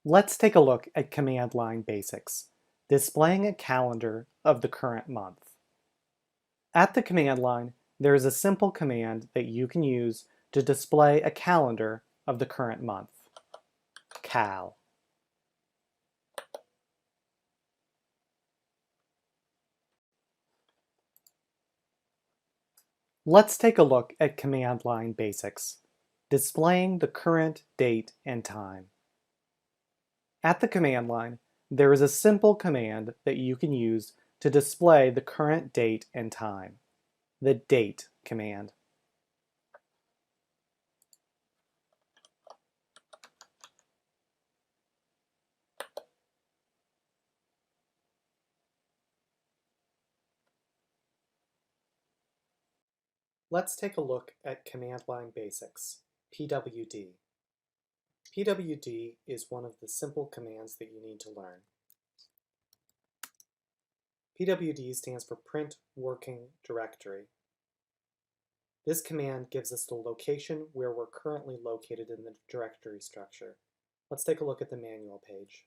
Let's take a look at command line basics, displaying a calendar of the current month. At the command line, there is a simple command that you can use to display a calendar of the current month. Cal. Let's take a look at command line basics, displaying the current date and time. At the command line, there is a simple command that you can use to display the current date and time, the date command. Let's take a look at command line basics, PWD. PWD is one of the simple commands that you need to learn. PWD stands for Print Working Directory. This command gives us the location where we're currently located in the directory structure. Let's take a look at the manual page.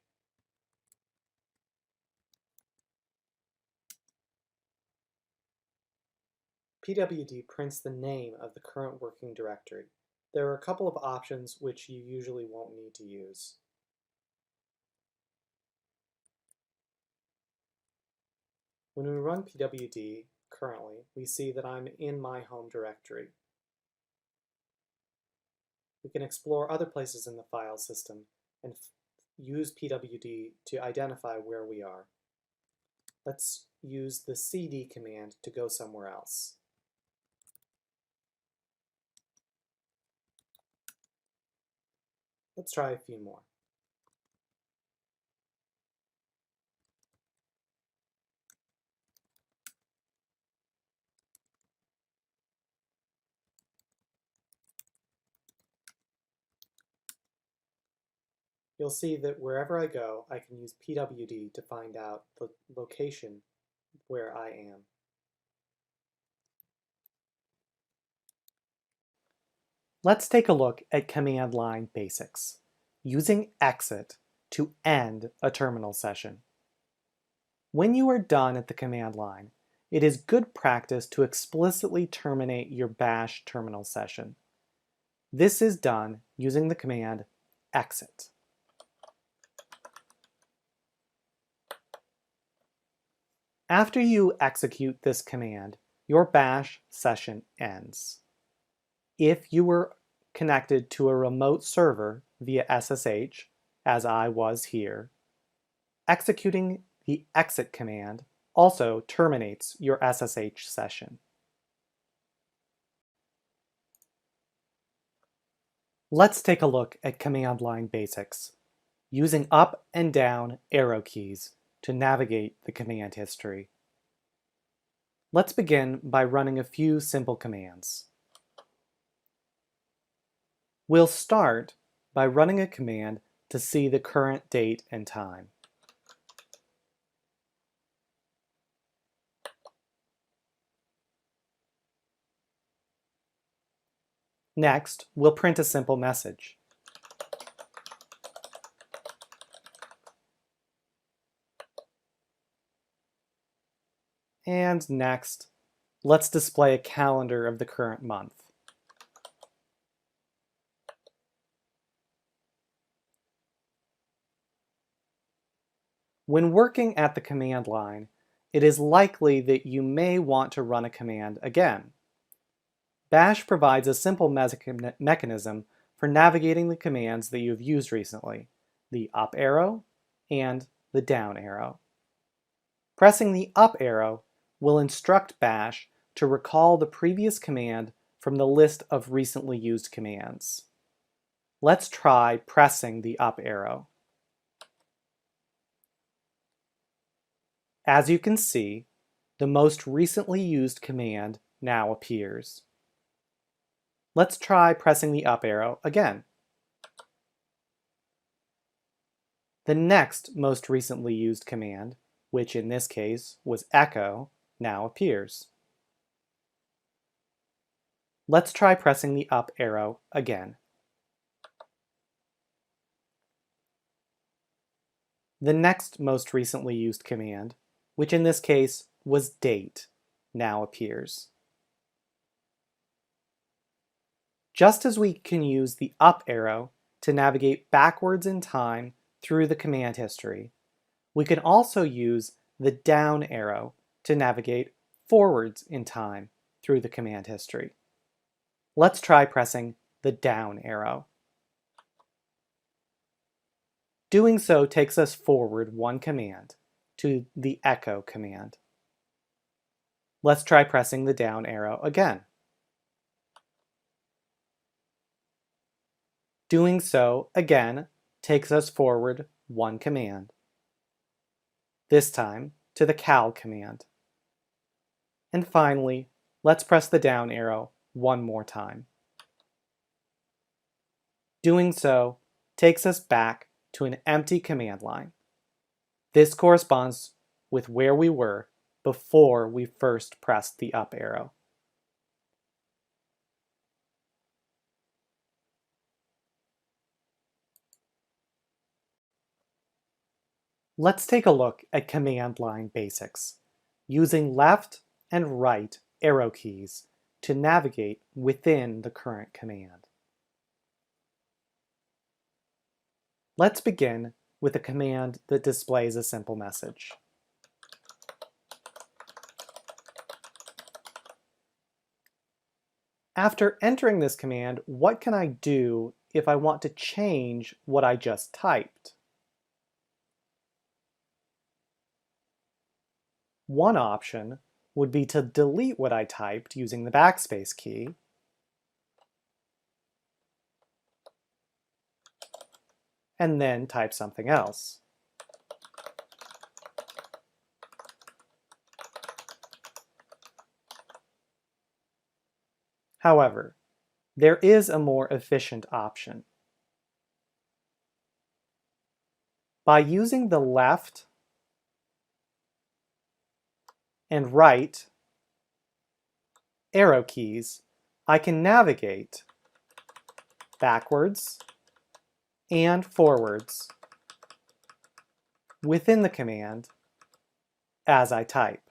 PWD prints the name of the current working directory. There are a couple of options which you usually won't need to use. When we run PWD currently, we see that I'm in my home directory. We can explore other places in the file system and use PWD to identify where we are. Let's use the cd command to go somewhere else. Let's try a few more. You'll see that wherever I go, I can use PWD to find out the location where I am. Let's take a look at command line basics, using exit to end a terminal session. When you are done at the command line, it is good practice to explicitly terminate your bash terminal session. This is done using the command exit. After you execute this command, your bash session ends. If you were connected to a remote server via SSH, as I was here, executing the exit command also terminates your SSH session. Let's take a look at command line basics, using up and down arrow keys to navigate the command history. Let's begin by running a few simple commands. We'll start by running a command to see the current date and time. Next, we'll print a simple message. And next, let's display a calendar of the current month. When working at the command line, it is likely that you may want to run a command again. Bash provides a simple mechanism for navigating the commands that you have used recently, the up arrow and the down arrow. Pressing the up arrow will instruct Bash to recall the previous command from the list of recently used commands. Let's try pressing the up arrow. As you can see, the most recently used command now appears. Let's try pressing the up arrow again. The next most recently used command, which in this case was echo, now appears. Let's try pressing the up arrow again. The next most recently used command, which in this case was date, now appears. Just as we can use the up arrow to navigate backwards in time through the command history, we can also use the down arrow to navigate forwards in time through the command history. Let's try pressing the down arrow. Doing so takes us forward one command to the echo command. Let's try pressing the down arrow again. Doing so again takes us forward one command, this time to the cal command. And finally, let's press the down arrow one more time. Doing so takes us back to an empty command line. This corresponds with where we were before we first pressed the up arrow. Let's take a look at command line basics, using left and right arrow keys to navigate within the current command. Let's begin with a command that displays a simple message. After entering this command, what can I do if I want to change what I just typed? One option would be to delete what I typed using the backspace key, and then type something else. However, there is a more efficient option. By using the left and right arrow keys, I can navigate backwards and forwards within the command as I type.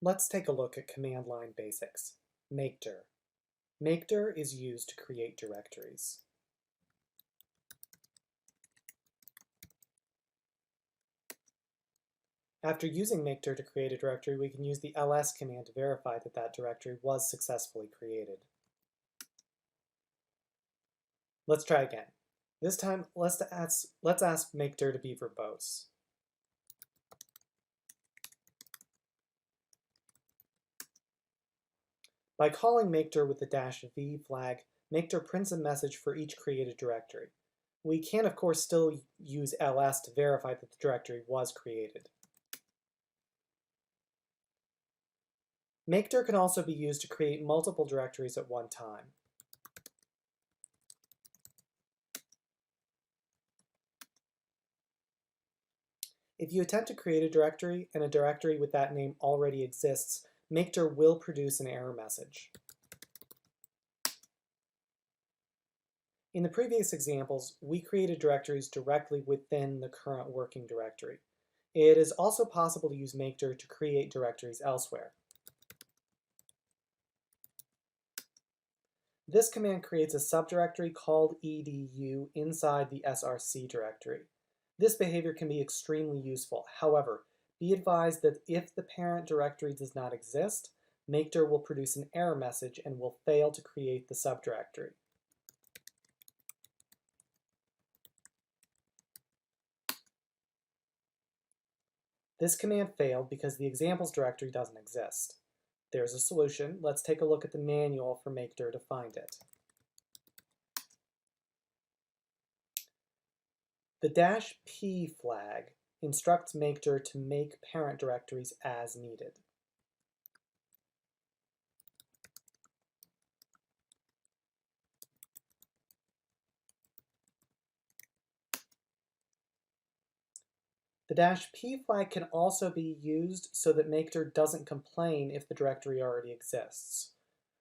Let's take a look at command line basics. Makedir. Makedir is used to create directories. After using Makedir to create a directory, we can use the ls command to verify that that directory was successfully created. Let's try again. This time, let's ask Makedir to be verbose. By calling Makedir with the -v flag, Makedir prints a message for each created directory. We can, of course, still use ls to verify that the directory was created. Makedir can also be used to create multiple directories at one time. If you attempt to create a directory and a directory with that name already exists, Makedir will produce an error message. In the previous examples, we created directories directly within the current working directory. It is also possible to use Makedir to create directories elsewhere. This command creates a subdirectory called edu inside the src directory. This behavior can be extremely useful. However, be advised that if the parent directory does not exist, Makedir will produce an error message and will fail to create the subdirectory. This command failed because the examples directory doesn't exist. There's a solution. Let's take a look at the manual for Makedir to find it. The -p flag instructs Makedir to make parent directories as needed. The -p flag can also be used so that makedir doesn't complain if the directory already exists.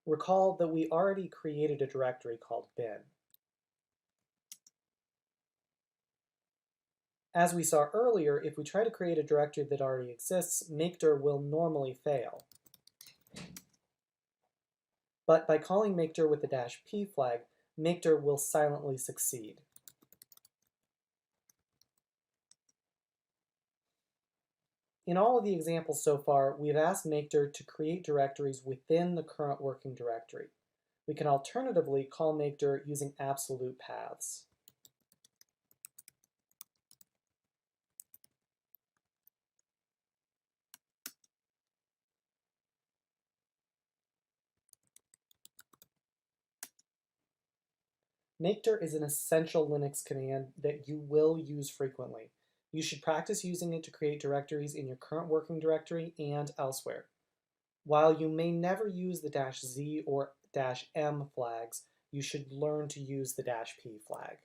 Recall that we already created a directory called bin. As we saw earlier, if we try to create a directory that already exists, makedir will normally fail. But by calling makedir with the -p flag, makedir will silently succeed. In all of the examples so far, we've asked makedir to create directories within the current working directory. We can alternatively call makedir using absolute paths. Makedir is an essential Linux command that you will use frequently. You should practice using it to create directories in your current working directory and elsewhere. While you may never use the -z or -m flags, you should learn to use the -p flag.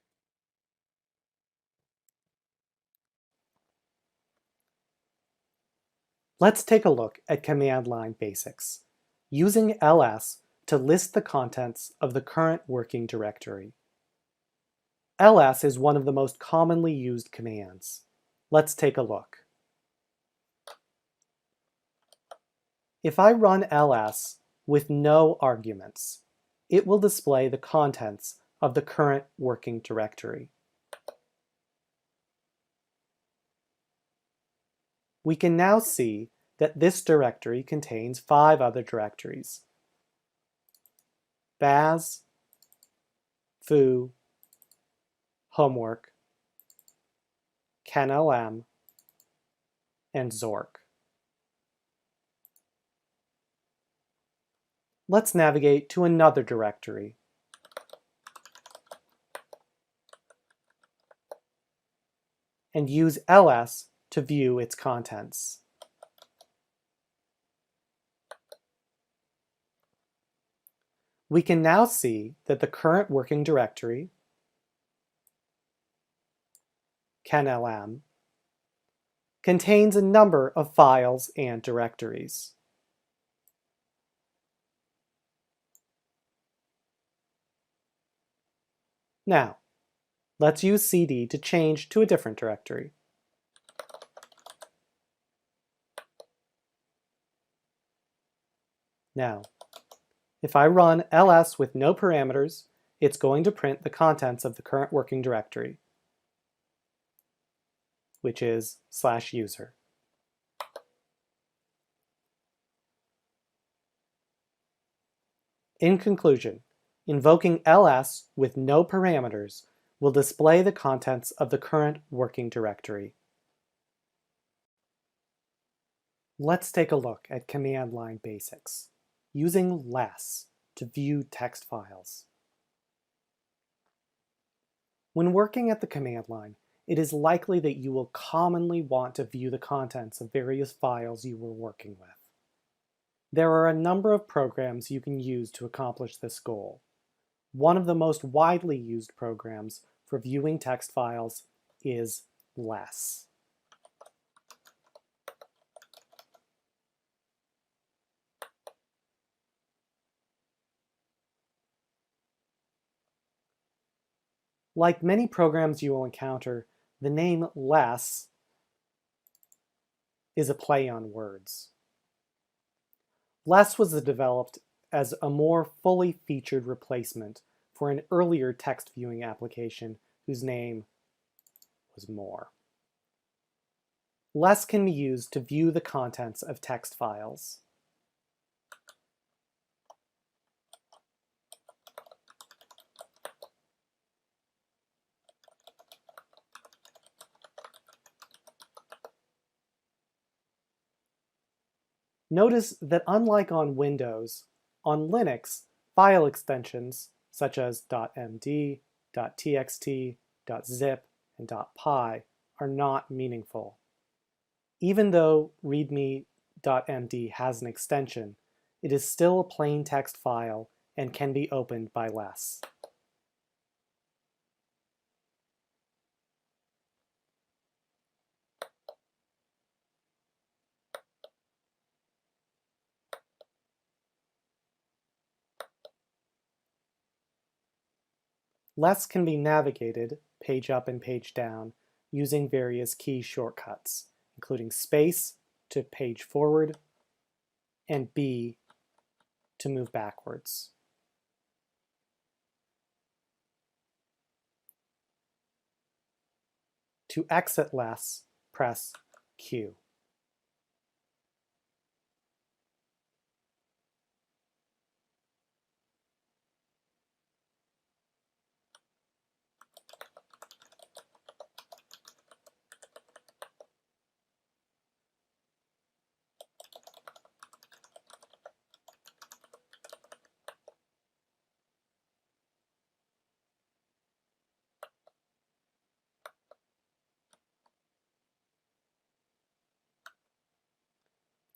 Let's take a look at command line basics, using ls to list the contents of the current working directory. ls is one of the most commonly used commands. Let's take a look. If I run ls with no arguments, it will display the contents of the current working directory. We can now see that this directory contains 5 other directories: baz, foo, homework, canlm, and zork. Let's navigate to another directory. And use ls to view its contents. We can now see that the current working directory, canlm, contains a number of files and directories. Now, let's use cd to change to a different directory. Now, if I run ls with no parameters, it's going to print the contents of the current working directory, which is /user. In conclusion, invoking ls with no parameters will display the contents of the current working directory. Let's take a look at command line basics, using less to view text files. When working at the command line, it is likely that you will commonly want to view the contents of various files you were working with. There are a number of programs you can use to accomplish this goal. One of the most widely used programs for viewing text files is less. Like many programs you will encounter, the name less is a play on words. Less was developed as a more fully featured replacement for an earlier text viewing application whose name was more. Less can be used to view the contents of text files. Notice that unlike on Windows, on Linux, file extensions such as .md, .txt, .zip, and .py are not meaningful. Even though readme.md has an extension, it is still a plain text file and can be opened by less. Less can be navigated, page up and page down, using various key shortcuts, including space to page forward and B to move backwards. To exit less, press Q.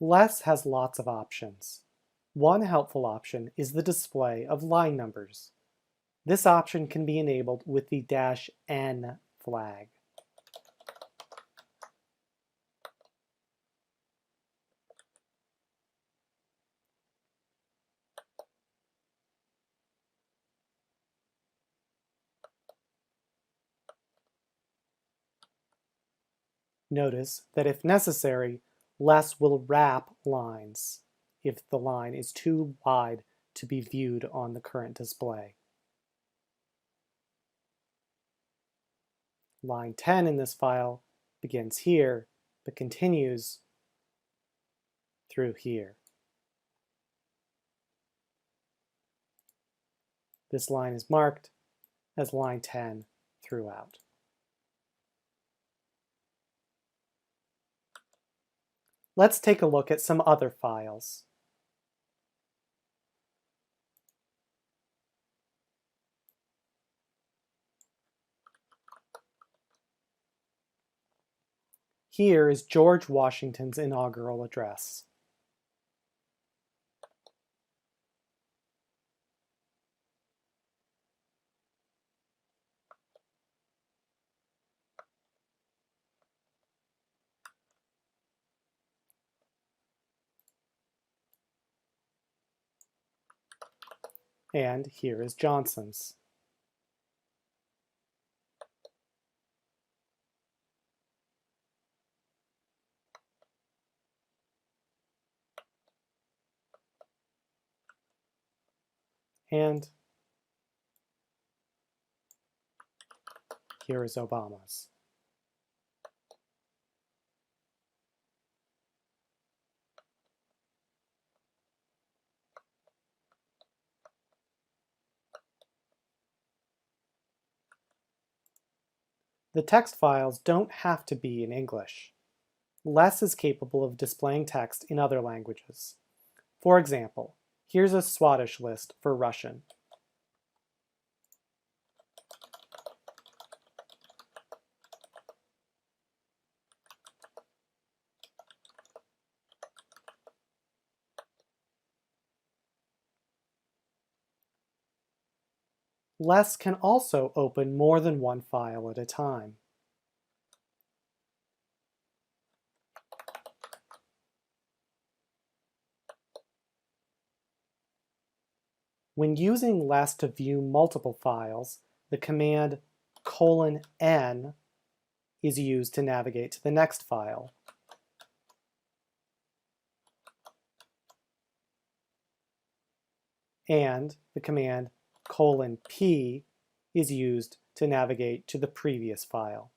Less has lots of options. One helpful option is the display of line numbers. This option can be enabled with the -N flag. Notice that if necessary, less will wrap lines if the line is too wide to be viewed on the current display. Line 10 in this file begins here, but continues through here. This line is marked as line 10 throughout. Let's take a look at some other files. Here is George Washington's inaugural address. And here is Johnson's. And here is Obama's. The text files don't have to be in English. Less is capable of displaying text in other languages. For example, here's a Swadesh list for Russian. Less can also open more than one file at a time. When using less to view multiple files, the command :n is used to navigate to the next file. And the command :p is used to navigate to the previous file.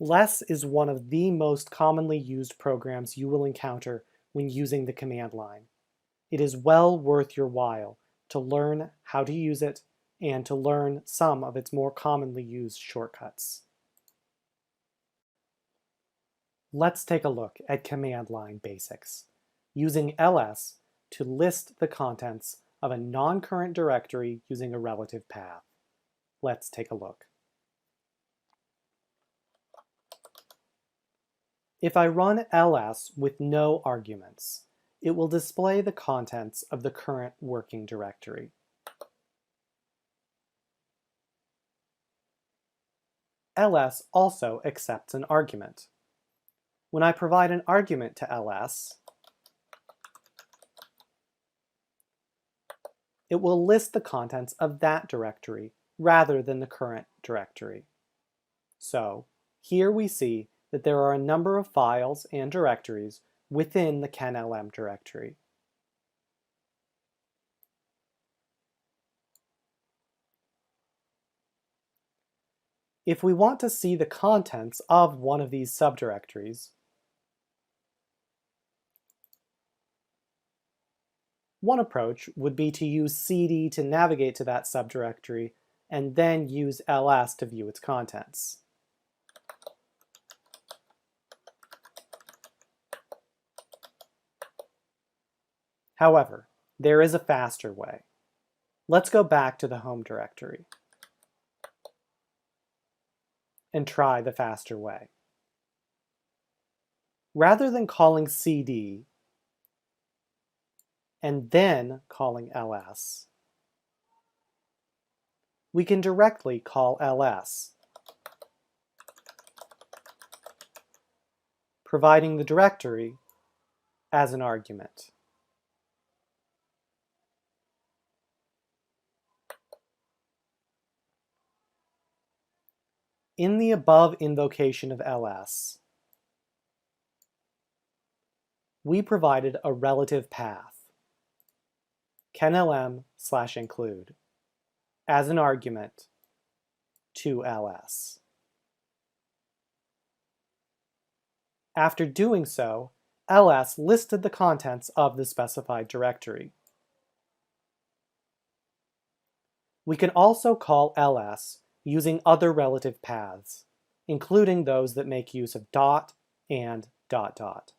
Less is one of the most commonly used programs you will encounter when using the command line. It is well worth your while to learn how to use it and to learn some of its more commonly used shortcuts. Let's take a look at command line basics, using ls to list the contents of a non-current directory using a relative path. Let's take a look. If I run ls with no arguments, it will display the contents of the current working directory. ls also accepts an argument. When I provide an argument to ls, it will list the contents of that directory rather than the current directory. So here we see that there are a number of files and directories within the kenlm directory. If we want to see the contents of one of these subdirectories, one approach would be to use cd to navigate to that subdirectory and then use ls to view its contents. However, there is a faster way. Let's go back to the home directory and try the faster way. Rather than calling cd and then calling ls, we can directly call ls, providing the directory as an argument. In the above invocation of ls, we provided a relative path, kenlm/include, as an argument to ls. After doing so, ls listed the contents of the specified directory. We can also call ls using other relative paths, including those that make use of dot and dot dot.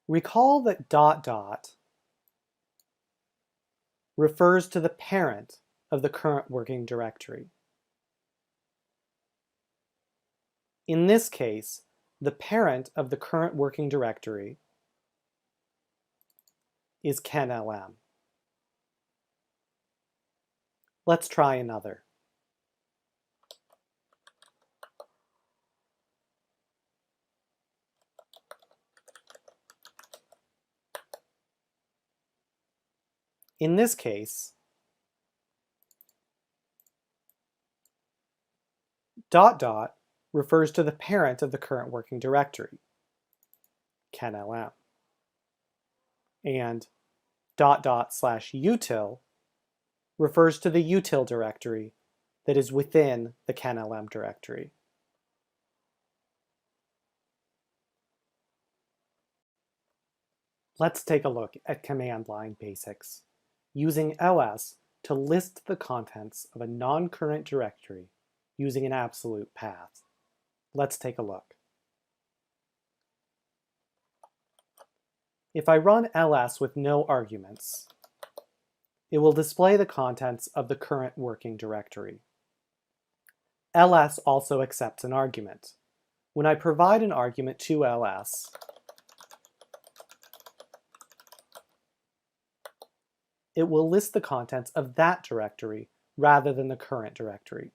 Recall that dot dot refers to the parent of the current working directory. In this case, the parent of the current working directory is kenlm. Let's try another. In this case, dot dot refers to the parent of the current working directory, kenlm. And dot dot slash util refers to the util directory that is within the kenlm directory. Let's take a look at command line basics, using ls to list the contents of a non-current directory using an absolute path. Let's take a look. If I run ls with no arguments, it will display the contents of the current working directory. ls also accepts an argument. When I provide an argument to ls, it will list the contents of that directory rather than the current directory.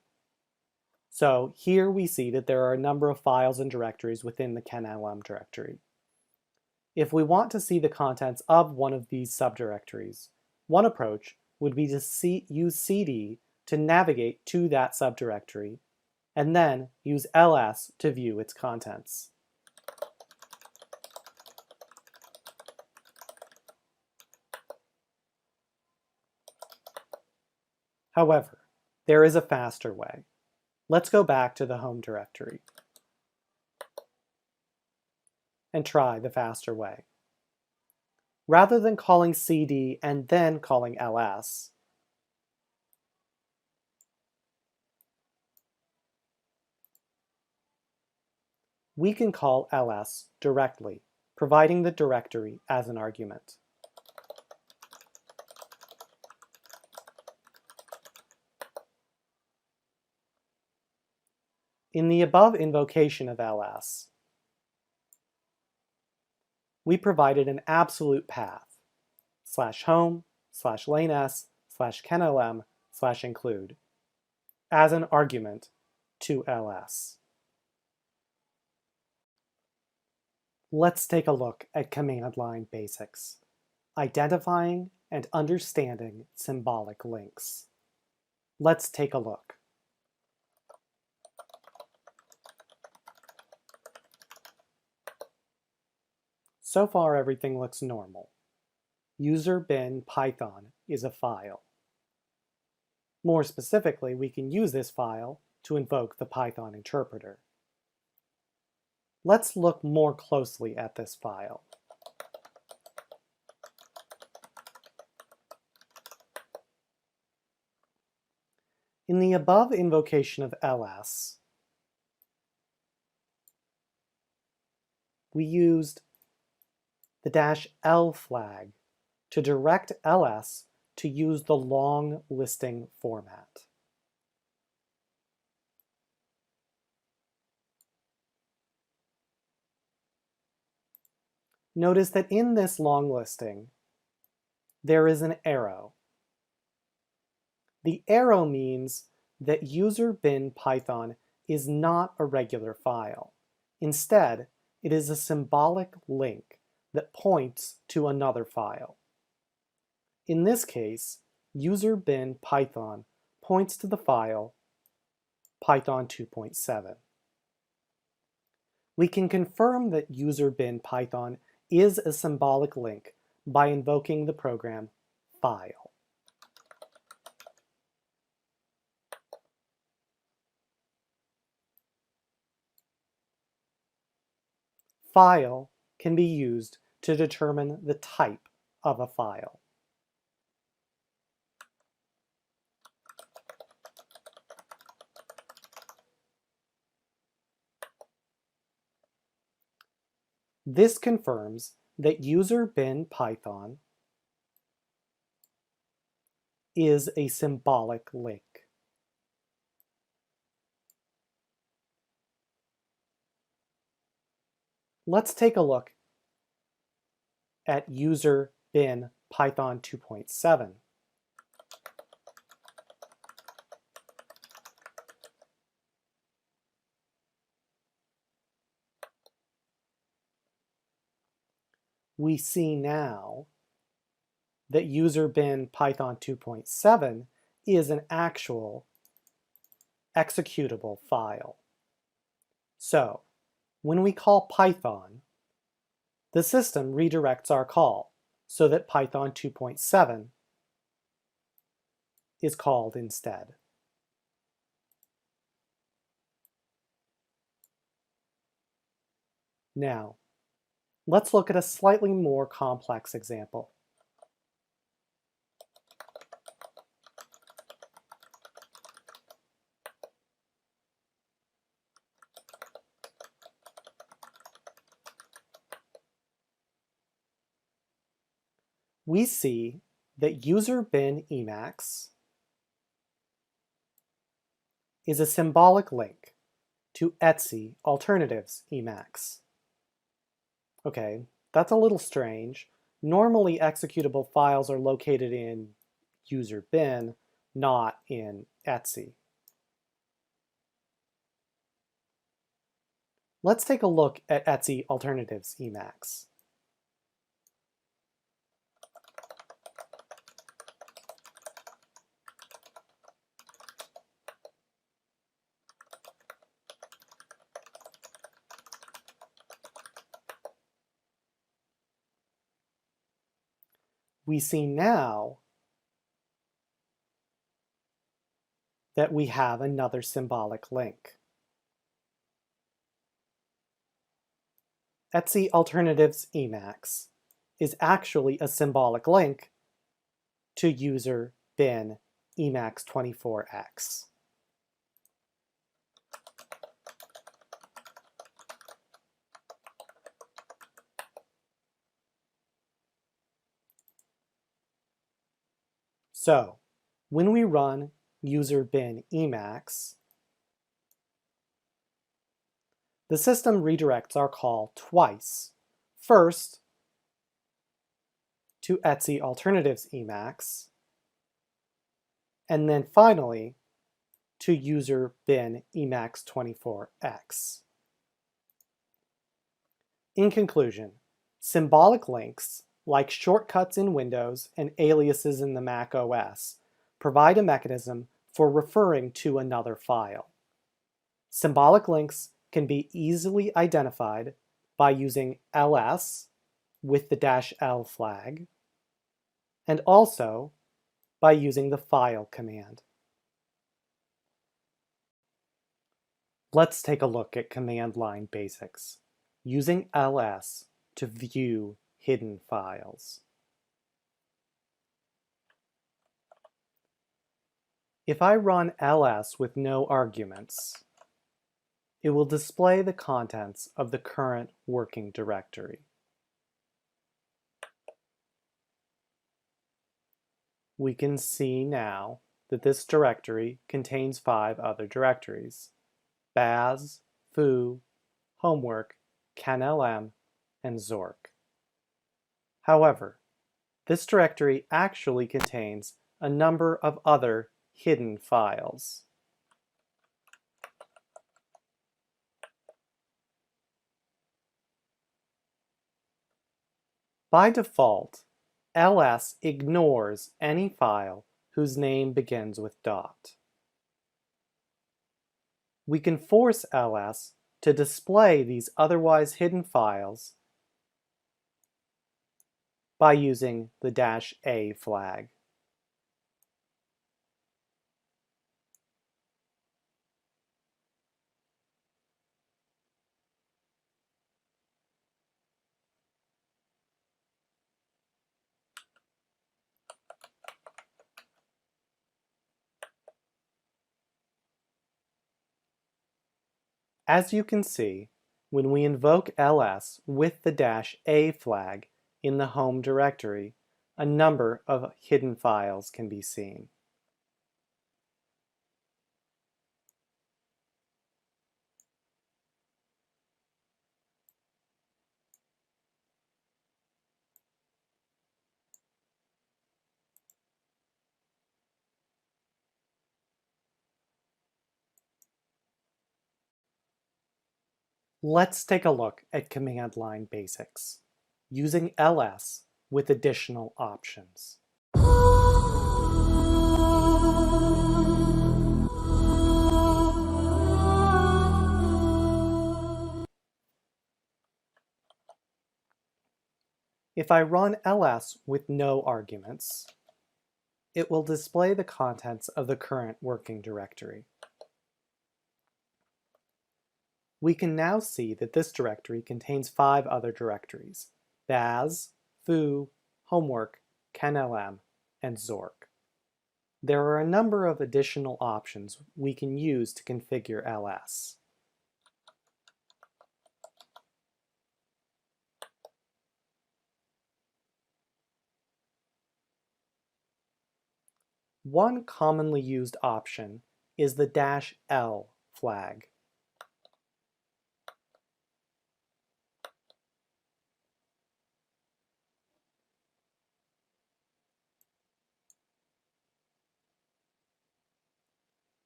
So here we see that there are a number of files and directories within the kenlm directory. If we want to see the contents of one of these subdirectories, one approach would be to use cd to navigate to that subdirectory, and then use ls to view its contents. However, there is a faster way. Let's go back to the home directory and try the faster way. Rather than calling cd and then calling ls, we can call ls directly, providing the directory as an argument. In the above invocation of ls, we provided an absolute path, /home, /lanes, /kenlm, /include, as an argument to ls. Let's take a look at command line basics, identifying and understanding symbolic links. Let's take a look. So far, everything looks normal. User bin Python is a file. More specifically, we can use this file to invoke the Python interpreter. Let's look more closely at this file. In the above invocation of ls, we used the -l flag to direct ls to use the long listing format. Notice that in this long listing, there is an arrow. The arrow means that user bin Python is not a regular file. Instead, it is a symbolic link that points to another file. In this case, user bin Python points to the file Python 2.7. We can confirm that user bin Python is a symbolic link by invoking the program file. File can be used to determine the type of a file. This confirms that user bin Python is a symbolic link. Let's take a look at user bin Python 2.7. We see now that user bin Python 2.7 is an actual executable file. So, when we call Python, the system redirects our call so that Python 2.7 is called instead. Now, let's look at a slightly more complex example. We see that user bin Emacs is a symbolic link to Etsy alternatives Emacs. Okay, that's a little strange. Normally executable files are located in user bin, not in Etsy. Let's take a look at Etsy alternatives Emacs. We see now that we have another symbolic link. Etsy alternatives Emacs is actually a symbolic link to user bin emacs24x. So, when we run user bin emacs, the system redirects our call twice. First, to etc alternatives emacs, and then finally to user bin emacs24x. In conclusion, symbolic links, like shortcuts in Windows and aliases in the Mac OS, provide a mechanism for referring to another file. Symbolic links can be easily identified by using ls with the -l flag, and also by using the file command. Let's take a look at command line basics, using ls to view hidden files. If I run ls with no arguments, it will display the contents of the current working directory. We can see now that this directory contains 5 other directories: baz, foo, homework, canlm, and zork. However, this directory actually contains a number of other hidden files. By default, ls ignores any file whose name begins with dot. We can force ls to display these otherwise hidden files by using the -a flag. As you can see, when we invoke ls with the -a flag in the home directory, a number of hidden files can be seen. Let's take a look at command line basics, using ls with additional options. If I run ls with no arguments, it will display the contents of the current working directory. We can now see that this directory contains 5 other directories: baz, foo, homework, canlm, and zork. There are a number of additional options we can use to configure ls. One commonly used option is the -l flag.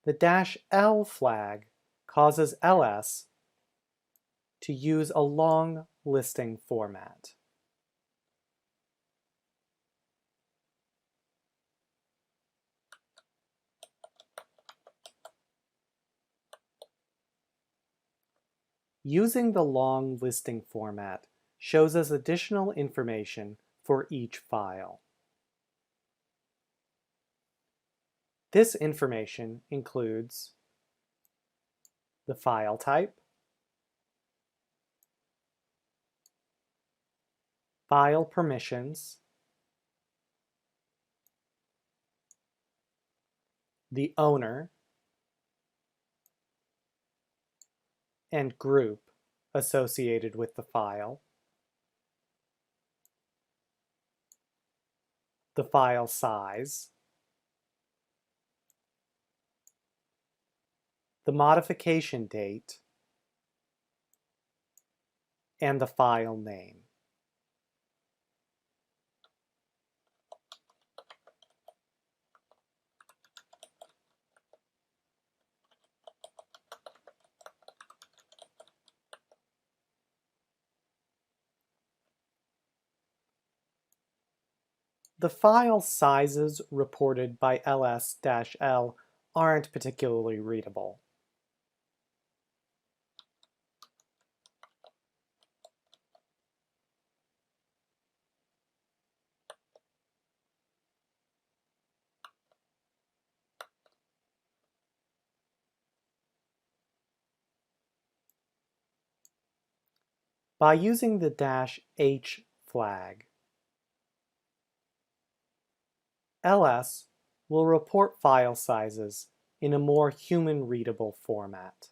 The -l flag causes ls to use a long listing format. Using the long listing format shows us additional information for each file. This information includes the file type, file permissions, the owner, and group associated with the file, the file size, the modification date, and the file name. The file sizes reported by ls-l aren't particularly readable. By using the -h flag, ls will report file sizes in a more human-readable format.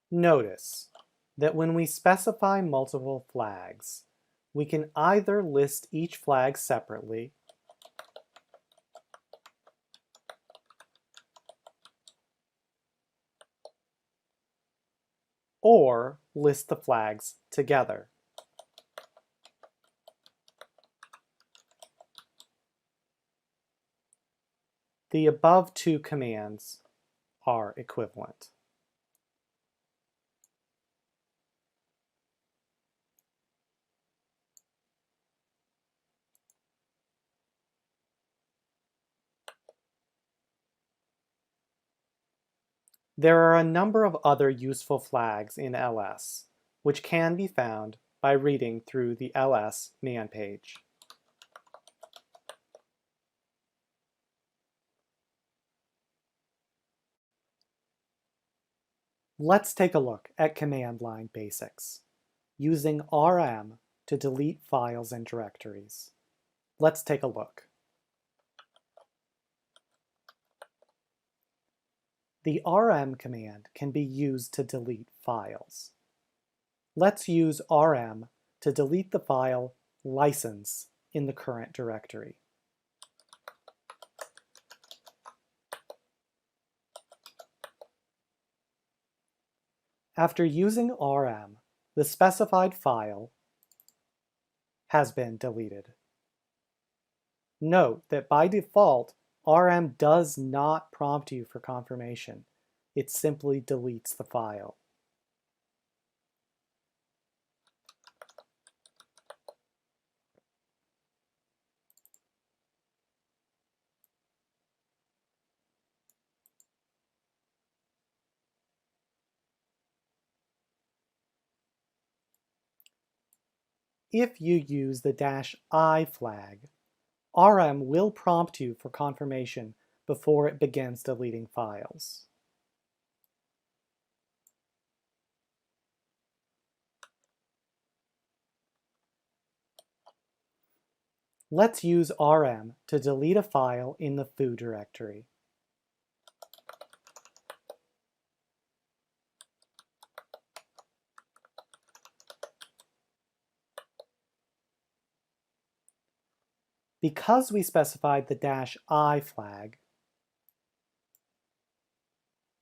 Notice that when we specify multiple flags, we can either list each flag separately or list the flags together. The above two commands are equivalent. There are a number of other useful flags in ls, which can be found by reading through the ls man page. Let's take a look at command line basics, using rm to delete files and directories. Let's take a look. The rm command can be used to delete files. Let's use rm to delete the file license in the current directory. After using rm, the specified file has been deleted. Note that by default, rm does not prompt you for confirmation. It simply deletes the file. If you use the -i flag, rm will prompt you for confirmation before it begins deleting files. Let's use rm to delete a file in the foo directory. Because we specified the -i flag,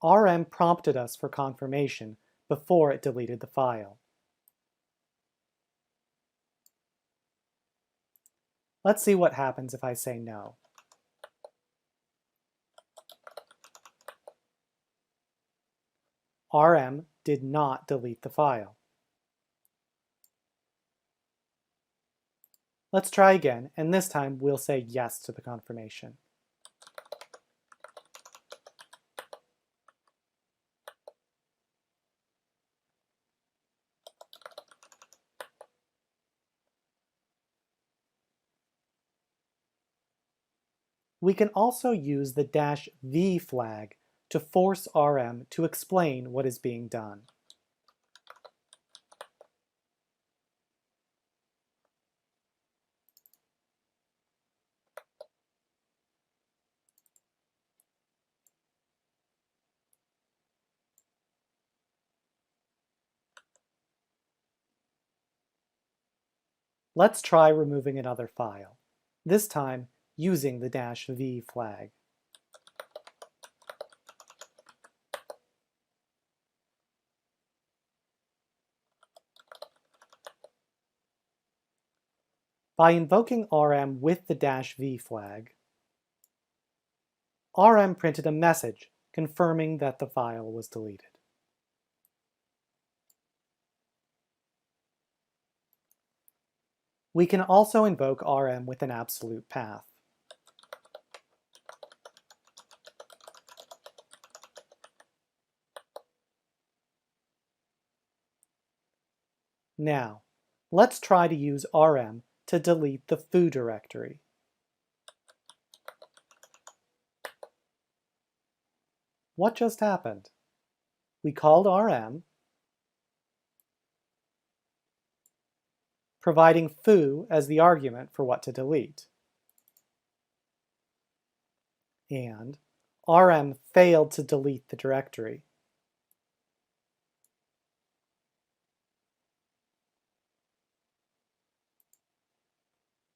rm prompted us for confirmation before it deleted the file. Let's see what happens if I say no. rm did not delete the file. Let's try again, and this time we'll say yes to the confirmation. We can also use the -v flag to force RM to explain what is being done. Let's try removing another file, this time using the -v flag. By invoking RM with the -v flag, RM printed a message confirming that the file was deleted. We can also invoke RM with an absolute path. Now, let's try to use RM to delete the foo directory. What just happened? We called RM, providing foo as the argument for what to delete. And RM failed to delete the directory.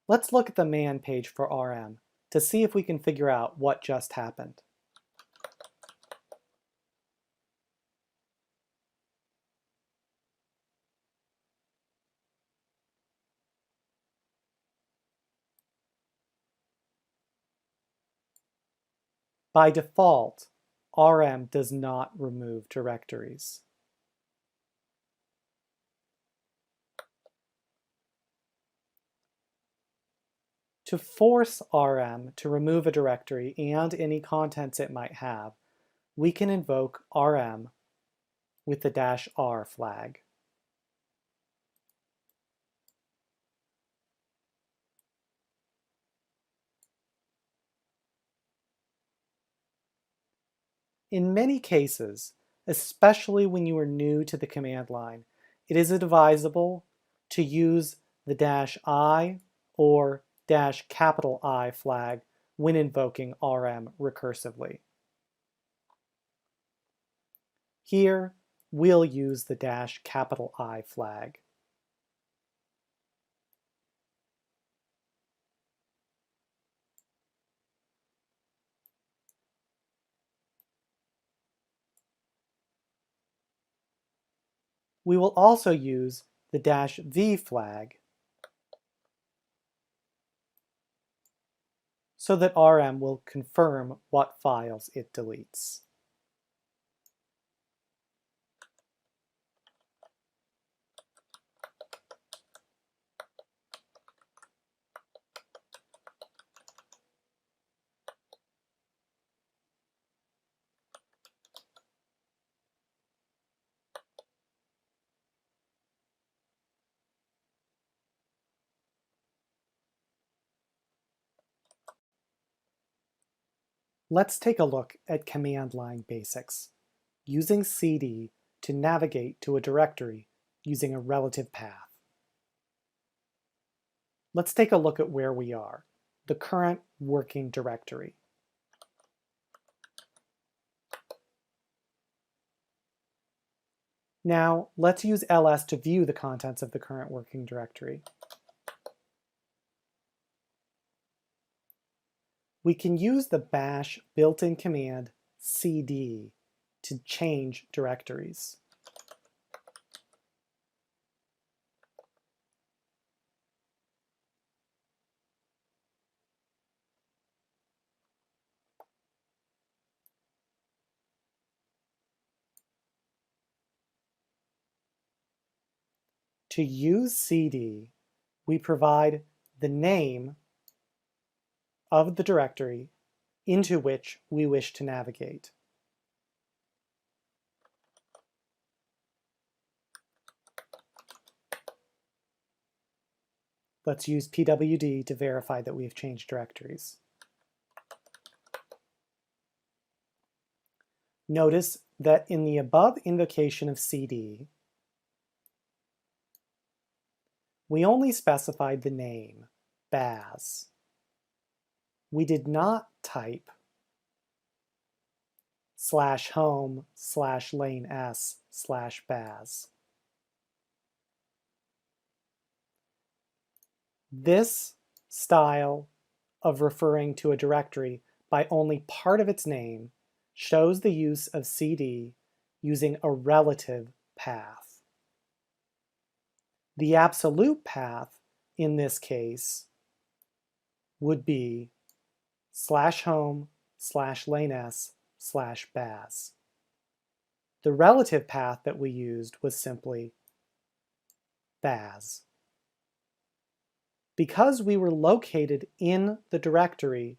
Let's look at the man page for RM to see if we can figure out what just happened. By default, RM does not remove directories. To force RM to remove a directory and any contents it might have, we can invoke RM with the -r flag. In many cases, especially when you are new to the command line, it is advisable to use the -I or -I flag when invoking RM recursively. Here, we'll use the -I flag. We will also use the -v flag so that RM will confirm what files it deletes. Let's take a look at command line basics, using CD to navigate to a directory using a relative path. Let's take a look at where we are, the current working directory. Now, let's use ls to view the contents of the current working directory. We can use the bash built-in command cd to change directories. To use cd, we provide the name of the directory into which we wish to navigate. Let's use pwd to verify that we have changed directories. Notice that in the above invocation of CD, we only specified the name, Baz. We did not type /home/lane_s/Baz. This style of referring to a directory by only part of its name shows the use of CD using a relative path. The absolute path in this case would be /home/lane_s/Baz. The relative path that we used was simply Baz. Because we were located in the directory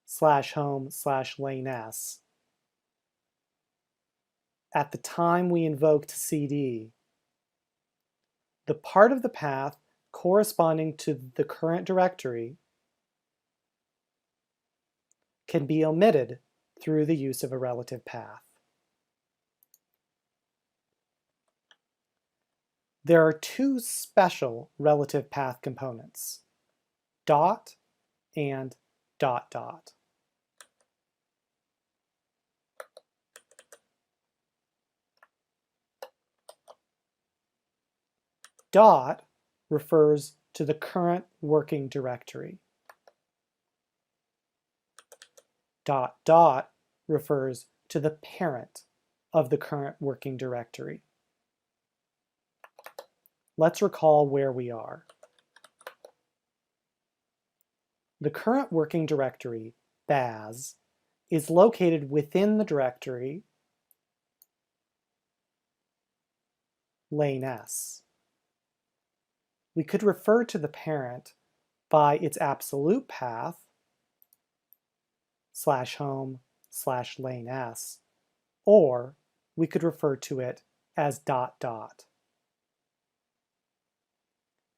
/home/lane_s at the time we invoked CD, the part of the path corresponding to the current directory can be omitted through the use of a relative path. There are two special relative path components, dot and dot dot. Dot refers to the current working directory. Dot dot refers to the parent of the current working directory. Let's recall where we are. The current working directory, Baz, is located within the directory lane_s. We could refer to the parent by its absolute path, /home/lane_s, or we could refer to it as dot dot.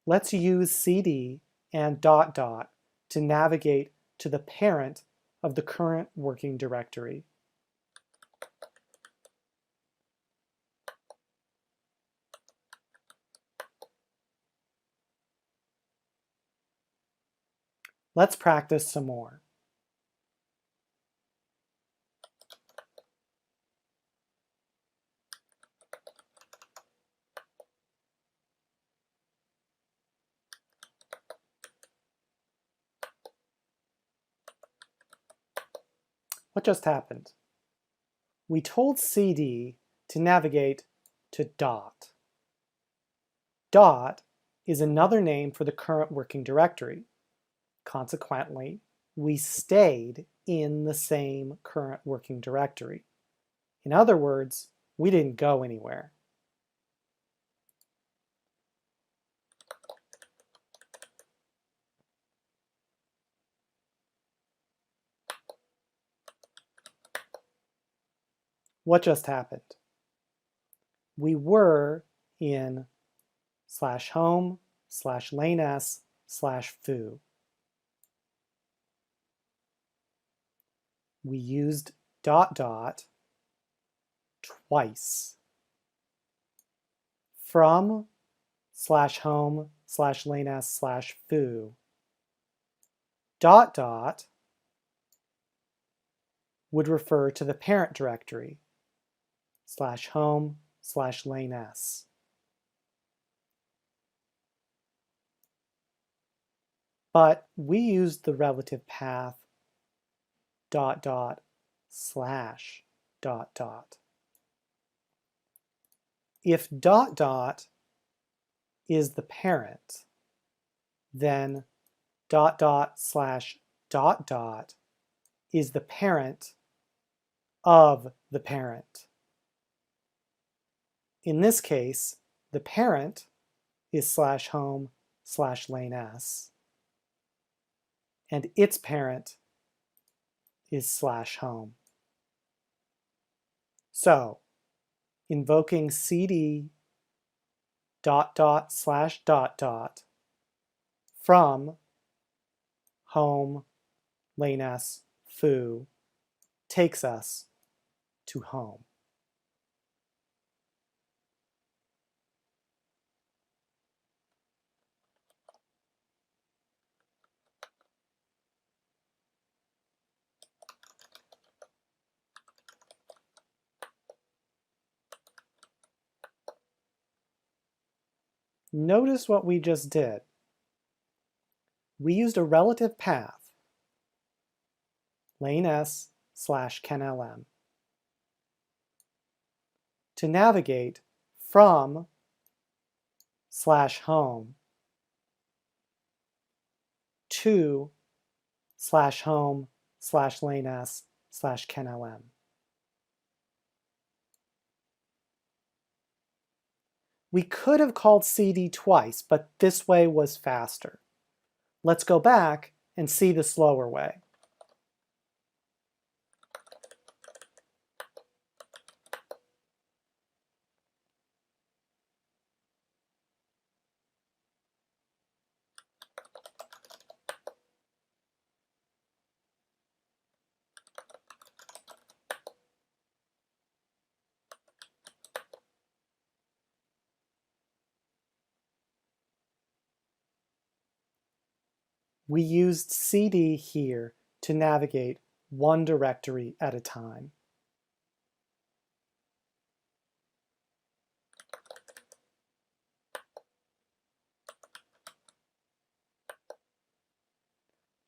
Let's use CD and dot dot to navigate to the parent of the current working directory. Let's practice some more. What just happened? We told CD to navigate to dot. Dot is another name for the current working directory. Consequently, we stayed in the same current working directory. In other words, we didn't go anywhere. What just happened? We were in /home/lane_s/foo. We used dot dot twice. From /home/lane_s/foo, dot dot would refer to the parent directory, /home/lane_s. But we used the relative path dot dot slash dot dot. If dot dot is the parent, then dot dot slash dot dot is the parent of the parent. In this case, the parent is /home/lane_s, and its parent is /home. So, invoking CD dot dot slash dot dot from home lane_s foo takes us to home. Notice what we just did. We used a relative path, lane S / kenlm, to navigate from /home to /home /lane S /kenlm. We could have called CD twice, but this way was faster. Let's go back and see the slower way. We used CD here to navigate one directory at a time.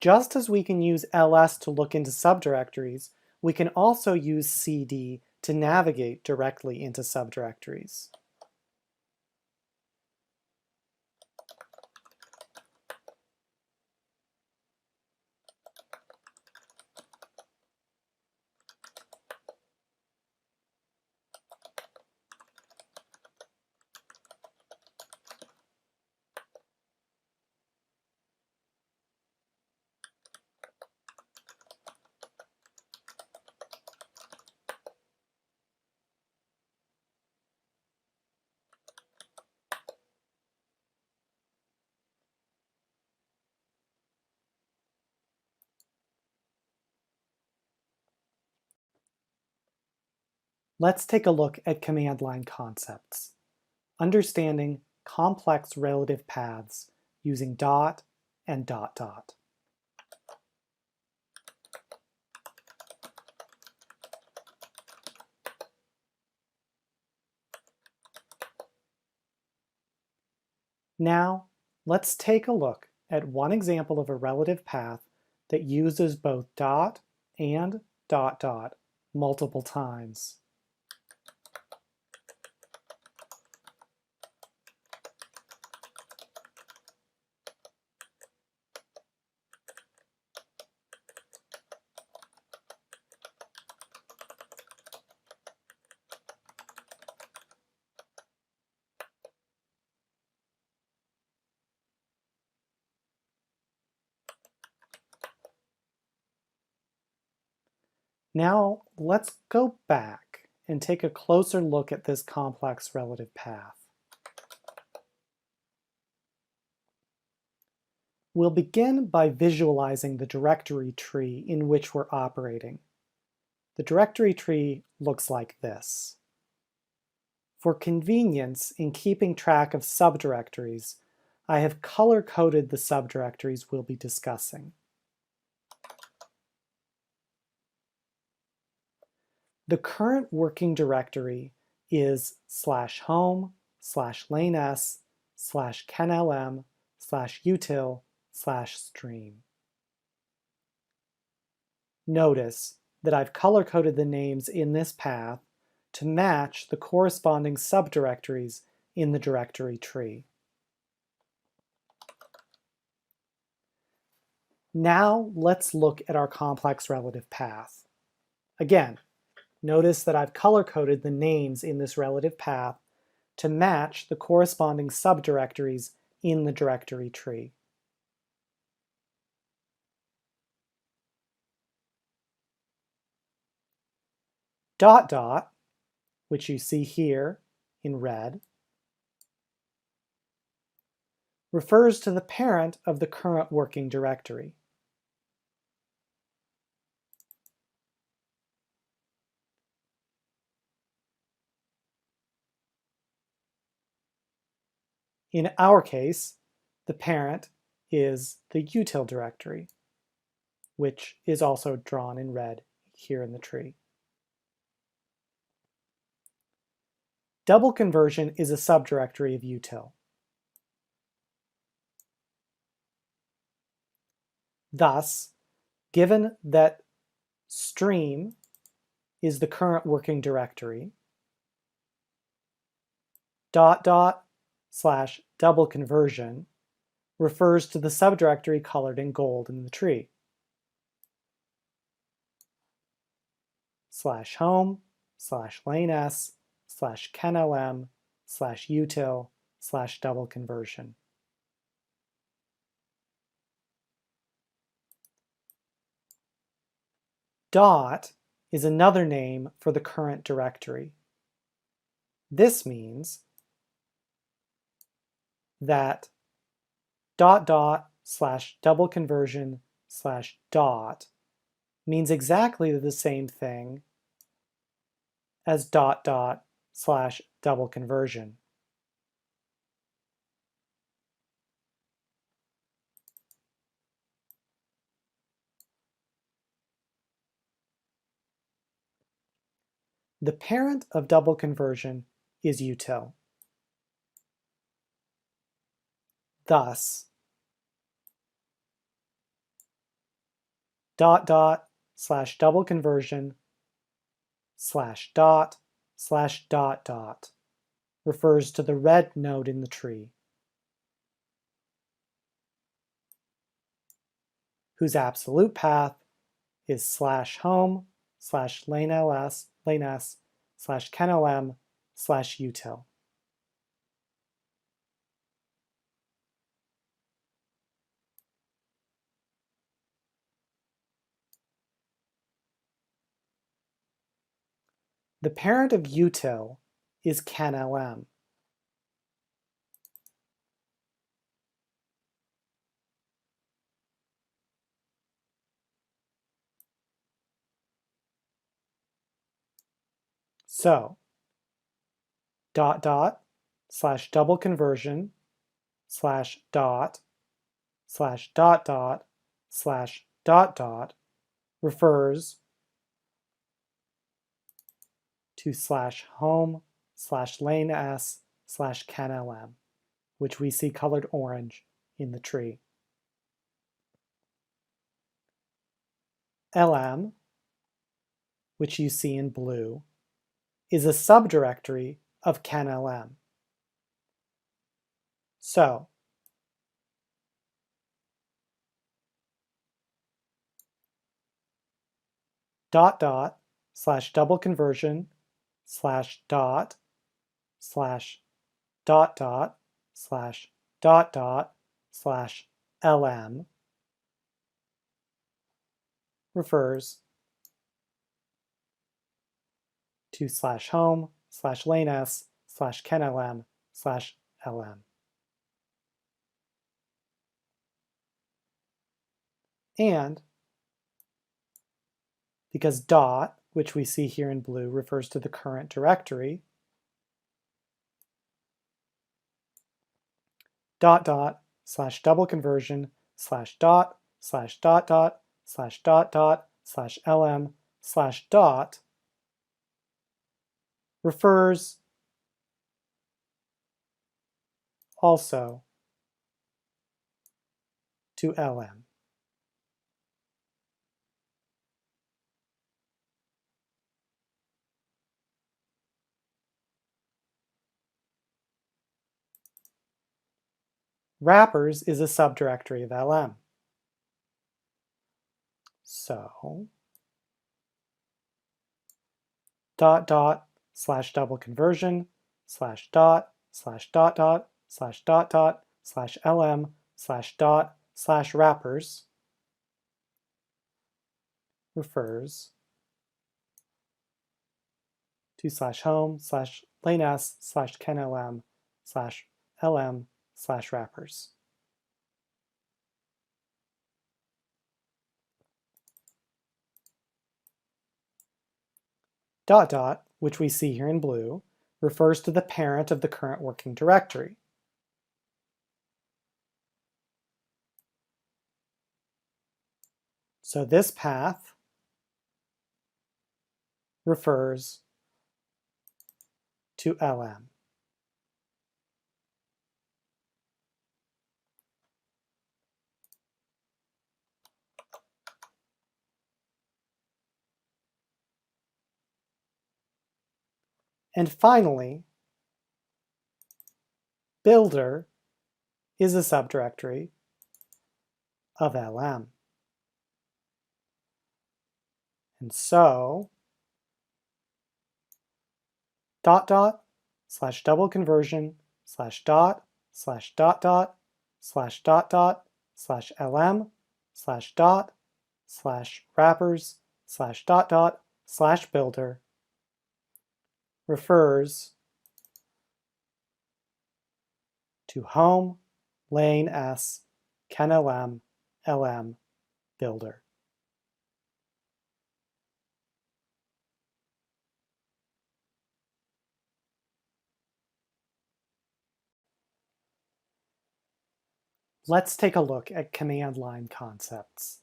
Just as we can use ls to look into subdirectories, we can also use CD to navigate directly into subdirectories. Let's take a look at command line concepts, understanding complex relative paths using dot and dot dot. Now, let's take a look at one example of a relative path that uses both dot and dot dot multiple times. Now, let's go back and take a closer look at this complex relative path. We'll begin by visualizing the directory tree in which we're operating. The directory tree looks like this. For convenience in keeping track of subdirectories, I have color-coded the subdirectories we'll be discussing. The current working directory is /home /lanes /kenlm /util /stream. Notice that I've color-coded the names in this path to match the corresponding subdirectories in the directory tree. Now let's look at our complex relative path. Again, notice that I've color-coded the names in this relative path to match the corresponding subdirectories in the directory tree. Dot dot, which you see here in red, refers to the parent of the current working directory. In our case, the parent is the util directory, which is also drawn in red here in the tree. Double conversion is a subdirectory of util. Thus, given that stream is the current working directory, / double conversion refers to the subdirectory colored in gold in the tree. /home /lanes /kenlm /util /double conversion. Dot is another name for the current directory. This means that / double conversion /dot means exactly the same thing as / double conversion. The parent of double conversion is util. Thus, / double conversion /dot /dot refers to the red node in the tree, whose absolute path is /home /lanes /kenlm /util. The parent of util is kenlm. So, / double conversion /dot /dot refers to /home /lanes /kenlm, which we see colored orange in the tree. lm, which you see in blue, is a subdirectory of kenlm. So, / double conversion /dot / lm refers to /home /lanes /kenlm /lm. And because dot, which we see here in blue, refers to the current directory, / double conversion /dot /lm /dot refers also to lm. Wrappers is a subdirectory of lm. So, / double conversion /dot /lm /dot /wrappers refers to /home /lanes /kenlm /lm /wrappers. /, which we see here in blue, refers to the parent of the current working directory. So this path refers to LM. And finally, builder is a subdirectory of LM. And so, // double conversion /dot /dot /lm /dot /wrappers /dot /builder refers to home, lane s, kenlm, lm, builder. Let's take a look at command line concepts.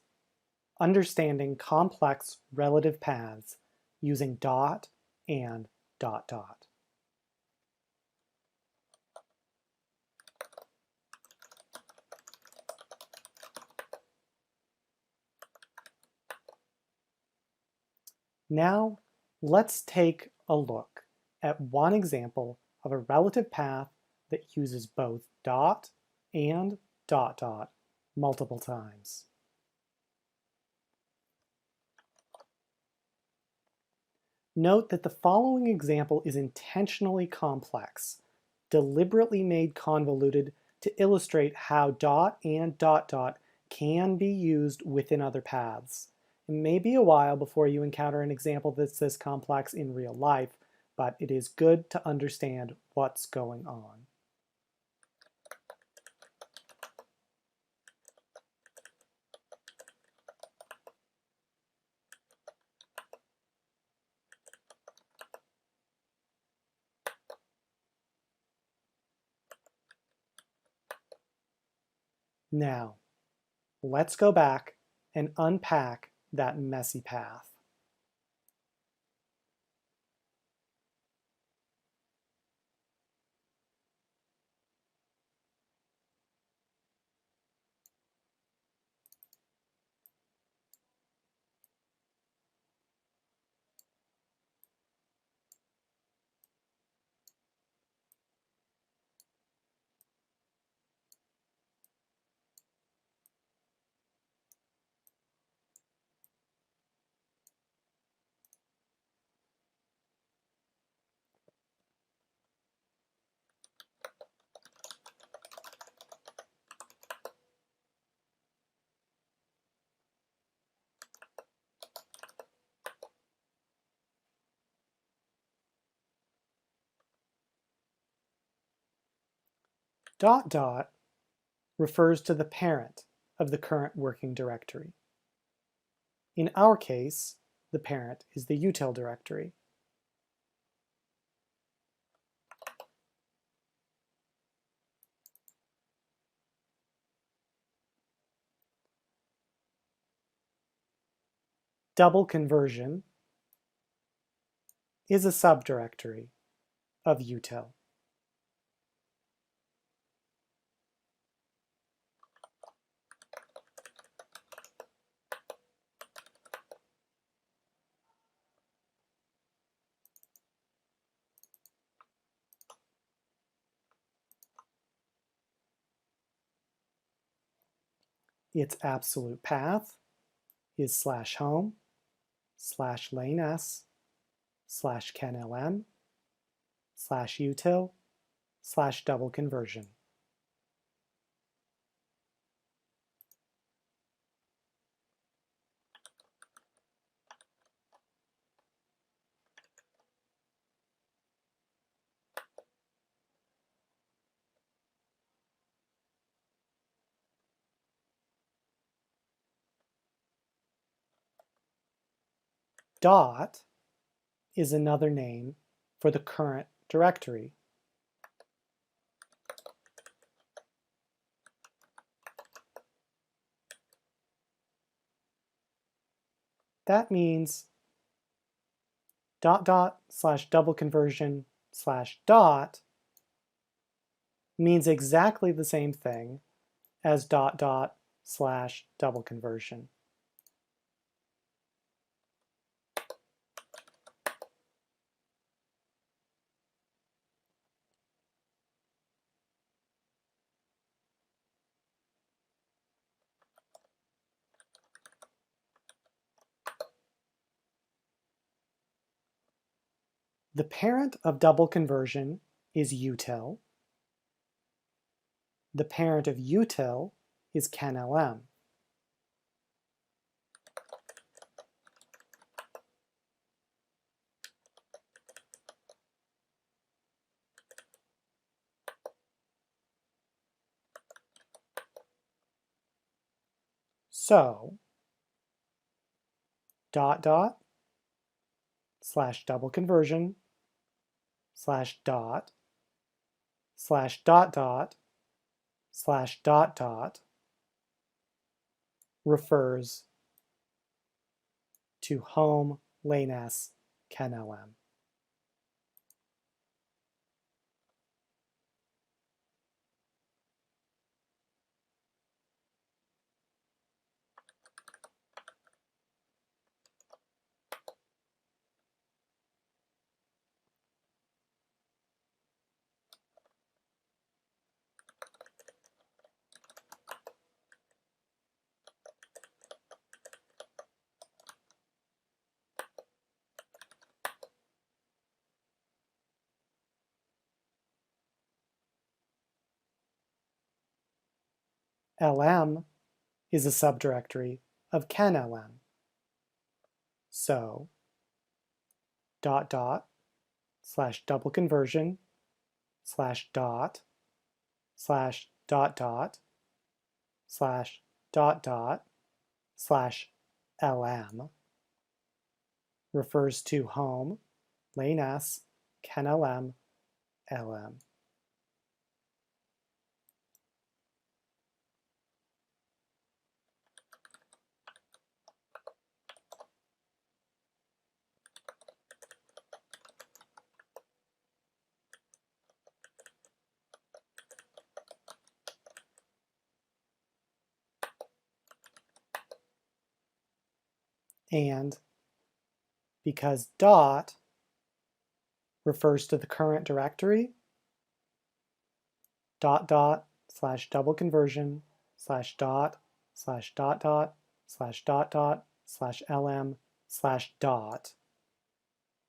Understanding complex relative paths using dot and dot dot. Now, let's take a look at one example of a relative path that uses both dot and dot dot multiple times. Note that the following example is intentionally complex, deliberately made convoluted to illustrate how dot and dot dot can be used within other paths. It may be a while before you encounter an example that's this complex in real life, but it is good to understand what's going on. Now, let's go back and unpack that messy path. Dot dot refers to the parent of the current working directory. In our case, the parent is the util directory. Double conversion is a subdirectory of util. Its absolute path is /home /lanes /kenlm /util /double conversion. Dot is another name for the current directory. that means // conversion /dot means exactly the same thing as // double conversion. The parent of double conversion is util. The parent of util is canlm. So, // double conversion /dot // refers to home lanes canlm. lm is a subdirectory of canlm. So, // double conversion /dot / lm refers to home lanes canlm lm. And because dot refers to the current directory, // double conversion /dot / lm /dot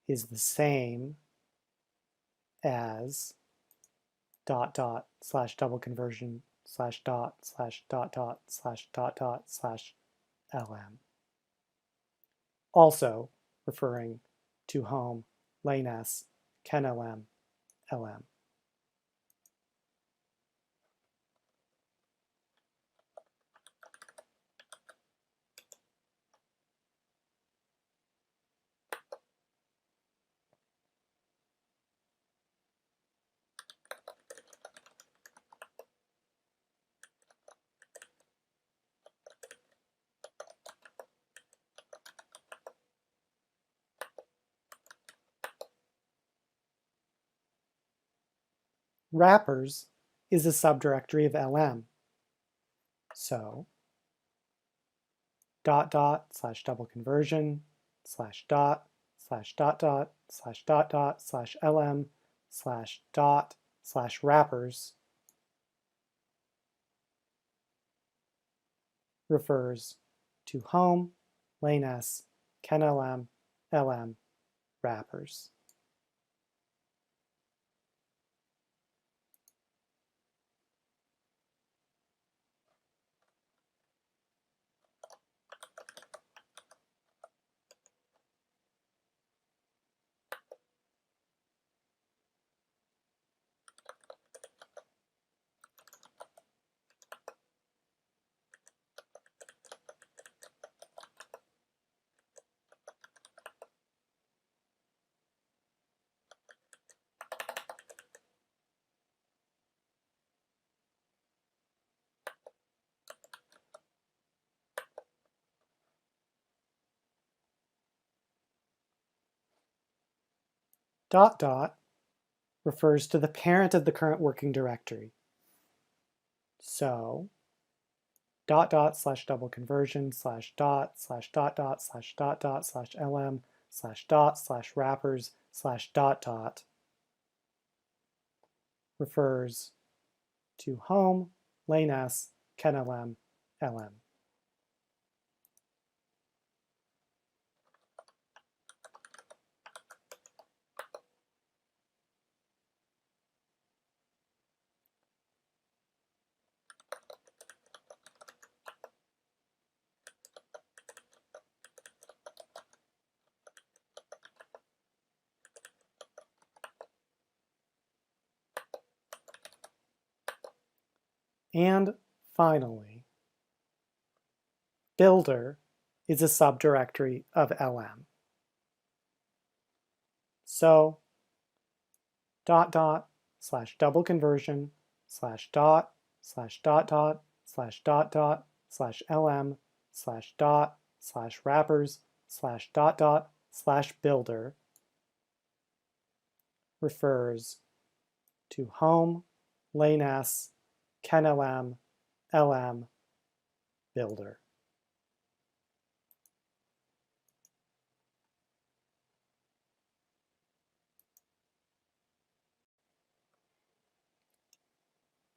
is the same as // double conversion /dot / lm. Also referring to home lanes canlm lm. Wrappers is a subdirectory of lm. So, // double conversion /dot / lm /dot /wrappers refers to home lanes canlm lm wrappers. Dot dot refers to the parent of the current working directory. So dot dot slash double conversion slash dot dot slash dot dot slash lm slash dot slash wrappers slash dot dot refers to home, lane s, kenlm, lm. And finally, builder is a subdirectory of lm. So dot dot slash double conversion slash dot dot slash dot dot slash lm slash dot slash wrappers slash dot dot slash builder refers to home, lane s, kenlm, lm, builder.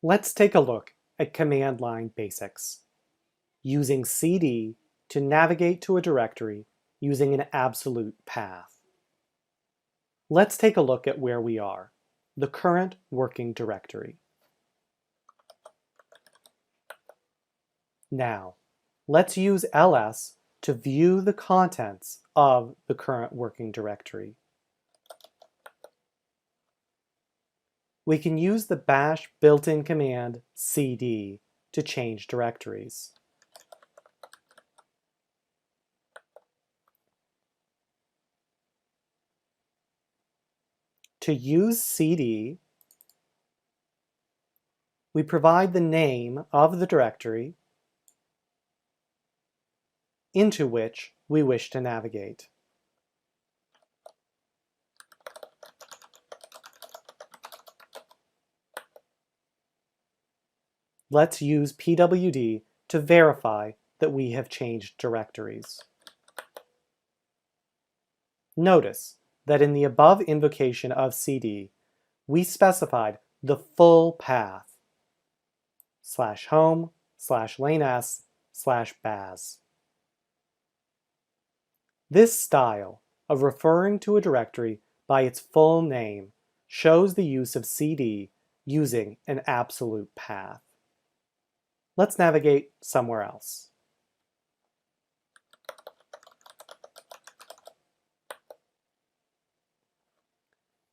Let's take a look at command line basics. Using cd to navigate to a directory using an absolute path. Let's take a look at where we are, the current working directory. Now, let's use ls to view the contents of the current working directory. We can use the bash built-in command cd to change directories. To use cd, we provide the name of the directory into which we wish to navigate. Let's use pwd to verify that we have changed directories. Notice that in the above invocation of cd, we specified the full path /home /lanes /baz. This style of referring to a directory by its full name shows the use of cd using an absolute path. Let's navigate somewhere else.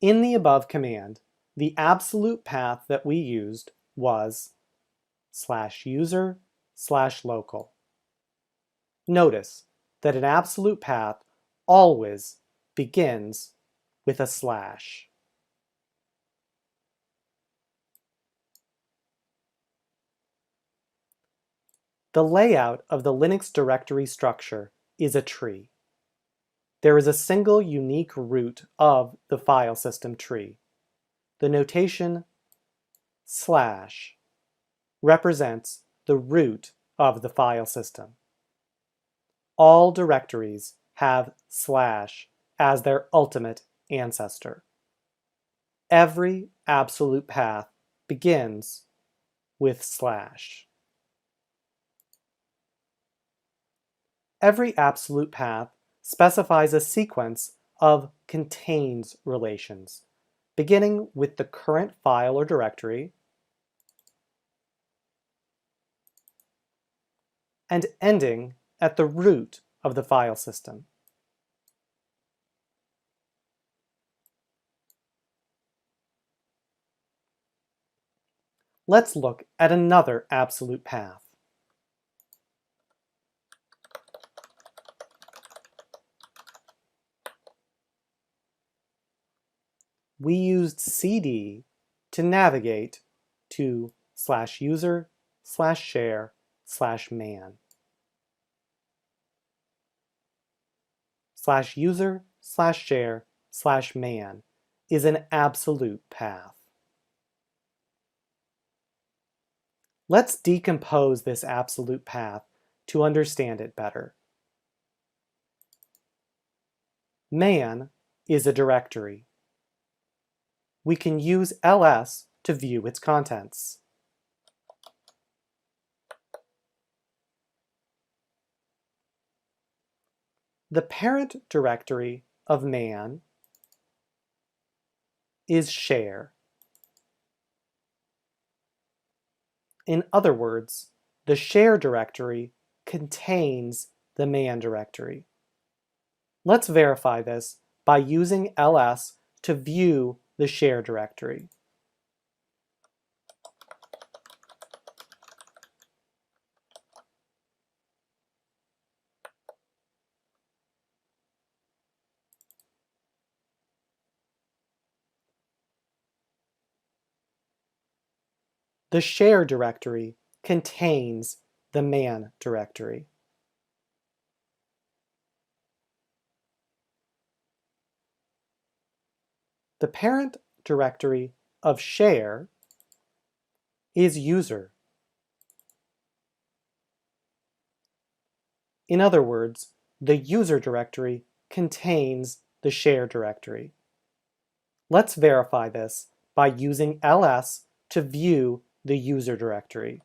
In the above command, the absolute path that we used was /user/local. Notice that an absolute path always begins with a slash. The layout of the Linux directory structure is a tree. There is a single unique root of the file system tree. The notation / represents the root of the file system. All directories have / as their ultimate ancestor. Every absolute path begins with /. Every absolute path specifies a sequence of contains relations, beginning with the current file or directory and ending at the root of the file system. Let's look at another absolute path. We used cd to navigate to /user/share/man. /user/share/man is an absolute path. Let's decompose this absolute path to understand it better. Man is a directory. We can use ls to view its contents. The parent directory of man is share. In other words, the share directory contains the man directory. Let's verify this by using ls to view the share directory. The share directory contains the man directory. The parent directory of share is user. In other words, the user directory contains the share directory. Let's verify this by using ls to view the user directory.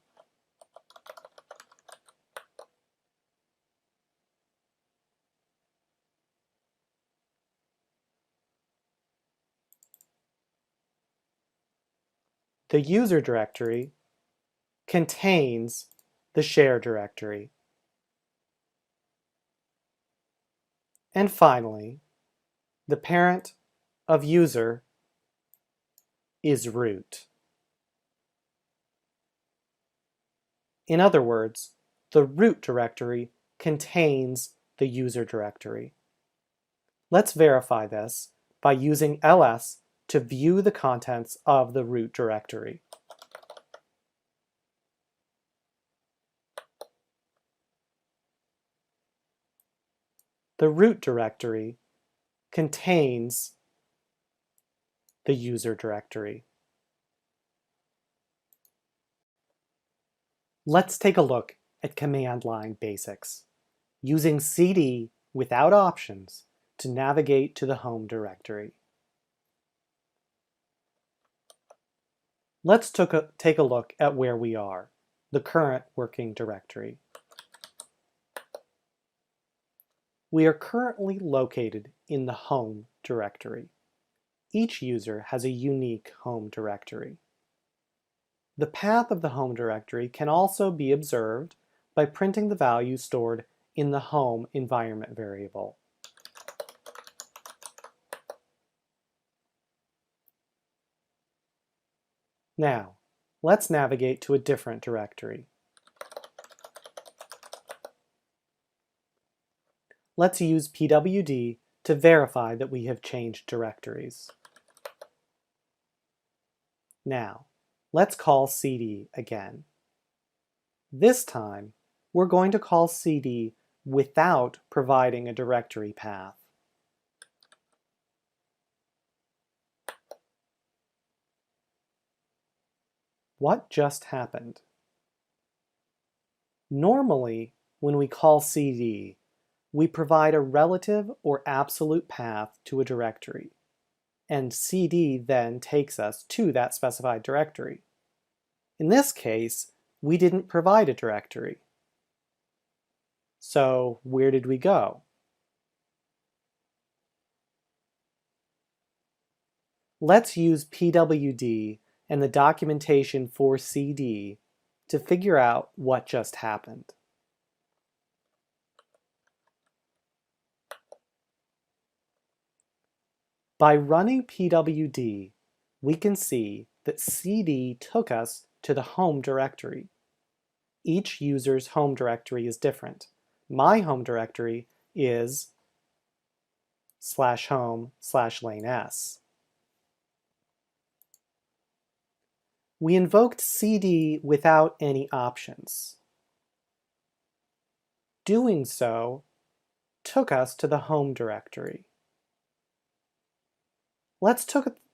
The user directory contains the share directory. And finally, the parent of user is root. In other words, the root directory contains the user directory. Let's verify this by using ls to view the contents of the root directory. The root directory contains the user directory. Let's take a look at command line basics, using cd without options to navigate to the home directory. Let's take a look at where we are, the current working directory. We are currently located in the home directory. Each user has a unique home directory. The path of the home directory can also be observed by printing the value stored in the home environment variable. Now, let's navigate to a different directory. Let's use pwd to verify that we have changed directories. Now, let's call cd again. This time, we're going to call cd without providing a directory path. What just happened? Normally, when we call cd, we provide a relative or absolute path to a directory, and cd then takes us to that specified directory. In this case, we didn't provide a directory. So where did we go? Let's use pwd and the documentation for cd to figure out what just happened. By running pwd, we can see that cd took us to the home directory. Each user's home directory is different. My home directory is /home/lanes. We invoked cd without any options. Doing so took us to the home directory. Let's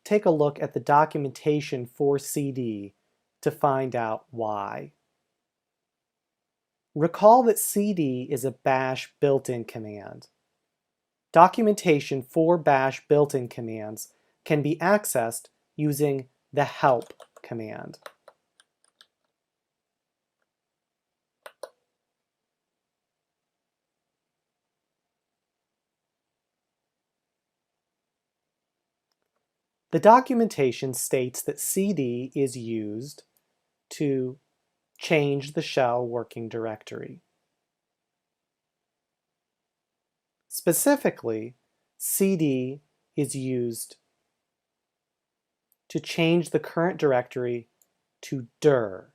take a look at the documentation for cd to find out why. Recall that cd is a bash built-in command. Documentation for bash built-in commands can be accessed using the help command. The documentation states that cd is used to change the shell working directory. Specifically, cd is used to change the current directory to dir.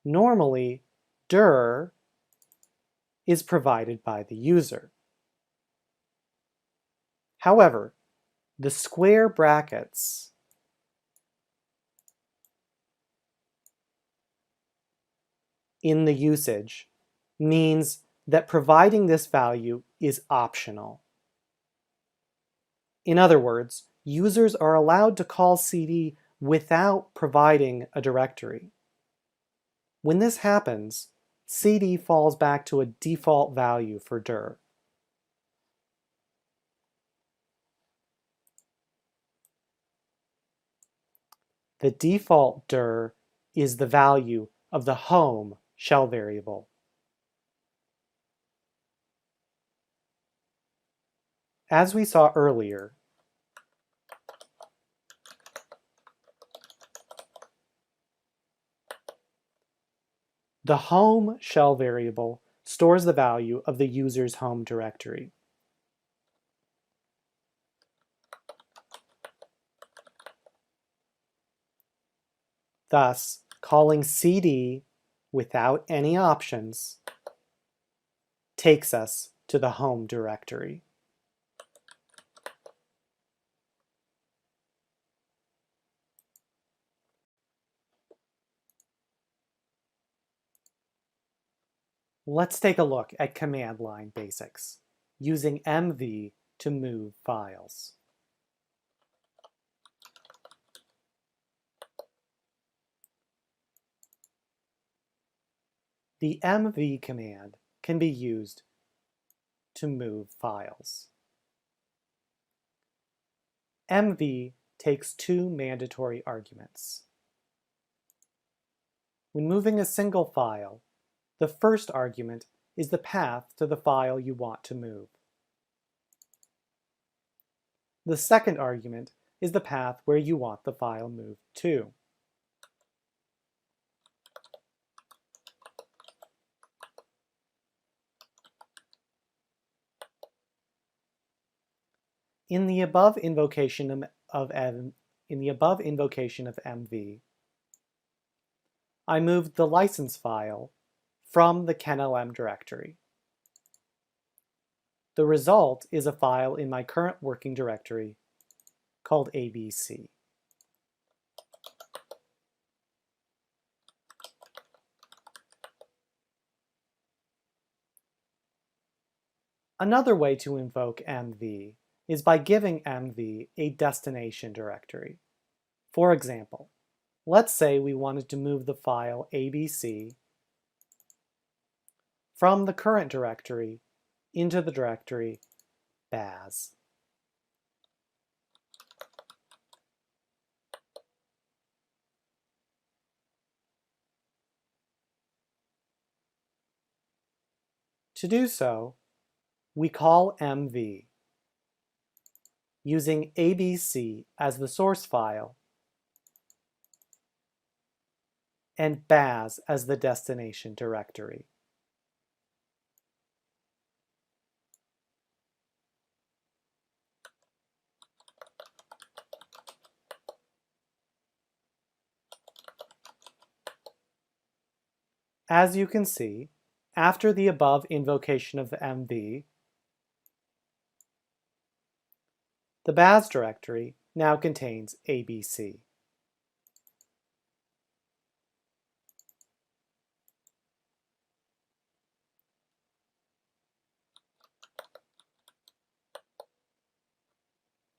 Normally, dir is provided by the user. However, the square brackets in the usage means that providing this value is optional. In other words, users are allowed to call cd without providing a directory. When this happens, cd falls back to a default value for dir. The default dir is the value of the home shell variable. As we saw earlier, the home shell variable stores the value of the user's home directory. Thus, calling cd without any options takes us to the home directory. Let's take a look at command line basics, using mv to move files. The mv command can be used to move files. mv takes two mandatory arguments. When moving a single file, the first argument is the path to the file you want to move. The second argument is the path where you want the file moved to. In the above invocation of mv, I moved the license file from the kenlm directory. The result is a file in my current working directory called abc. Another way to invoke mv is by giving mv a destination directory. For example, let's say we wanted to move the file abc from the current directory into the directory baz. To do so, we call mv using abc as the source file and baz as the destination directory. As you can see, after the above invocation of mv, the baz directory now contains abc.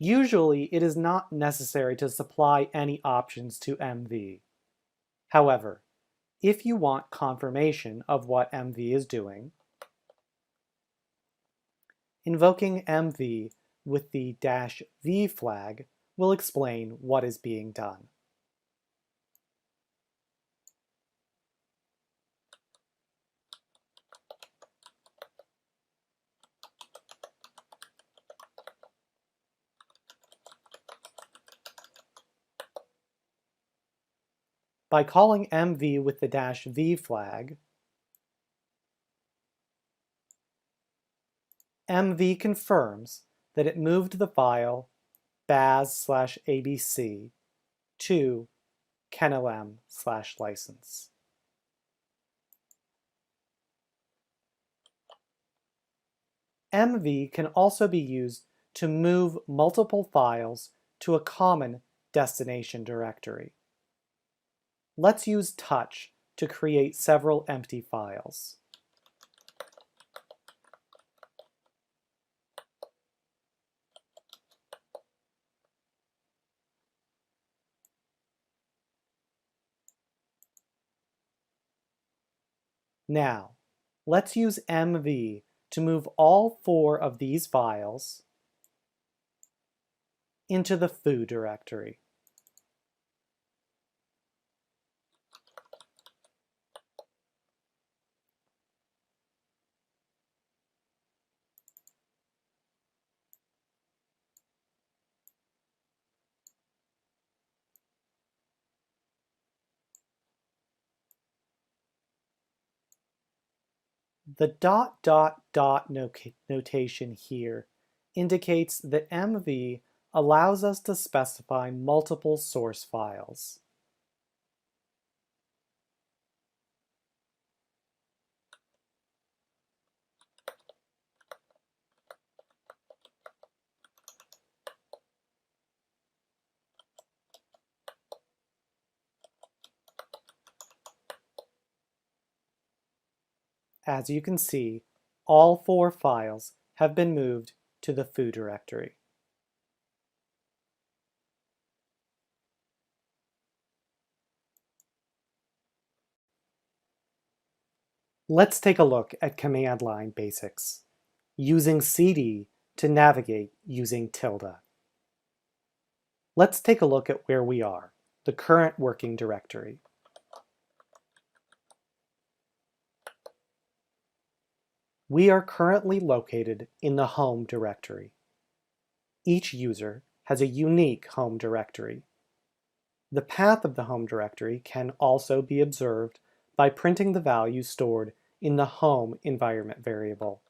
Usually, it is not necessary to supply any options to MV. However, if you want confirmation of what MV is doing, invoking MV with the -v flag will explain what is being done. By calling MV with the -v flag, MV confirms that it moved the file baz/abc to kennelm/license. MV can also be used to move multiple files to a common destination directory. Let's use touch to create several empty files. Now, let's use MV to move all 4 of these files into the foo directory. The ... notation here indicates that MV allows us to specify multiple source files. As you can see, all 4 files have been moved to the foo directory. Let's take a look at command line basics, using cd to navigate using tilde. Let's take a look at where we are, the current working directory. We are currently located in the home directory. Each user has a unique home directory. The path of the home directory can also be observed by printing the value stored in the home environment variable.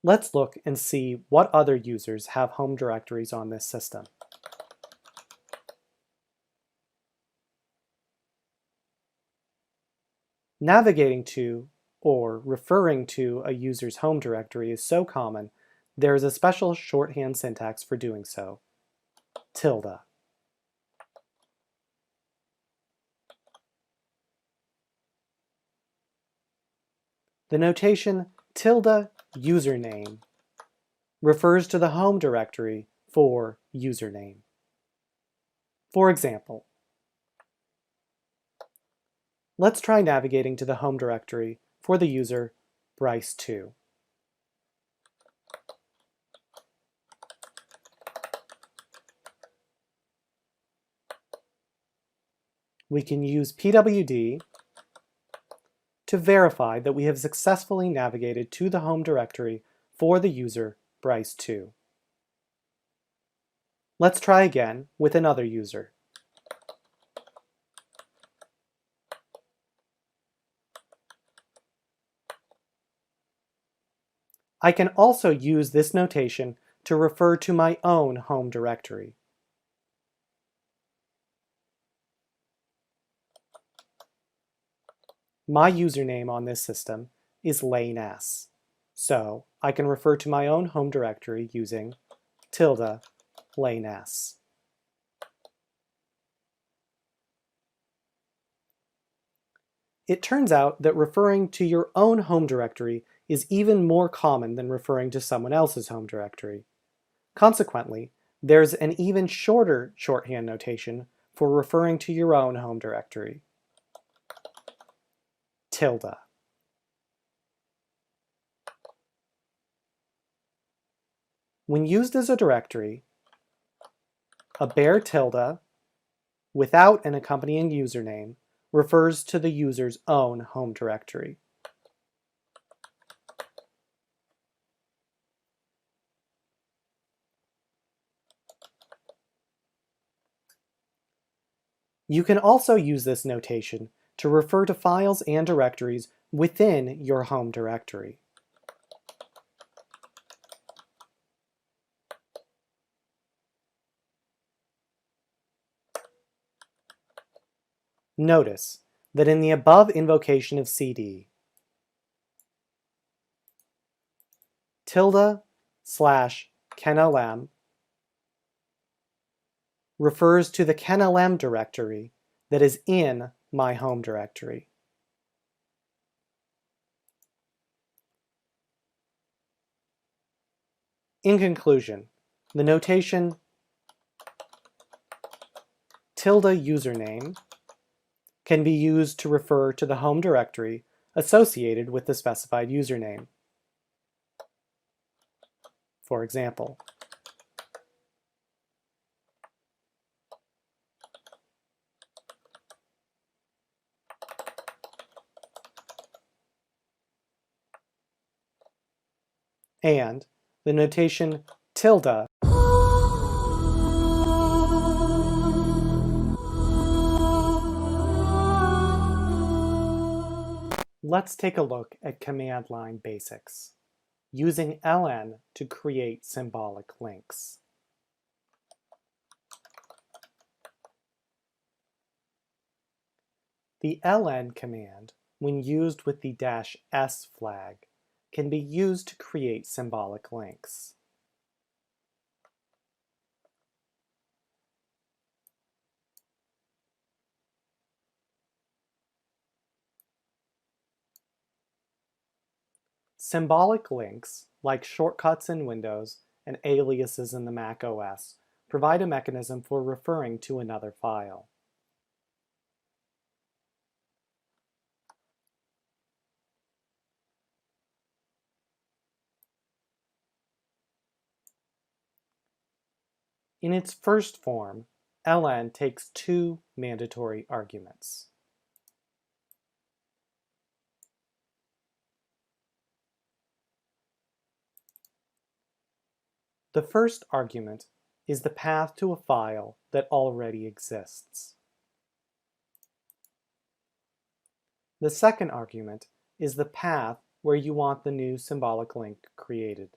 Let's look and see what other users have home directories on this system. Navigating to or referring to a user's home directory is so common, there is a special shorthand syntax for doing so: tilde. The notation tilde username refers to the home directory for username. For example, let's try navigating to the home directory for the user Bryce2. We can use pwd to verify that we have successfully navigated to the home directory for the user Bryce2. Let's try again with another user. I can also use this notation to refer to my own home directory. My username on this system is Lane S, so I can refer to my own home directory using tilde Lane S. It turns out that referring to your own home directory is even more common than referring to someone else's home directory. Consequently, there's an even shorter shorthand notation for referring to your own home directory. Tilde. When used as a directory, a bare tilde without an accompanying username refers to the user's own home directory. You can also use this notation to refer to files and directories within your home directory. Notice that in the above invocation of CD, tilde/kenlm refers to the kenlm directory that is in my home directory. In conclusion, the notation tilde username can be used to refer to the home directory associated with the specified username. For example, and the notation tilde Let's take a look at command line basics, using ln to create symbolic links. The ln command, when used with the -s flag, can be used to create symbolic links. Symbolic links, like shortcuts in Windows and aliases in the Mac OS, provide a mechanism for referring to another file. In its first form, ln takes two mandatory arguments. The first argument is the path to a file that already exists. The second argument is the path where you want the new symbolic link created.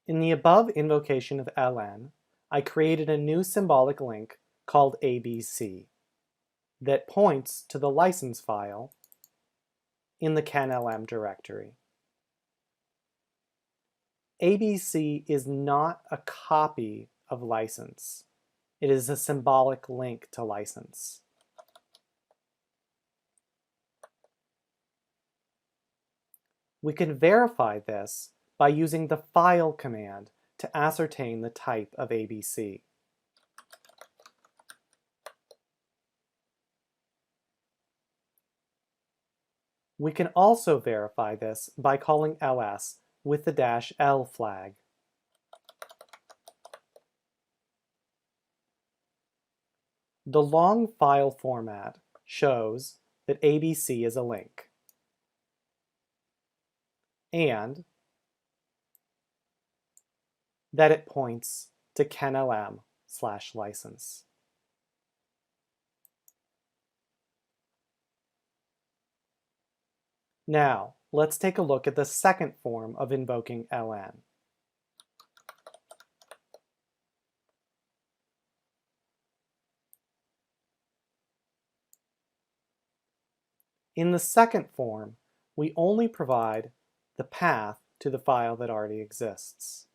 In the above invocation of ln, I created a new symbolic link called abc that points to the license file in the kenlm directory. abc is not a copy of license. It is a symbolic link to license. We can verify this by using the file command to ascertain the type of abc. We can also verify this by calling ls with the -l flag. The long file format shows that abc is a link, and that it points to kenlm/license. Now, let's take a look at the second form of invoking ln. In the second form, we only provide the path to the file that already exists.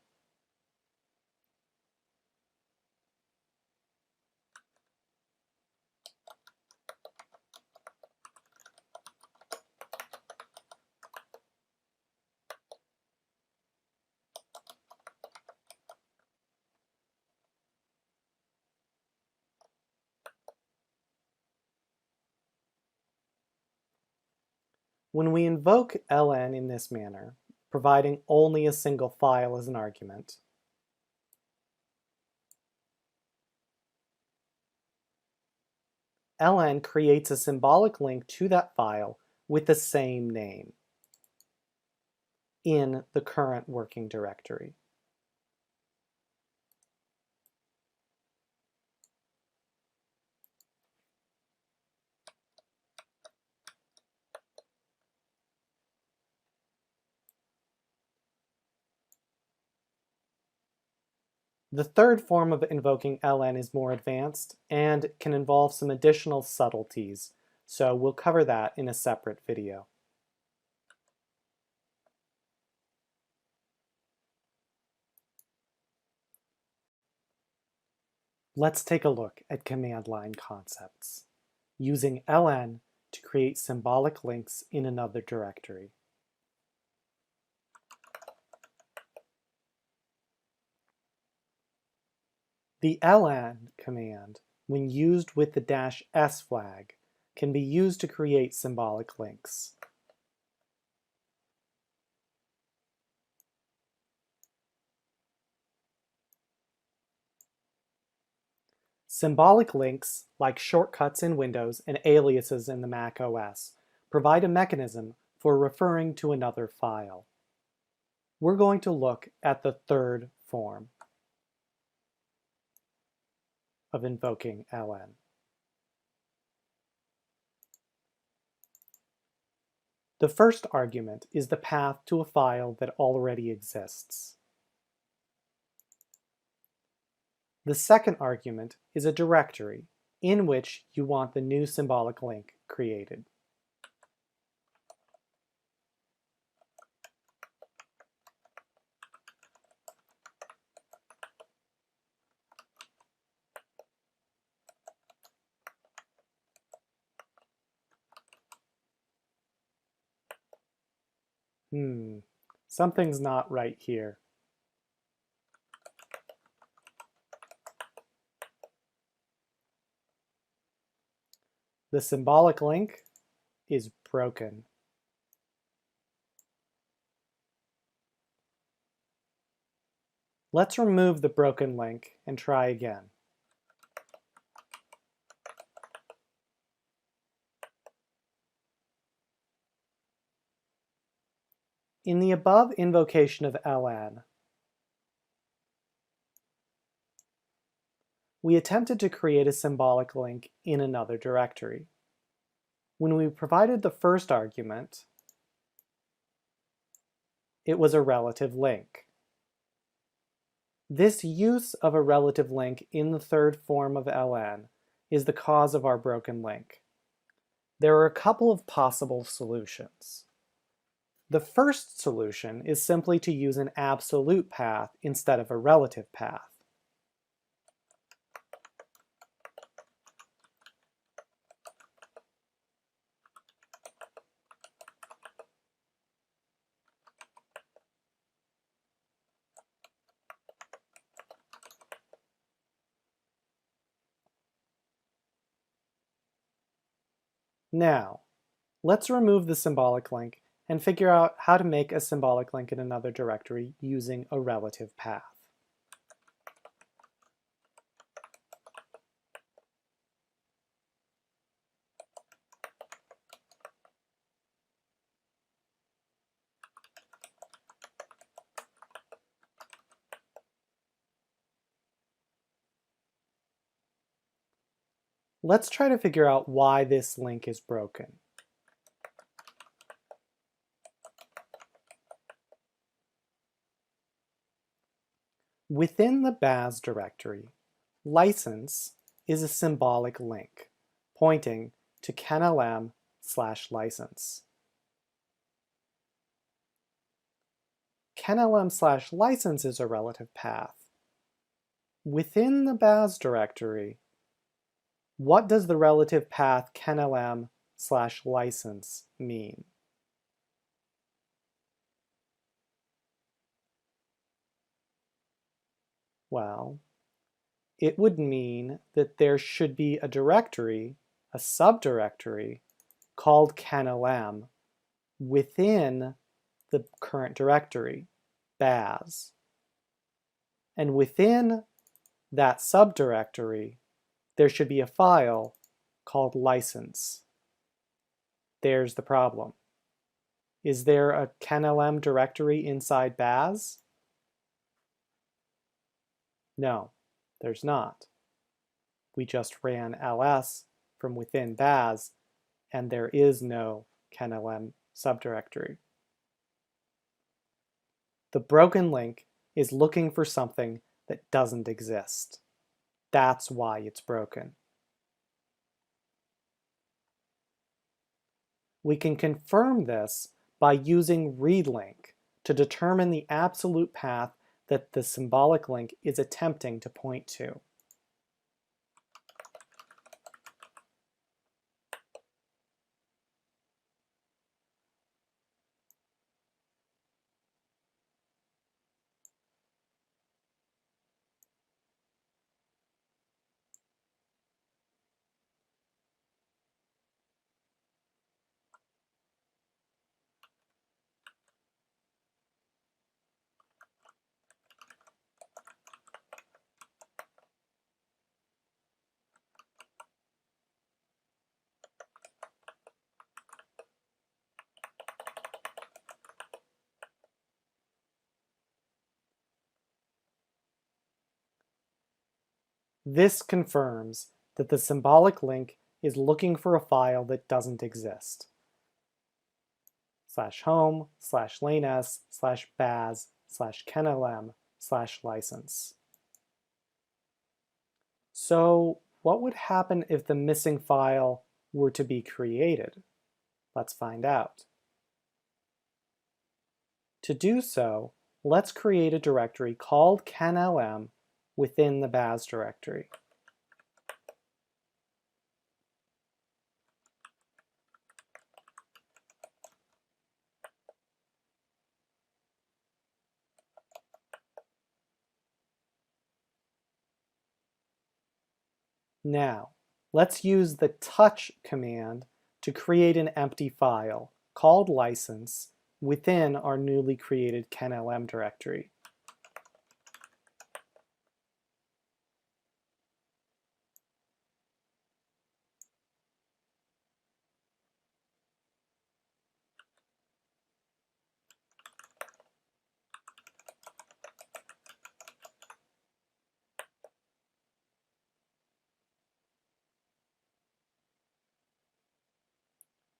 When we invoke ln in this manner, providing only a single file as an argument, ln creates a symbolic link to that file with the same name in the current working directory. The third form of invoking ln is more advanced and can involve some additional subtleties, so we'll cover that in a separate video. Let's take a look at command line concepts, using ln to create symbolic links in another directory. The ln command, when used with the -s flag, can be used to create symbolic links. Symbolic links, like shortcuts in Windows and aliases in the Mac OS, provide a mechanism for referring to another file. We're going to look at the third form of invoking ln. The first argument is the path to a file that already exists. The second argument is a directory in which you want the new symbolic link created. Something's not right here. The symbolic link is broken. Let's remove the broken link and try again. In the above invocation of ln, we attempted to create a symbolic link in another directory. When we provided the first argument, it was a relative link. This use of a relative link in the third form of ln is the cause of our broken link. There are a couple of possible solutions. The first solution is simply to use an absolute path instead of a relative path. Now, let's remove the symbolic link and figure out how to make a symbolic link in another directory using a relative path. Let's try to figure out why this link is broken. Within the baz directory, license is a symbolic link pointing to kenlm/license. kenlm/license is a relative path. Within the baz directory, what does the relative path kenlm/license mean? Well, it would mean that there should be a directory, a subdirectory, called kenlm within the current directory, baz. And within that subdirectory, there should be a file called license. There's the problem. Is there a kenlm directory inside baz? No, there's not. We just ran ls from within baz, and there is no kenlm subdirectory. The broken link is looking for something that doesn't exist. That's why it's broken. We can confirm this by using readlink to determine the absolute path that the symbolic link is attempting to point to. This confirms that the symbolic link is looking for a file that doesn't exist. /home/lanes/baz/kenlm/license. So what would happen if the missing file were to be created? Let's find out. To do so, let's create a directory called kenlm within the baz directory. Now, let's use the touch command to create an empty file called license within our newly created kenlm directory.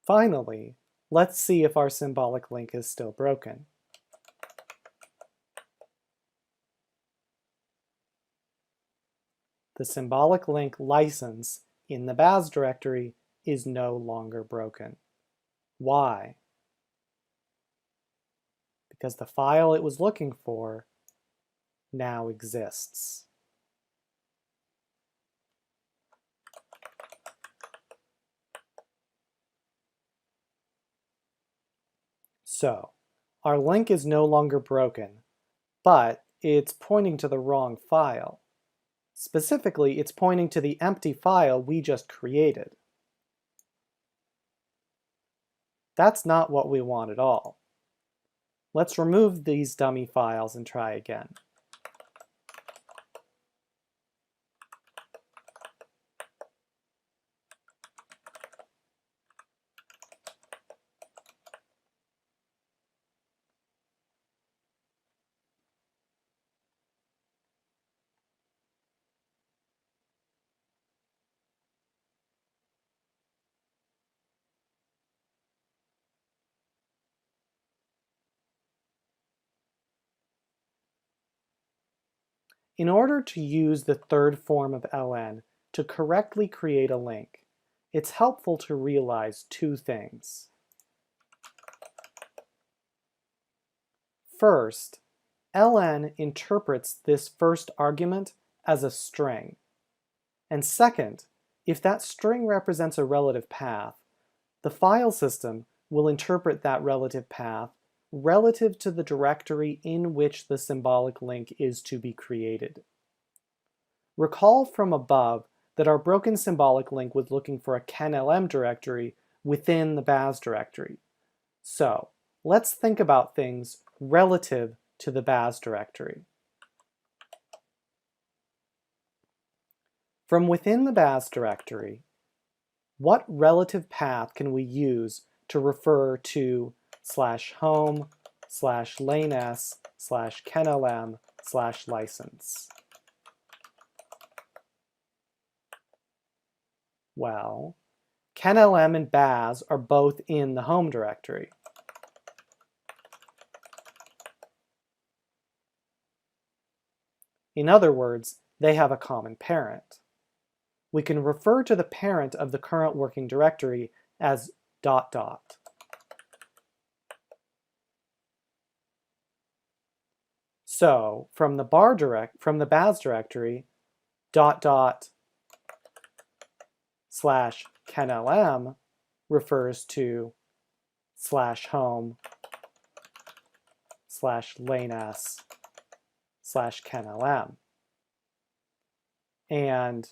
Finally, let's see if our symbolic link is still broken. The symbolic link license in the baz directory is no longer broken. Why? Because the file it was looking for now exists. So, our link is no longer broken, but it's pointing to the wrong file. Specifically, it's pointing to the empty file we just created. That's not what we want at all. Let's remove these dummy files and try again. In order to use the third form of ln to correctly create a link, it's helpful to realize two things. First, ln interprets this first argument as a string. And second, if that string represents a relative path, the file system will interpret that relative path relative to the directory in which the symbolic link is to be created. Recall from above that our broken symbolic link was looking for a kenlm directory within the baz directory. So let's think about things relative to the baz directory. From within the baz directory, what relative path can we use to refer to /home/lanes/kenlm/license? Well, kenlm and baz are both in the home directory. In other words, they have a common parent. We can refer to the parent of the current working directory as ... So from the baz directory, ... /kenlm refers to /home/lanes/kenlm. And ...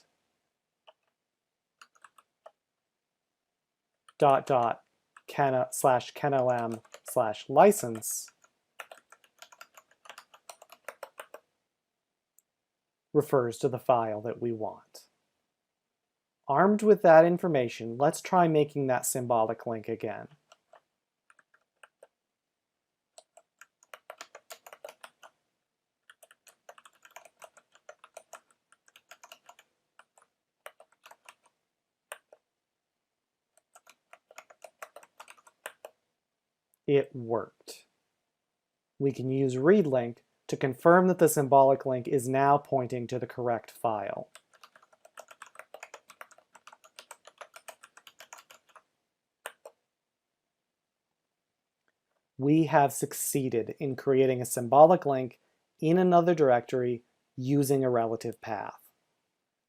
/kenlm/license refers to the file that we want. Armed with that information, let's try making that symbolic link again. It worked. We can use readLink to confirm that the symbolic link is now pointing to the correct file. We have succeeded in creating a symbolic link in another directory using a relative path.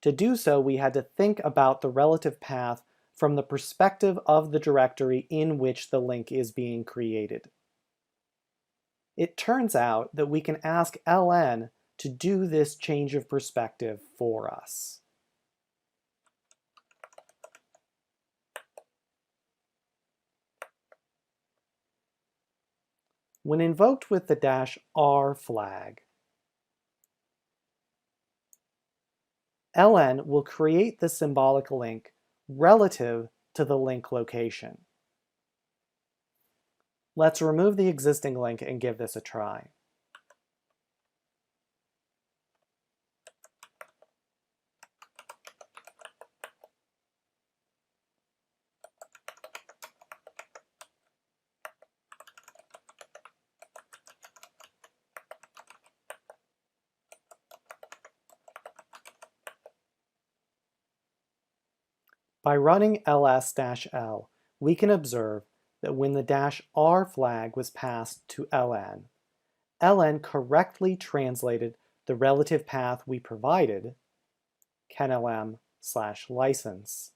To do so, we had to think about the relative path from the perspective of the directory in which the link is being created. It turns out that we can ask ln to do this change of perspective for us. When invoked with the -r flag, ln will create the symbolic link relative to the link location. Let's remove the existing link and give this a try. By running ls-l, we can observe that when the -r flag was passed to ln correctly translated the relative path we provided, kenlm/license,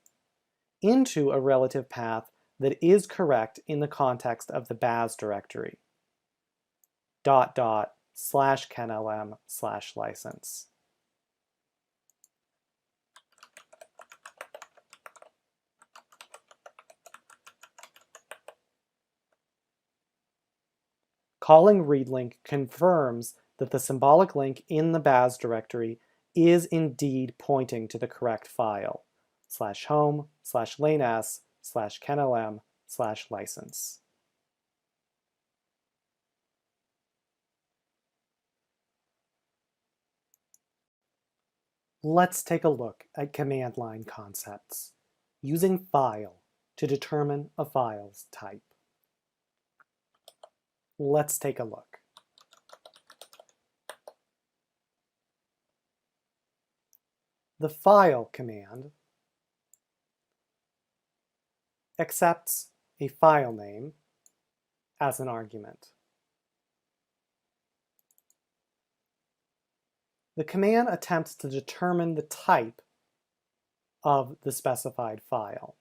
into a relative path that is correct in the context of the baz directory, ... /kenlm/license. Calling readLink confirms that the symbolic link in the baz directory is indeed pointing to the correct file, /home/lanes/kenlm/license. Let's take a look at command line concepts, using file to determine a file's type. Let's take a look. The file command accepts a file name as an argument. The command attempts to determine the type of the specified file.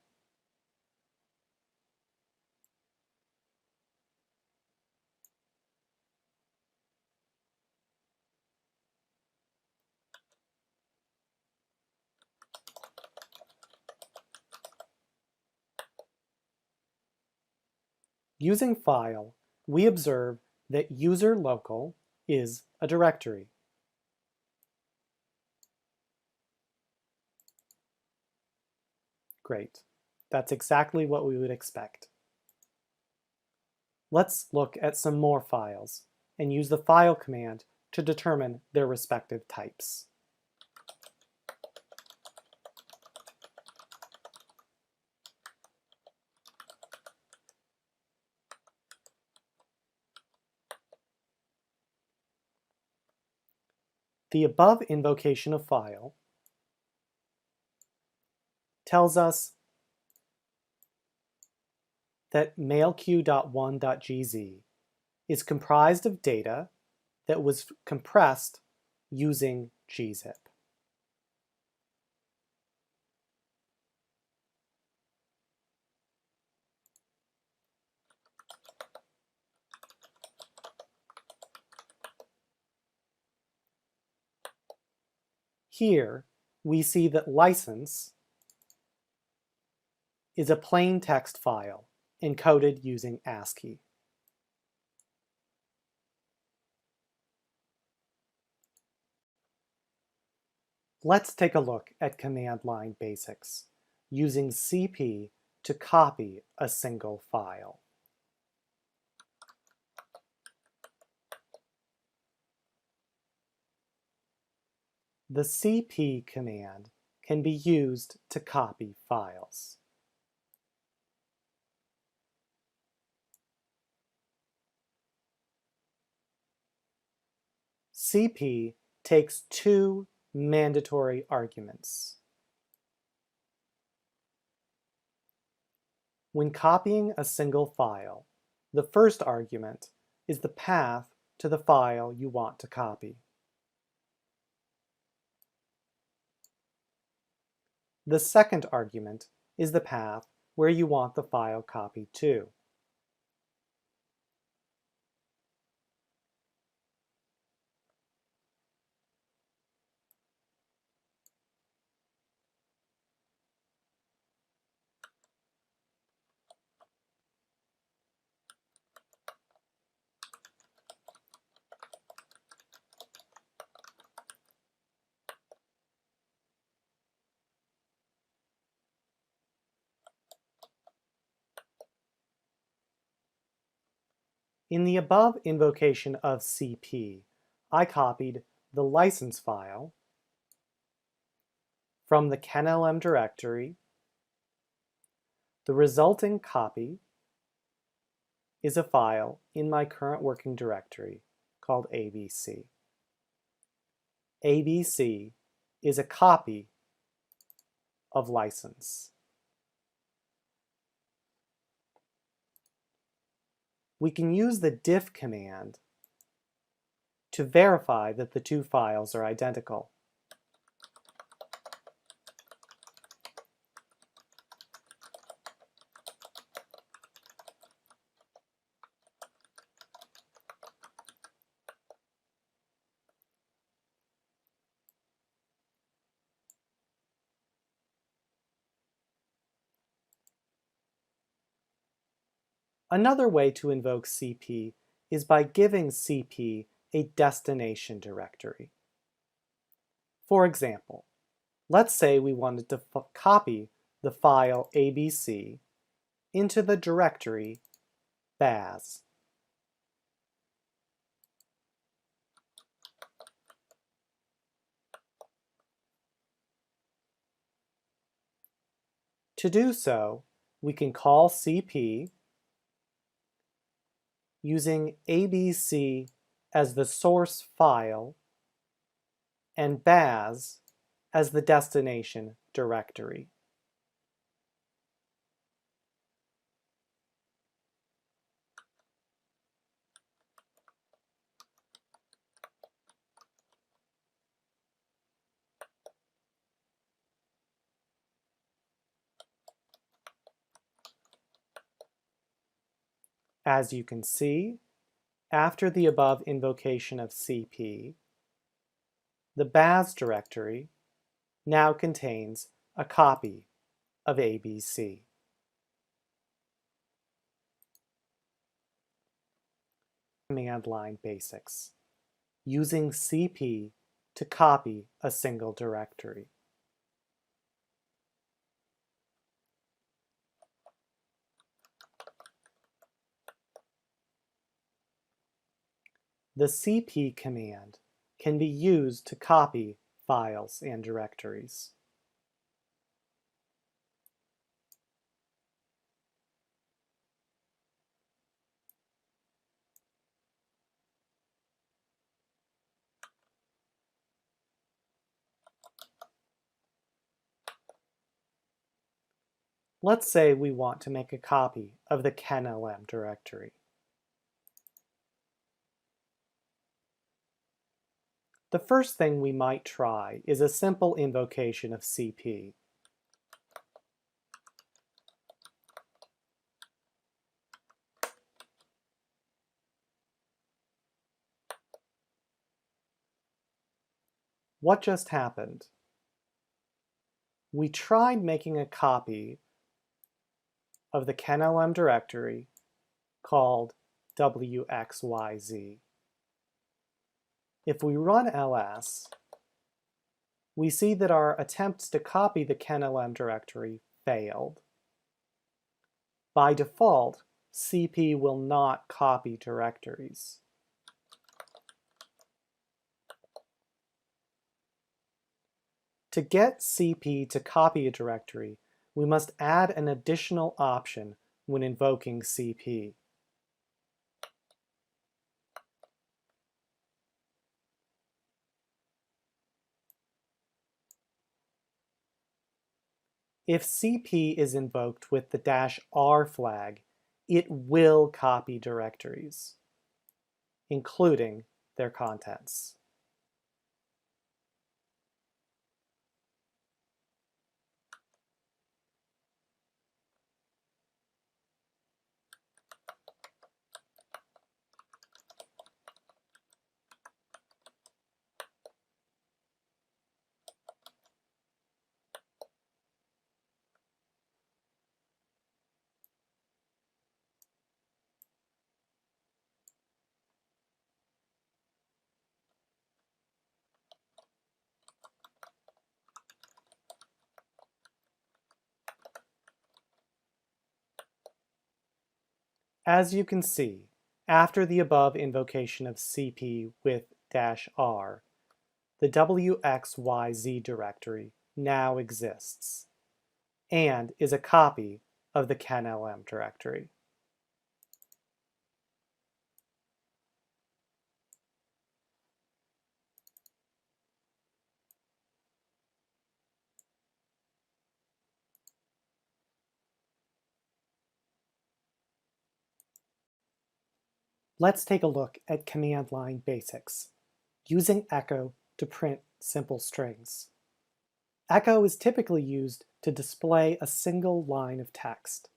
Using file, we observe that user local is a directory. Great. That's exactly what we would expect. Let's look at some more files and use the file command to determine their respective types. The above invocation of file tells us that mailq.1.gz is comprised of data that was compressed using gzip. Here, we see that license is a plain text file encoded using ASCII. Let's take a look at command line basics using CP to copy a single file. The CP command can be used to copy files. CP takes two mandatory arguments. When copying a single file, the first argument is the path to the file you want to copy. The second argument is the path where you want the file copied to. In the above invocation of CP, I copied the license file from the CanLM directory. The resulting copy is a file in my current working directory called ABC. ABC is a copy of license. We can use the diff command to verify that the two files are identical. Another way to invoke CP is by giving CP a destination directory. For example, let's say we wanted to copy the file ABC into the directory baz. To do so, we can call CP using ABC as the source file and baz as the destination directory. As you can see, after the above invocation of cp, the baz directory now contains a copy of ABC. Command line basics, using cp to copy a single directory. The cp command can be used to copy files and directories. Let's say we want to make a copy of the kenlm directory. The first thing we might try is a simple invocation of cp. What just happened? We tried making a copy of the kenlm directory called wxyz. If we run ls, we see that our attempts to copy the kenlm directory failed. By default, cp will not copy directories. To get cp to copy a directory, we must add an additional option when invoking cp. If cp is invoked with the -r flag, it will copy directories, including their contents. As you can see, after the above invocation of cp with -r, the wxyz directory now exists and is a copy of the kenlm directory. Let's take a look at command line basics, using echo to print simple strings. Echo is typically used to display a single line of text.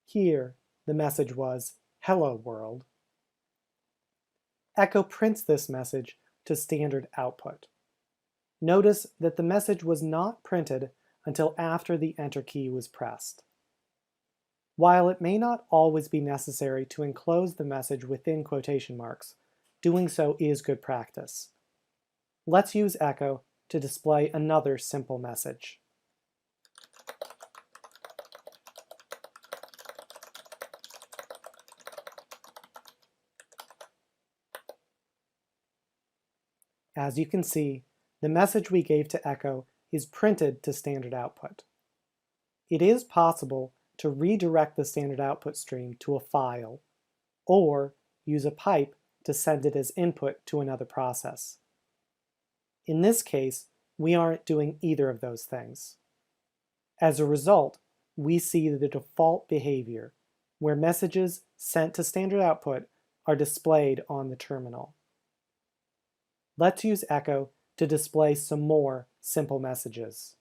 Here, the message was, "Hello world." Echo prints this message to standard output. Notice that the message was not printed until after the Enter key was pressed. While it may not always be necessary to enclose the message within quotation marks, doing so is good practice. Let's use echo to display another simple message. As you can see, the message we gave to echo is printed to standard output. It is possible to redirect the standard output stream to a file, or use a pipe to send it as input to another process. In this case, we aren't doing either of those things. As a result, we see the default behavior, where messages sent to standard output are displayed on the terminal. Let's use echo to display some more simple messages.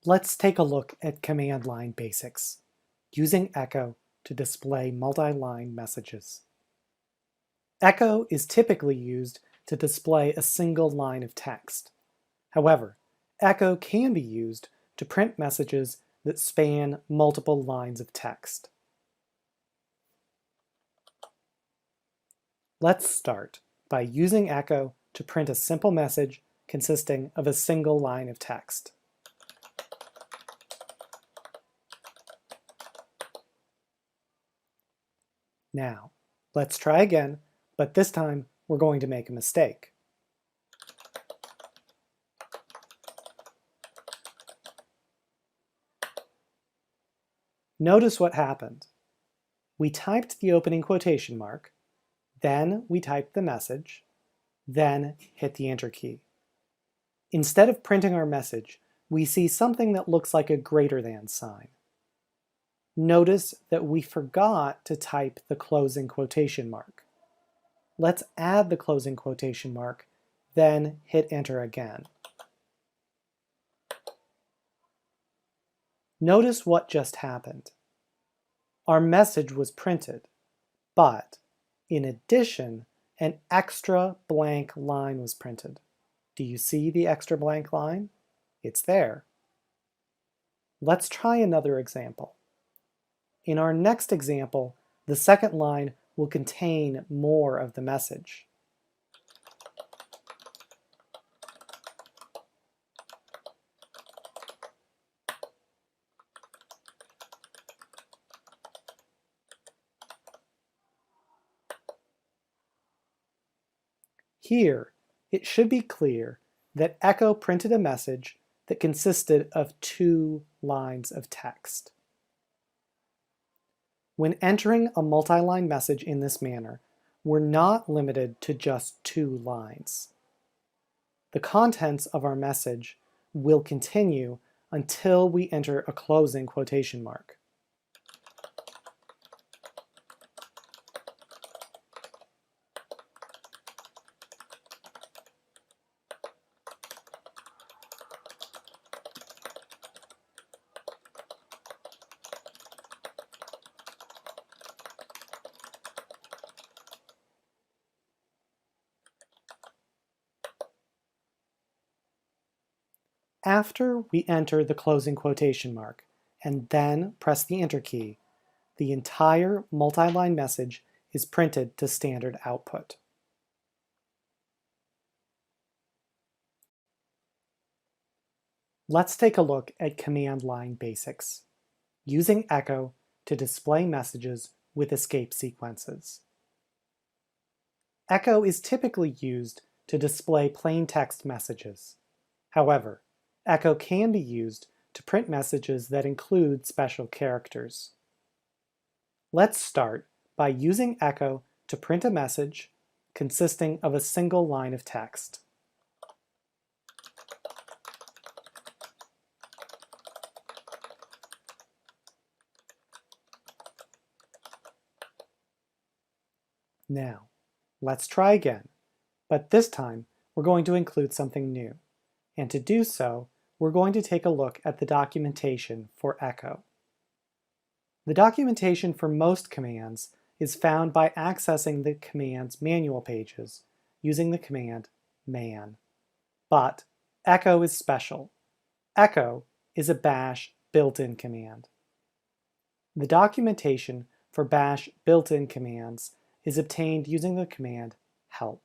Let's take a look at command line basics, using echo to display multi-line messages. Echo is typically used to display a single line of text. However, echo can be used to print messages that span multiple lines of text. Let's start by using echo to print a simple message consisting of a single line of text. Now, let's try again, but this time we're going to make a mistake. Notice what happened. We typed the opening quotation mark, then we typed the message, then hit the Enter key. Instead of printing our message, we see something that looks like a greater than sign. Notice that we forgot to type the closing quotation mark. Let's add the closing quotation mark, then hit Enter again. Notice what just happened. Our message was printed, but in addition, an extra blank line was printed. Do you see the extra blank line? It's there. Let's try another example. In our next example, the second line will contain more of the message. Here, it should be clear that echo printed a message that consisted of 2 lines of text. When entering a multi-line message in this manner, we're not limited to just 2 lines. The contents of our message will continue until we enter a closing quotation mark. After we enter the closing quotation mark and then press the Enter key, the entire multi-line message is printed to standard output. Let's take a look at command line basics, using echo to display messages with escape sequences. Echo is typically used to display plain text messages. However, echo can be used to print messages that include special characters. Let's start by using echo to print a message consisting of a single line of text. Now, let's try again, but this time we're going to include something new. And to do so, we're going to take a look at the documentation for echo. The documentation for most commands is found by accessing the command's manual pages using the command man. But echo is special. Echo is a bash built-in command. The documentation for bash built-in commands is obtained using the command help.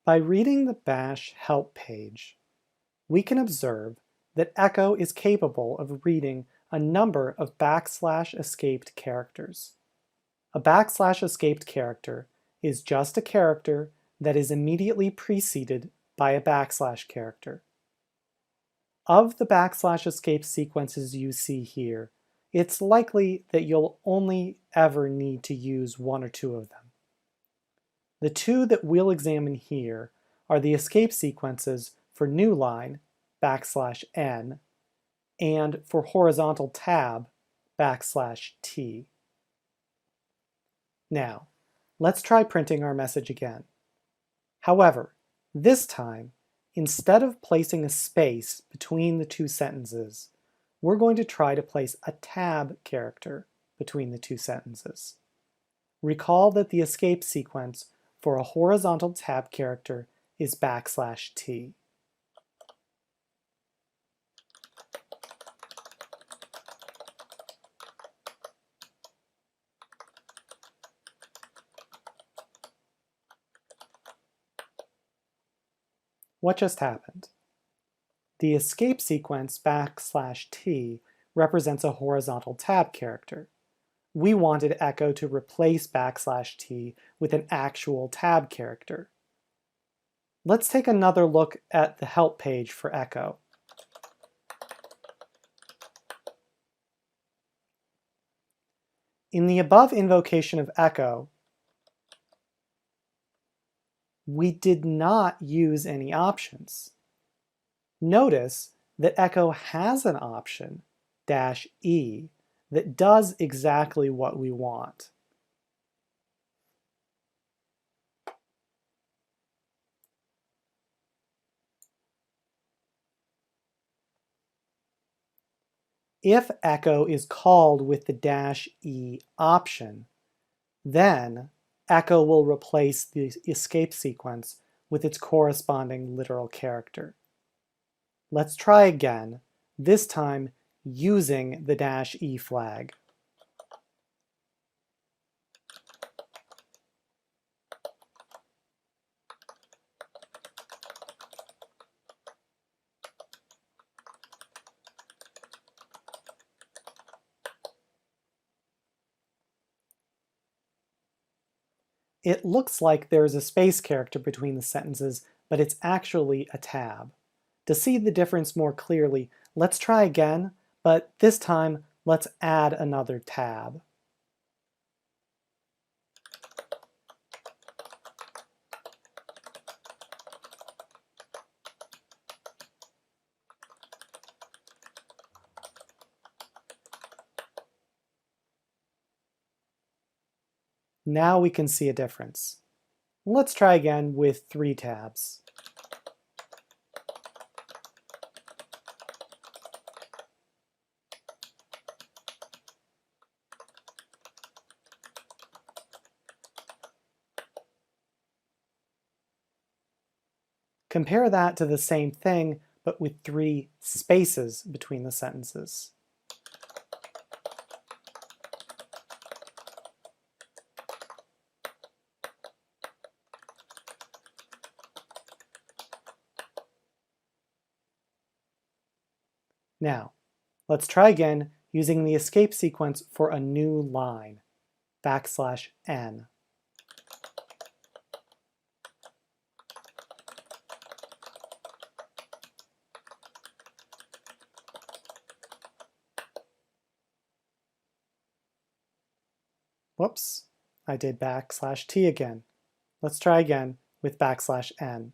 By reading the bash help page, we can observe that echo is capable of reading a number of \escaped characters. A \escaped character is just a character that is immediately preceded by a / character. Of the \escape sequences you see here, it's likely that you'll only ever need to use 1 or 2 of them. The 2 that we'll examine here are the escape sequences for new line, \n, and for horizontal tab, \t. Now, Let's try printing our message again. However, this time, instead of placing a space between the two sentences, we're going to try to place a tab character between the two sentences. Recall that the escape sequence for a horizontal tab character is \t. What just happened? The escape sequence \t represents a horizontal tab character. We wanted echo to replace \t with an actual tab character. Let's take another look at the help page for echo. In the above invocation of echo, we did not use any options. Notice that echo has an option, -e, that does exactly what we want. If echo is called with the -e option, then echo will replace the escape sequence with its corresponding literal character. Let's try again, this time using the -e flag. It looks like there's a space character between the sentences, but it's actually a tab. To see the difference more clearly, let's try again, but this time let's add another tab. Now we can see a difference. Let's try again with 3 tabs. Compare that to the same thing, but with 3 spaces between the sentences. Now, let's try again using the escape sequence for a new line, \n. Whoops, I did \t again. Let's try again with \n.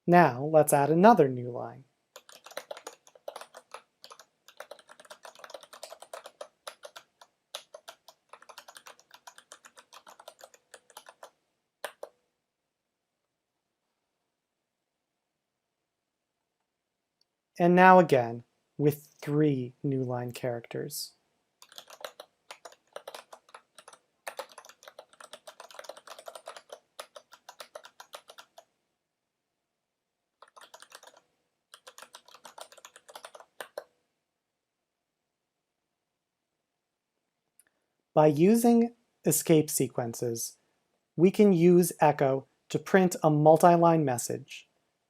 Now let's add another new line. And now again with 3 new line characters. By using escape sequences, we can use echo to print a multi-line message,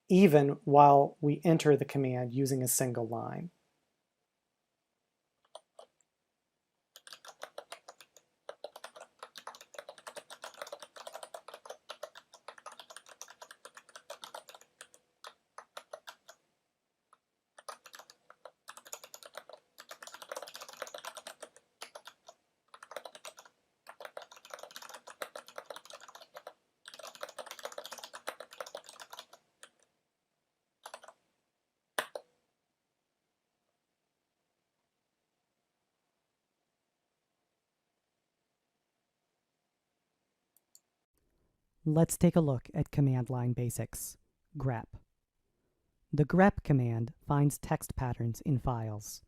even while we enter the command using a single line. Let's take a look at command line basics. grep. The grep command finds text patterns in files.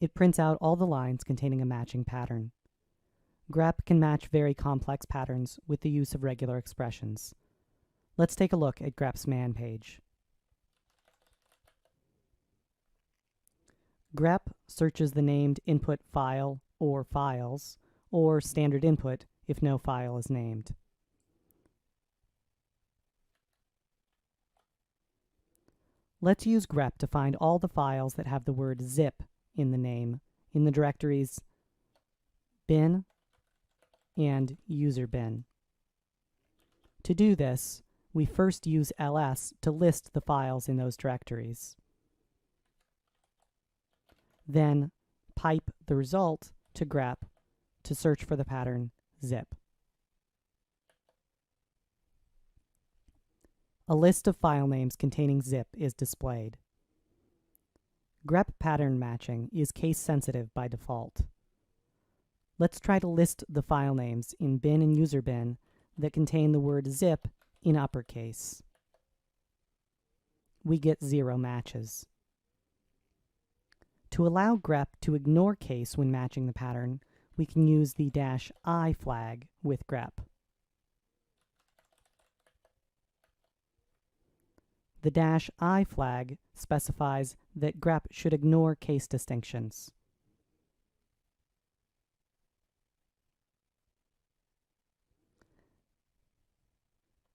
It prints out all the lines containing a matching pattern. grep can match very complex patterns with the use of regular expressions. Let's take a look at grep's man page. grep searches the named input file or files, or standard input if no file is named. Let's use grep to find all the files that have the word zip in the name in the directories bin and user bin. To do this, we first use ls to list the files in those directories. Then pipe the result to grep to search for the pattern zip. A list of file names containing zip is displayed. grep pattern matching is case sensitive by default. Let's try to list the file names in bin and user bin that contain the word zip in uppercase. We get 0 matches. To allow grep to ignore case when matching the pattern, we can use the -I flag with grep. The -I flag specifies that grep should ignore case distinctions.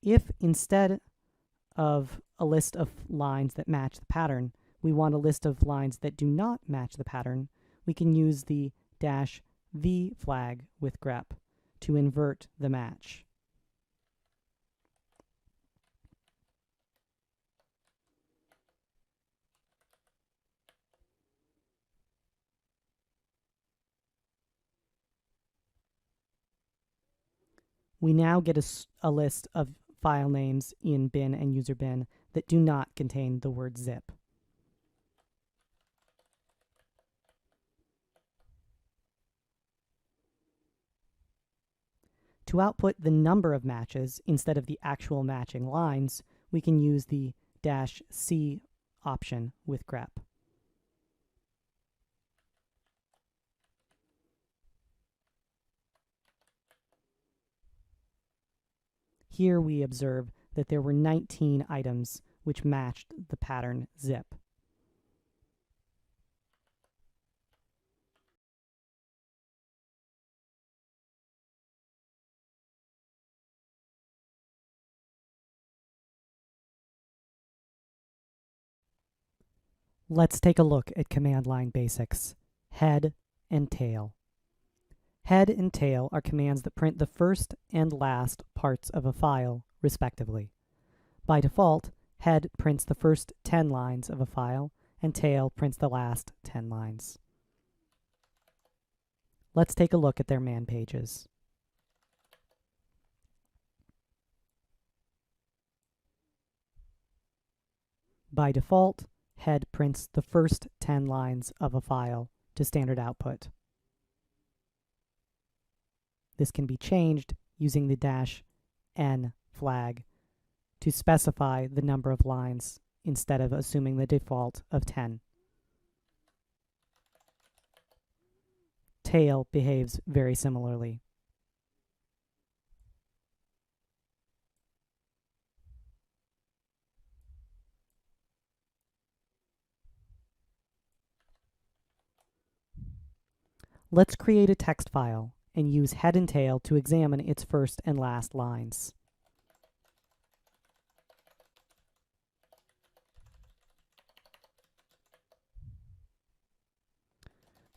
If instead of a list of lines that match the pattern, we want a list of lines that do not match the pattern, we can use the -V flag with grep to invert the match. We now get a list of file names in bin and user bin that do not contain the word zip. To output the number of matches instead of the actual matching lines, we can use the -C option with grep. Here we observe that there were 19 items which matched the pattern zip. Let's take a look at command line basics. Head and tail. Head and tail are commands that print the first and last parts of a file, respectively. By default, head prints the first 10 lines of a file, and tail prints the last 10 lines. Let's take a look at their man pages. By default, head prints the first 10 lines of a file to standard output. This can be changed using the -N flag to specify the number of lines instead of assuming the default of 10. Tail behaves very similarly. Let's create a text file and use head and tail to examine its first and last lines.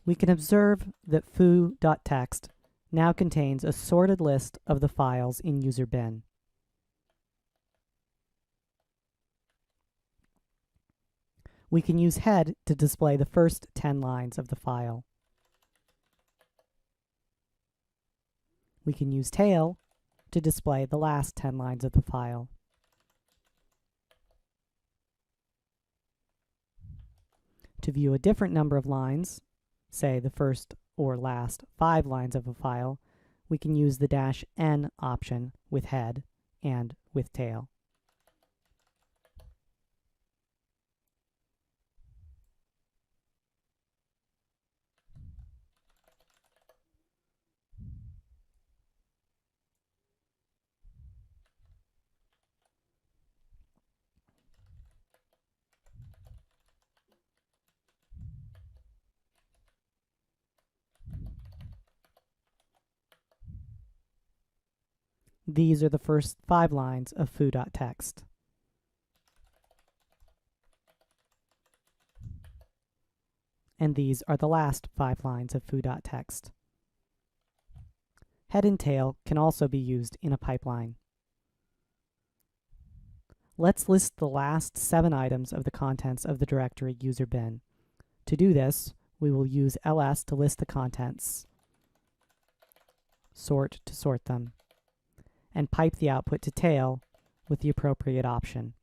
We can observe that foo.txt now contains a sorted list of the files in user bin. We can use head to display the first 10 lines of the file. We can use tail to display the last 10 lines of the file. To view a different number of lines, say the first or last 5 lines of a file, we can use the -N option with head and with tail. These are the first 5 lines of foo.txt. And these are the last 5 lines of foo.txt. Head and tail can also be used in a pipeline. Let's list the last 7 items of the contents of the directory user bin. To do this, we will use ls to list the contents, sort to sort them, and pipe the output to tail with the appropriate option,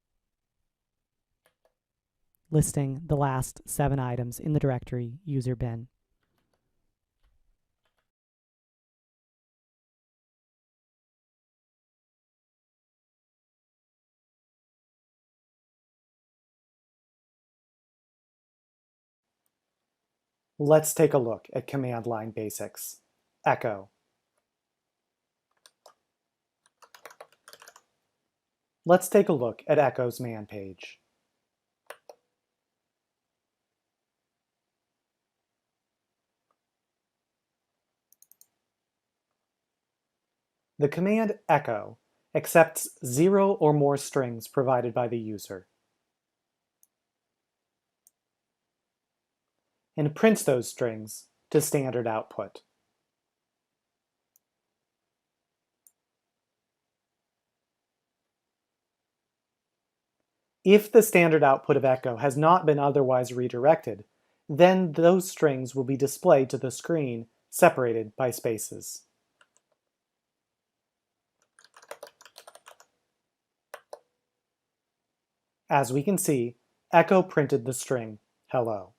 listing the last 7 items in the directory user bin. Let's take a look at command line basics. Echo. Let's take a look at Echo's man page. The command echo accepts 0 or more strings provided by the user and prints those strings to standard output. If the standard output of echo has not been otherwise redirected, then those strings will be displayed to the screen separated by spaces. As we can see, echo printed the string hello.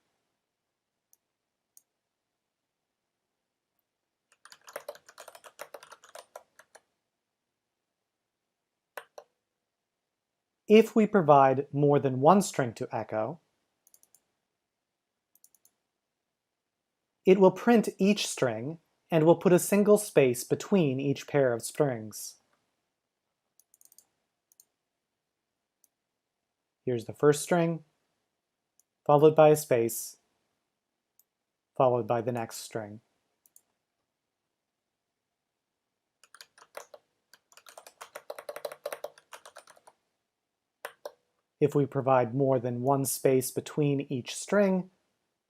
If we provide more than one string to echo, it will print each string and will put a single space between each pair of strings. Here's the first string, followed by a space, followed by the next string. If we provide more than one space between each string,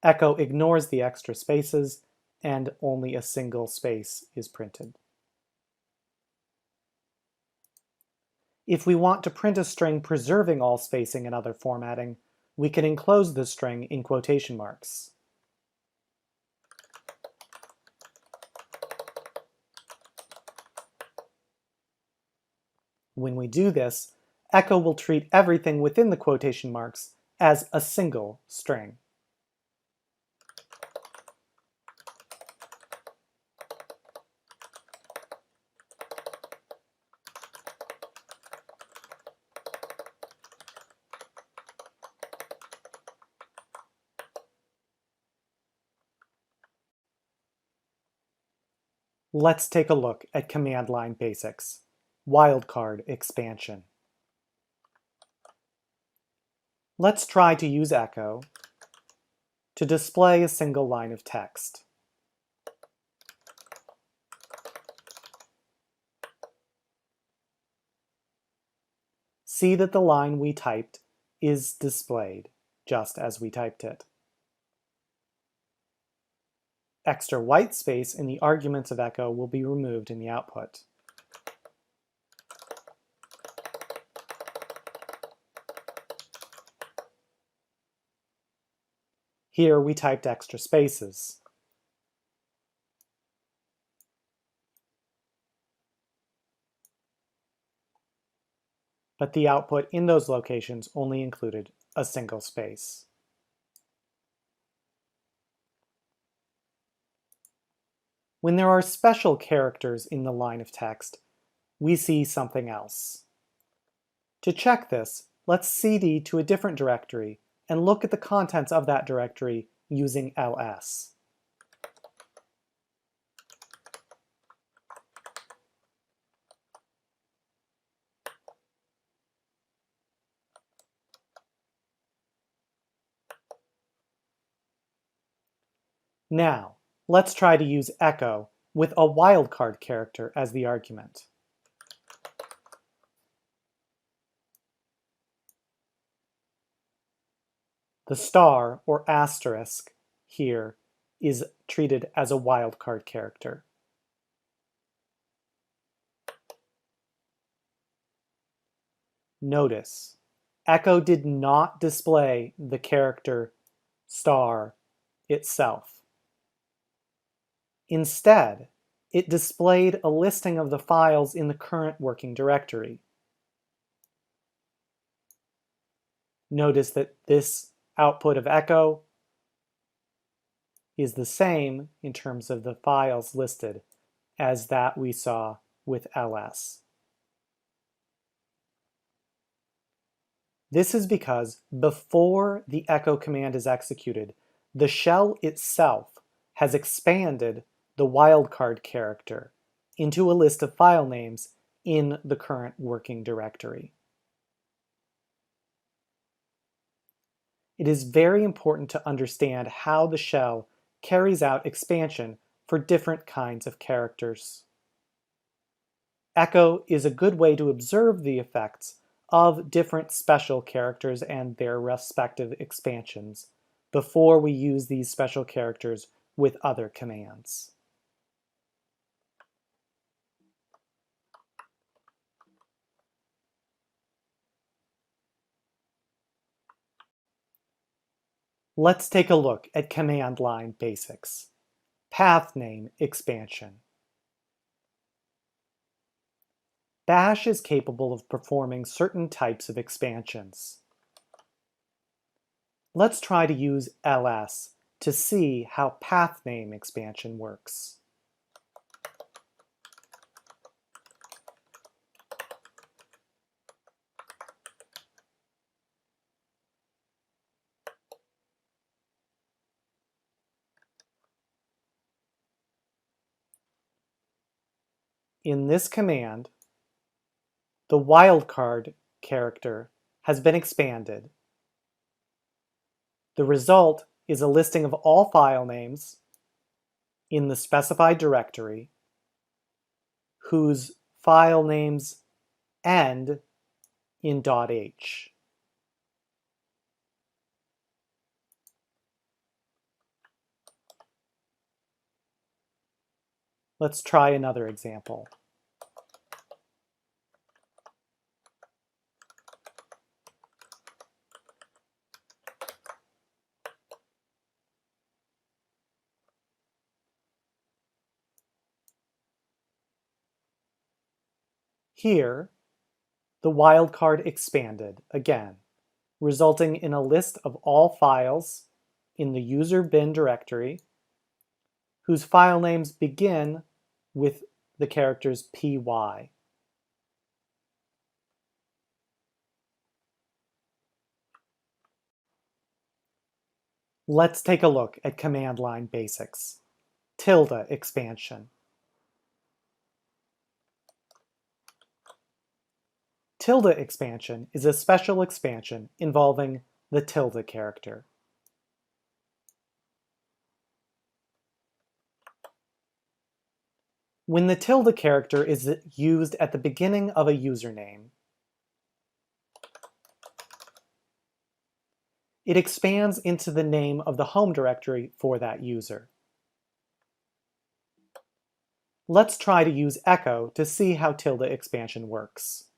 echo ignores the extra spaces and only a single space is printed. If we want to print a string preserving all spacing and other formatting, we can enclose the string in quotation marks. When we do this, echo will treat everything within the quotation marks as a single string. Let's take a look at command line basics. Wildcard expansion. Let's try to use echo to display a single line of text. See that the line we typed is displayed just as we typed it. Extra white space in the arguments of echo will be removed in the output. Here we typed extra spaces. But the output in those locations only included a single space. When there are special characters in the line of text, we see something else. To check this, let's cd to a different directory and look at the contents of that directory using ls. Now, let's try to use echo with a wildcard character as the argument. The star or asterisk here is treated as a wildcard character. Notice, echo did not display the character star itself. Instead, it displayed a listing of the files in the current working directory. Notice that this output of echo is the same in terms of the files listed as that we saw with ls. This is because before the echo command is executed, the shell itself has expanded the wildcard character into a list of file names in the current working directory. It is very important to understand how the shell carries out expansion for different kinds of characters. Echo is a good way to observe the effects of different special characters and their respective expansions before we use these special characters with other commands. Let's take a look at command line basics. Path name expansion. Bash is capable of performing certain types of expansions. Let's try to use ls to see how path name expansion works. In this command, the wildcard character has been expanded. The result is a listing of all file names in the specified directory whose file names end in .h. Let's try another example. Here, the wildcard expanded again, resulting in a list of all files in the user bin directory whose file names begin with the characters py. Let's take a look at command line basics. Tilde expansion. Tilde expansion is a special expansion involving the tilde character. When the tilde character is used at the beginning of a username, it expands into the name of the home directory for that user. Let's try to use echo to see how tilde expansion works.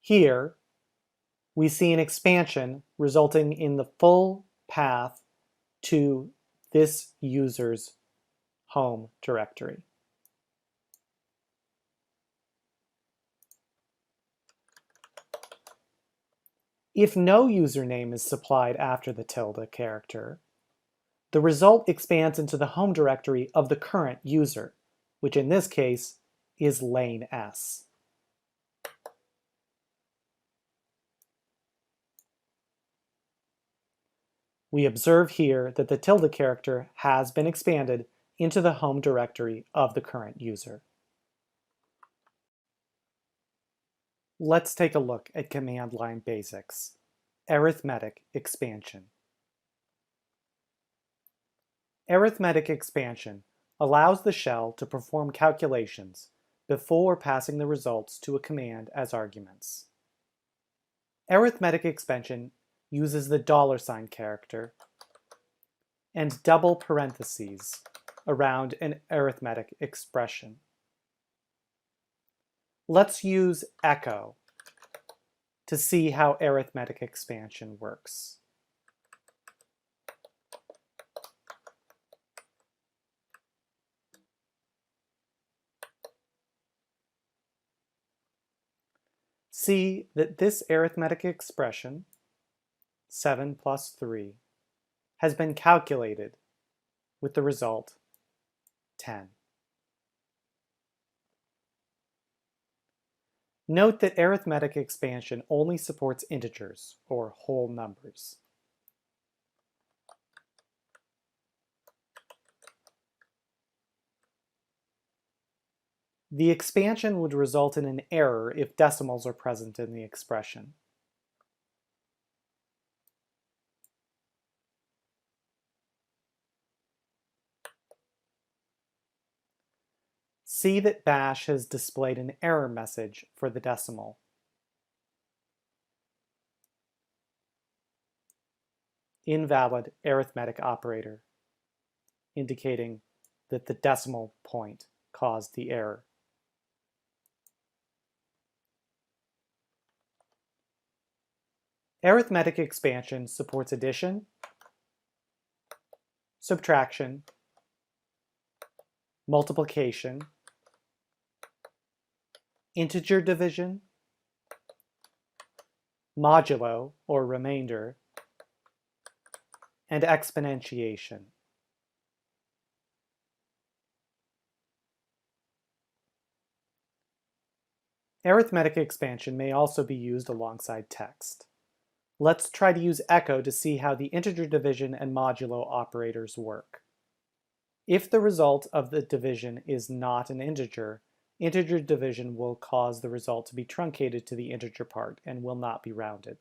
Here, we see an expansion resulting in the full path to this user's home directory. If no username is supplied after the tilde character, the result expands into the home directory of the current user, which in this case is lane S. We observe here that the tilde character has been expanded into the home directory of the current user. Let's take a look at command line basics. Arithmetic expansion. Arithmetic expansion allows the shell to perform calculations before passing the results to a command as arguments. Arithmetic expansion uses the $sign character and double parentheses around an arithmetic expression. Let's use echo to see how arithmetic expansion works. See that this arithmetic expression, 7 plus 3, has been calculated with the result 10. Note that arithmetic expansion only supports integers, or whole numbers. The expansion would result in an error if decimals are present in the expression. See that bash has displayed an error message for the decimal. Invalid arithmetic operator, indicating that the decimal point caused the error. Arithmetic expansion supports addition, subtraction, multiplication, integer division, modulo or remainder, and exponentiation. Arithmetic expansion may also be used alongside text. Let's try to use echo to see how the integer division and modulo operators work. If the result of the division is not an integer, integer division will cause the result to be truncated to the integer part and will not be rounded.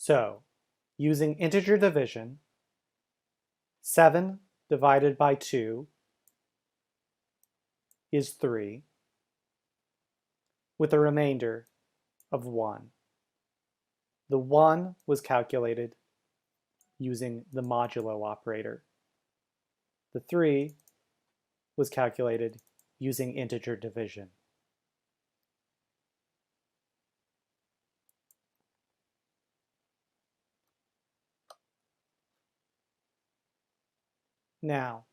So, using integer division, 7 divided by 2 is 3, with a remainder of 1. The 1 was calculated using the modulo operator. The 3 was calculated using integer division. Now,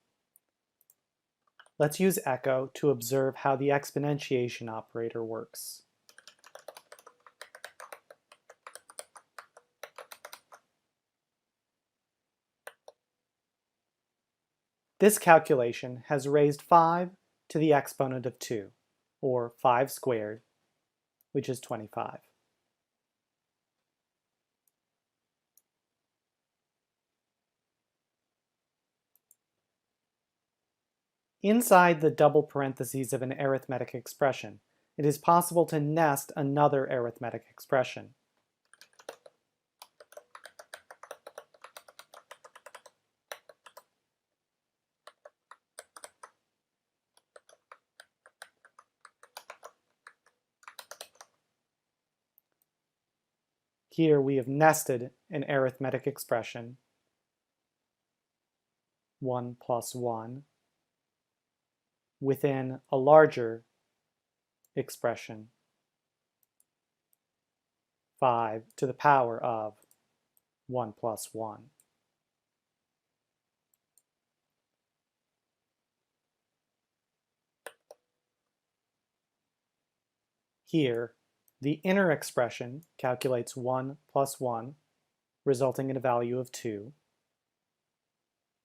let's use echo to observe how the exponentiation operator works. This calculation has raised 5 to the exponent of 2, or 5 squared, which is 25. Inside the double parentheses of an arithmetic expression, it is possible to nest another arithmetic expression. Here we have nested an arithmetic expression, 1 plus 1, within a larger expression, 5 to the power of 1 plus 1. Here, the inner expression calculates 1 plus 1, resulting in a value of 2.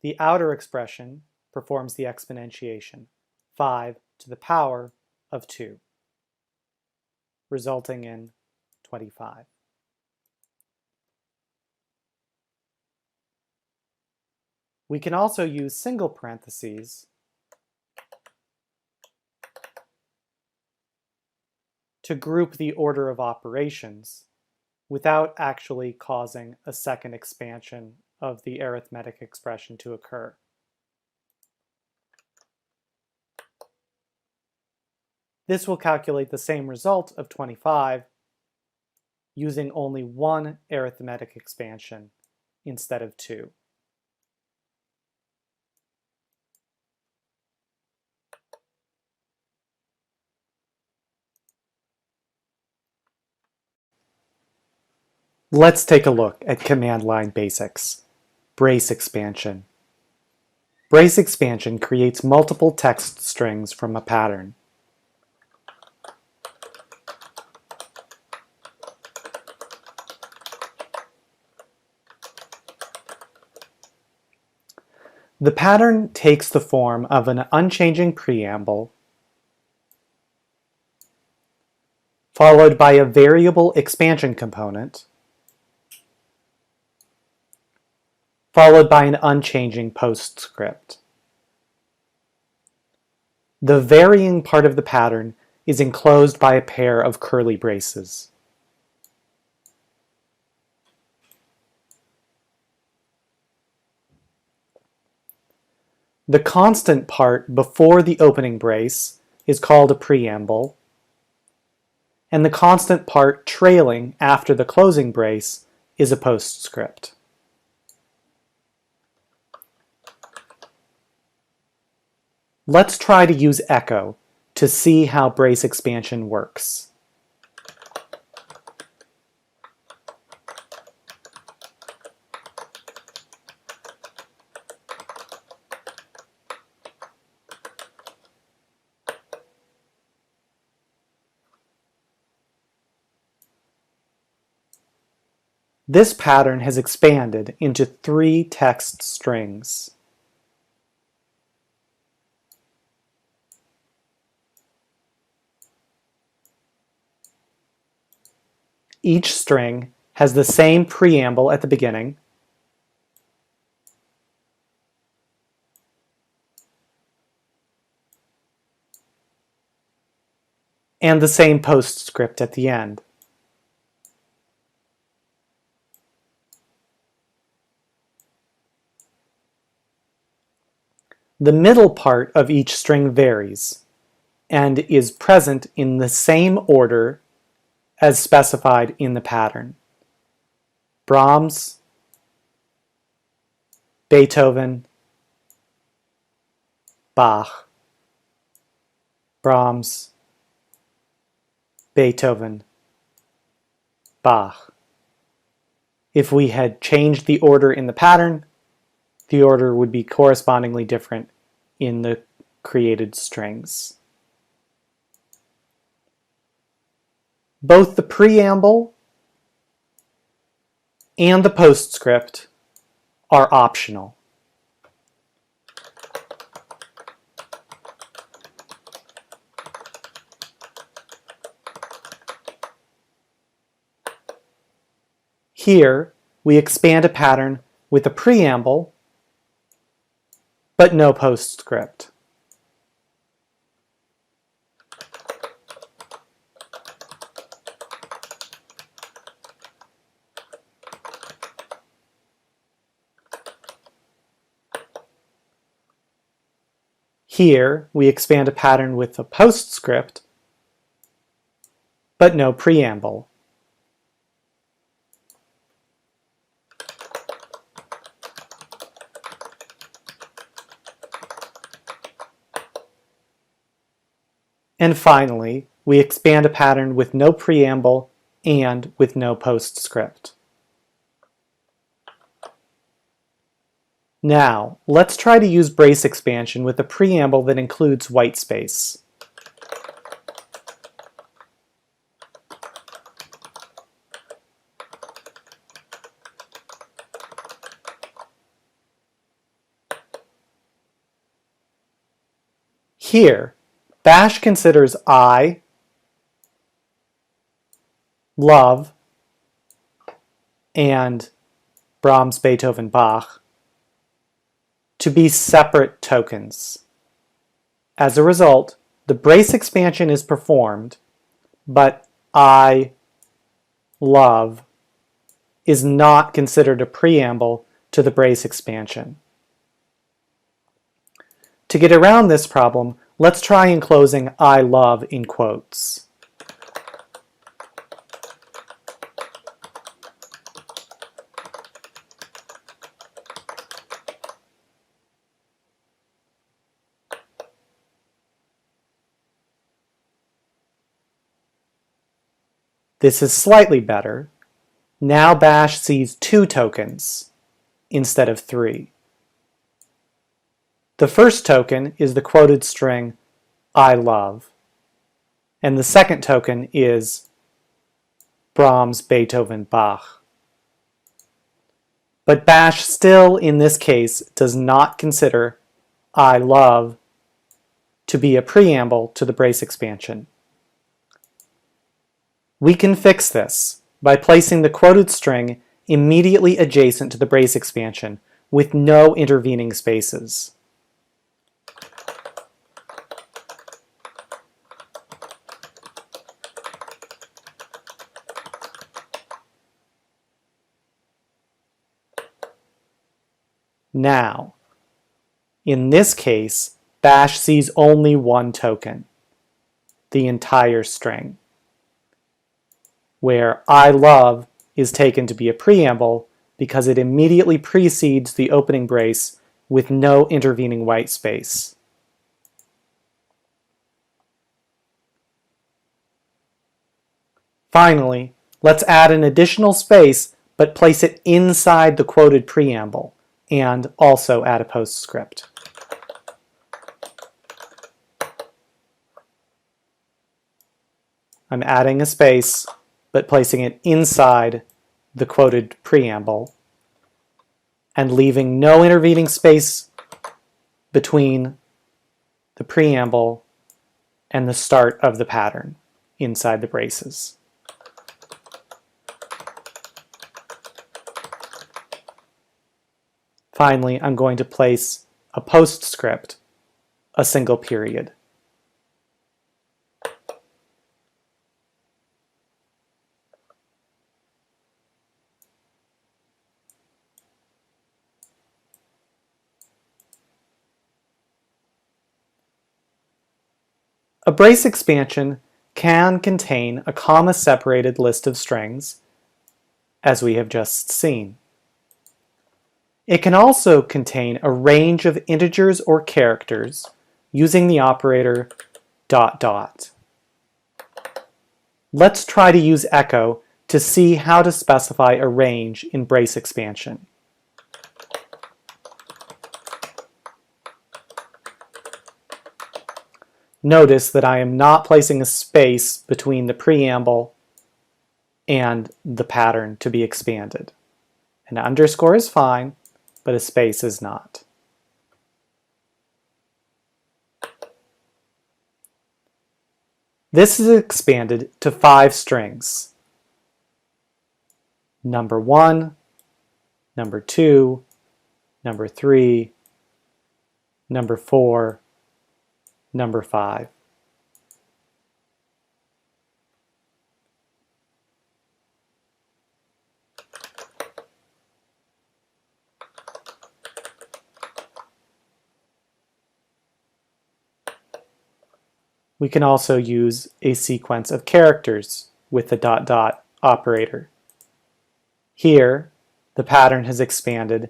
The outer expression performs the exponentiation, 5 to the power of 2, resulting in 25. We can also use single parentheses to group the order of operations without actually causing a second expansion of the arithmetic expression to occur. This will calculate the same result of 25 using only one arithmetic expansion instead of two. Let's take a look at command line basics. Brace expansion. Brace expansion creates multiple text strings from a pattern. The pattern takes the form of an unchanging preamble followed by a variable expansion component followed by an unchanging postscript. The varying part of the pattern is enclosed by a pair of curly braces. The constant part before the opening brace is called a preamble, and the constant part trailing after the closing brace is a postscript. Let's try to use echo to see how brace expansion works. This pattern has expanded into 3 text strings. Each string has the same preamble at the beginning and the same postscript at the end. The middle part of each string varies and is present in the same order as specified in the pattern. Brahms, Beethoven, Bach, Brahms, Beethoven, Bach. If we had changed the order in the pattern, the order would be correspondingly different in the created strings. Both the preamble and the postscript are optional. Here, we expand a pattern with a preamble, but no postscript. Here, we expand a pattern with a postscript, but no preamble. And finally, we expand a pattern with no preamble and with no postscript. Now, let's try to use brace expansion with a preamble that includes whitespace. Here, Bash considers I, love, and Brahms, Beethoven, Bach to be separate tokens. As a result, the brace expansion is performed, but I, love is not considered a preamble to the brace expansion. To get around this problem, let's try enclosing I love in quotes. This is slightly better. Now Bash sees 2 tokens instead of 3. The first token is the quoted string I love, and the second token is Brahms, Beethoven, Bach. But Bash still, in this case, does not consider I love to be a preamble to the brace expansion. We can fix this by placing the quoted string immediately adjacent to the brace expansion with no intervening spaces. Now, in this case, Bash sees only 1 token, the entire string, where I love is taken to be a preamble because it immediately precedes the opening brace with no intervening white space. Finally, let's add an additional space but place it inside the quoted preamble and also add a postscript. I'm adding a space but placing it inside the quoted preamble and leaving no intervening space between the preamble and the start of the pattern inside the braces. Finally, I'm going to place a postscript, a single period. A brace expansion can contain a comma-separated list of strings, as we have just seen. It can also contain a range of integers or characters using the operator ... Let's try to use echo to see how to specify a range in brace expansion. Notice that I am not placing a space between the preamble and the pattern to be expanded. An underscore is fine, but a space is not. This is expanded to 5 strings. Number 1, number 2, number 3, number 4, number 5. We can also use a sequence of characters with the ... operator. Here, the pattern has expanded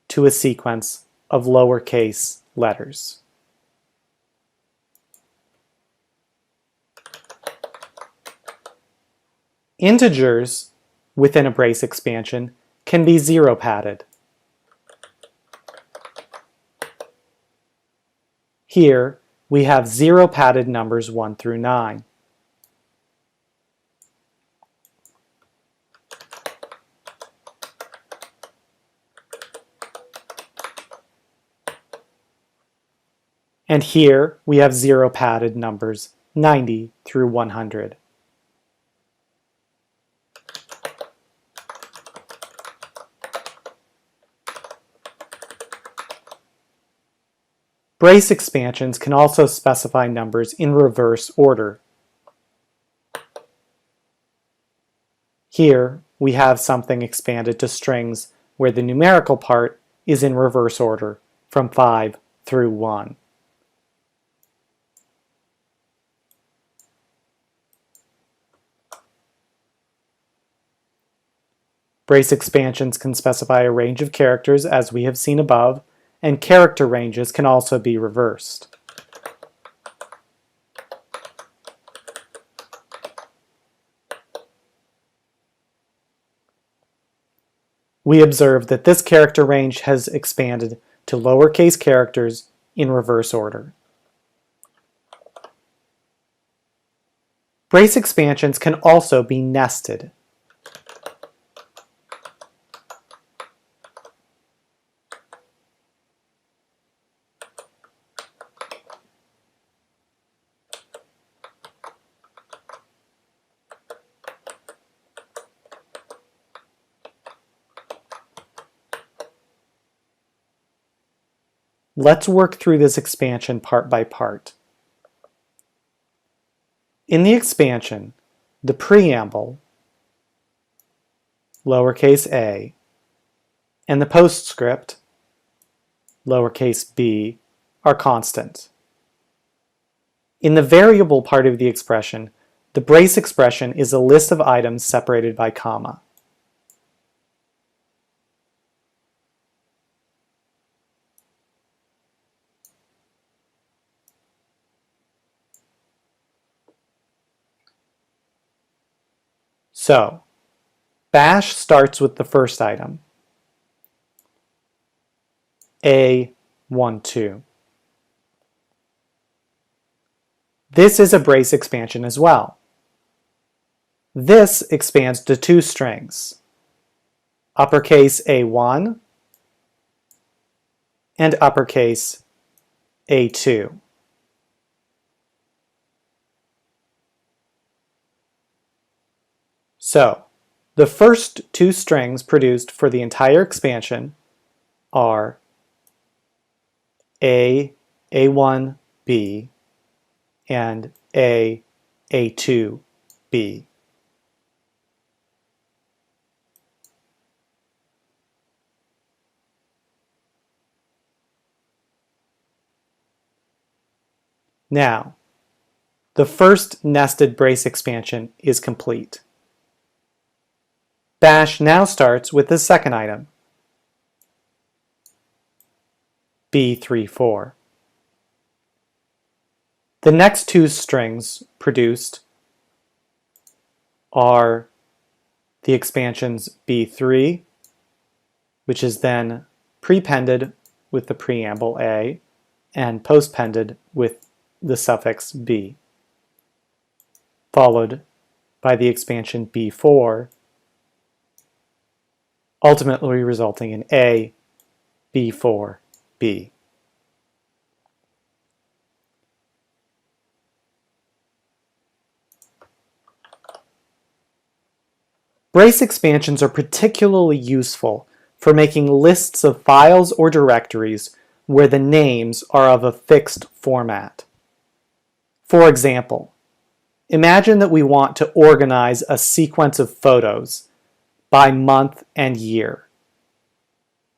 to a sequence of lowercase letters. Integers within a brace expansion can be zero padded. Here, we have zero padded numbers 1 through 9. And here, we have zero padded numbers 90 through 100. Brace expansions can also specify numbers in reverse order. Here, we have something expanded to strings where the numerical part is in reverse order from 5 through 1. Brace expansions can specify a range of characters as we have seen above, and character ranges can also be reversed. We observe that this character range has expanded to lowercase characters in reverse order. Brace expansions can also be nested. Let's work through this expansion part by part. In the expansion, the preamble, lowercase a, and the postscript, lowercase b, are constant. In the variable part of the expression, the brace expression is a list of items separated by comma. So, bash starts with the first item, A12. This is a brace expansion as well. This expands to two strings, uppercase A1 and uppercase A2. So, the first two strings produced for the entire expansion are A1B, and A2B. Now, the first nested brace expansion is complete. Bash now starts with the second item, B34. The next two strings produced are the expansions B3, which is then prepended with the preamble A, and postpended with the suffix B, followed by the expansion B4, ultimately resulting in A, B4, B. Brace expansions are particularly useful for making lists of files or directories where the names are of a fixed format. For example, imagine that we want to organize a sequence of photos by month and year.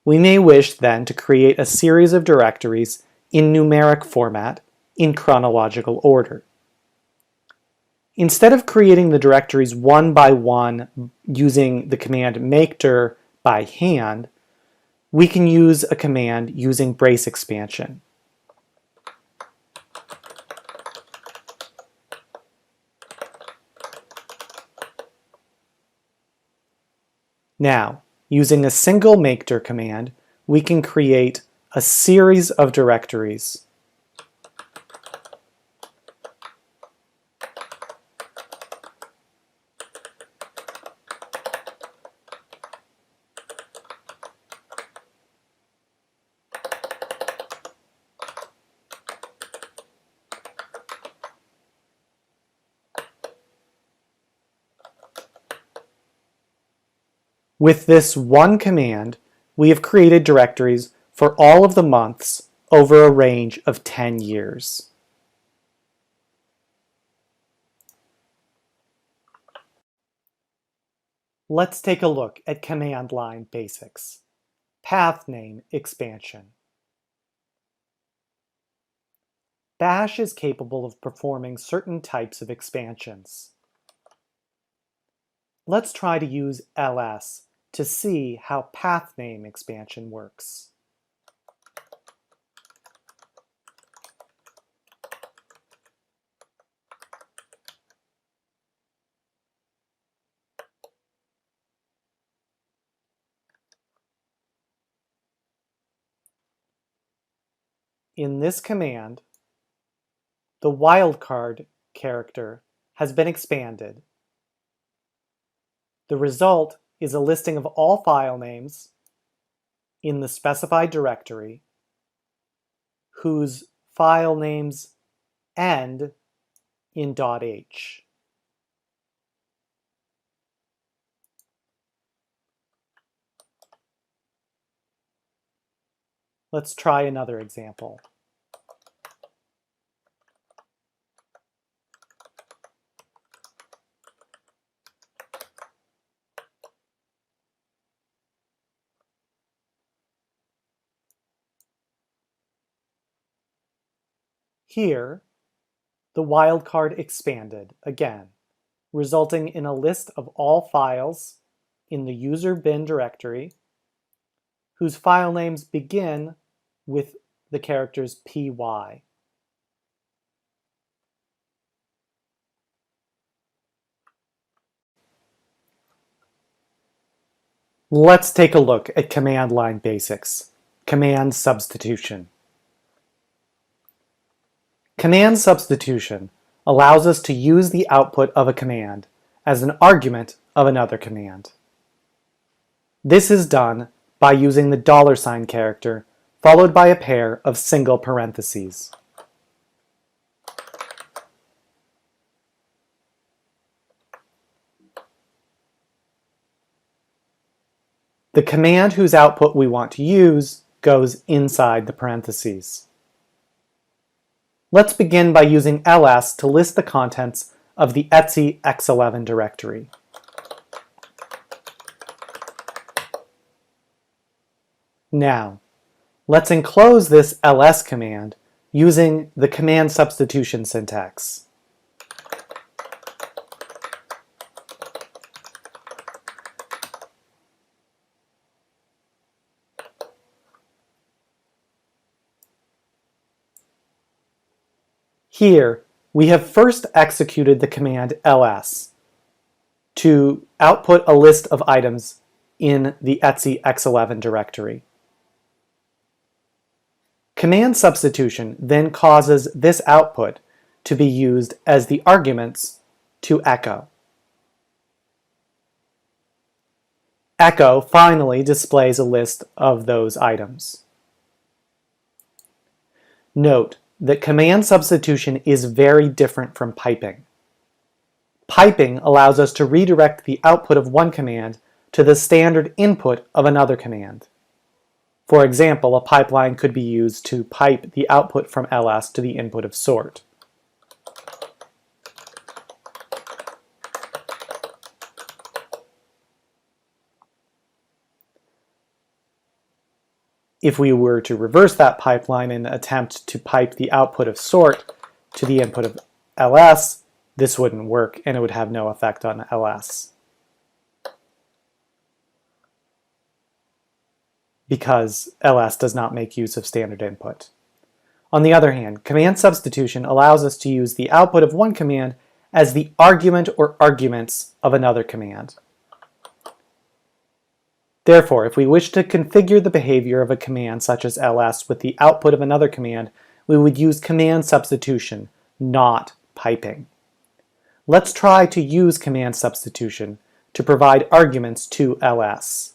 We may wish then to create a series of directories in numeric format in chronological order. Instead of creating the directories one by one using the command makedir by hand, we can use a command using brace expansion. Now, using a single makedir command, we can create a series of directories. With this one command, we have created directories for all of the months over a range of 10 years. Let's take a look at command line basics. Path name expansion. Bash is capable of performing certain types of expansions. Let's try to use ls to see how path name expansion works. In this command, the wildcard character has been expanded. The result is a listing of all file names in the specified directory whose file names end in .h. Let's try another example. Here, the wildcard expanded again, resulting in a list of all files in the user bin directory whose file names begin with the characters py. Let's take a look at command line basics. Command substitution. Command substitution allows us to use the output of a command as an argument of another command. This is done by using the $ character followed by a pair of single parentheses. The command whose output we want to use goes inside the parentheses. Let's begin by using ls to list the contents of the etc x11 directory. Now, let's enclose this ls command using the command substitution syntax. Here, we have first executed the command ls to output a list of items in the etc x11 directory. Command substitution then causes this output to be used as the arguments to echo. Echo finally displays a list of those items. Note that command substitution is very different from piping. Piping allows us to redirect the output of one command to the standard input of another command. For example, a pipeline could be used to pipe the output from ls to the input of sort. If we were to reverse that pipeline and attempt to pipe the output of sort to the input of ls, this wouldn't work and it would have no effect on ls. Because ls does not make use of standard input. On the other hand, command substitution allows us to use the output of one command as the argument or arguments of another command. Therefore, if we wish to configure the behavior of a command such as ls with the output of another command, we would use command substitution, not piping. Let's try to use command substitution to provide arguments to ls.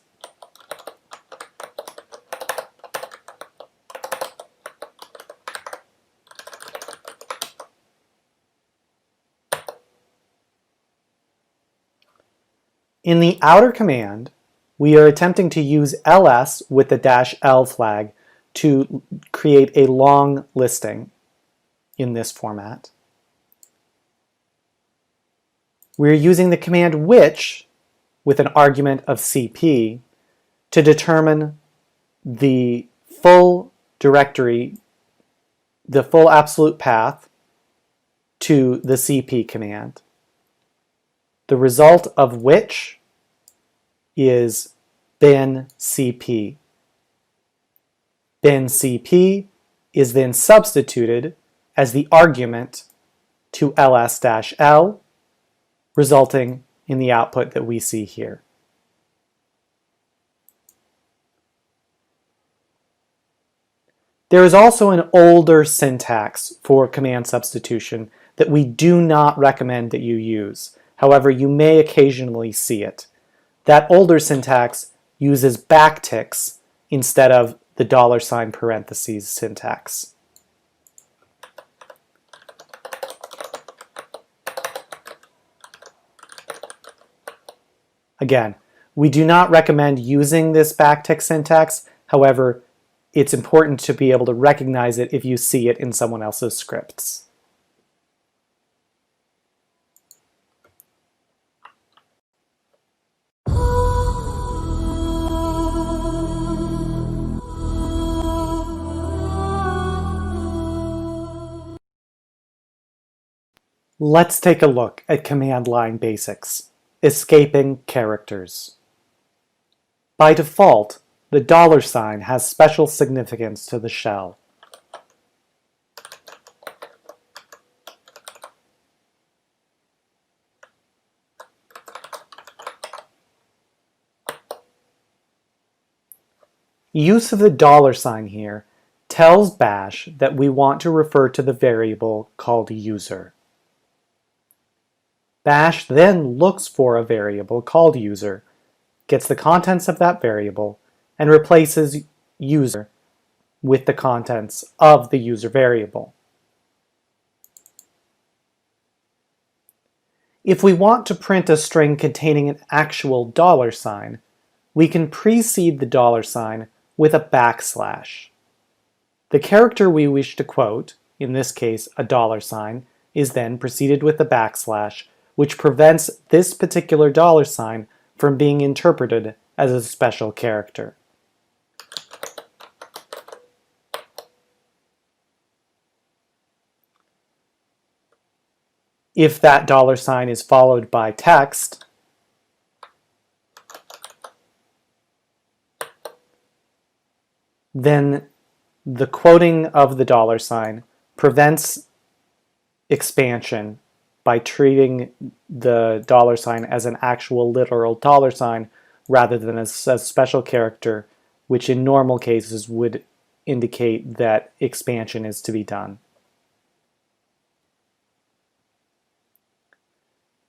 In the outer command, we are attempting to use ls with the -l flag to create a long listing in this format. We're using the command which with an argument of cp to determine the full directory, the full absolute path to the cp command. The result of which is bin cp. Bin cp is then substituted as the argument to ls-l, resulting in the output that we see here. There is also an older syntax for command substitution that we do not recommend that you use. However, you may occasionally see it. That older syntax uses backticks instead of the $parentheses syntax. Again, we do not recommend using this backtick syntax. However, it's important to be able to recognize it if you see it in someone else's scripts. Let's take a look at command line basics. Escaping characters. By default, the $sign has special significance to the shell. Use of the $sign here tells Bash that we want to refer to the variable called user. Bash then looks for a variable called user, gets the contents of that variable, and replaces user with the contents of the user variable. If we want to print a string containing an actual $sign, we can precede the $sign with a backslash. The character we wish to quote, in this case a $sign, is then preceded with the backslash, which prevents this particular $sign from being interpreted as a special character. If that $sign is followed by text, then the quoting of the $sign prevents expansion by treating the $sign as an actual literal $sign rather than as a special character, which in normal cases would indicate that expansion is to be done.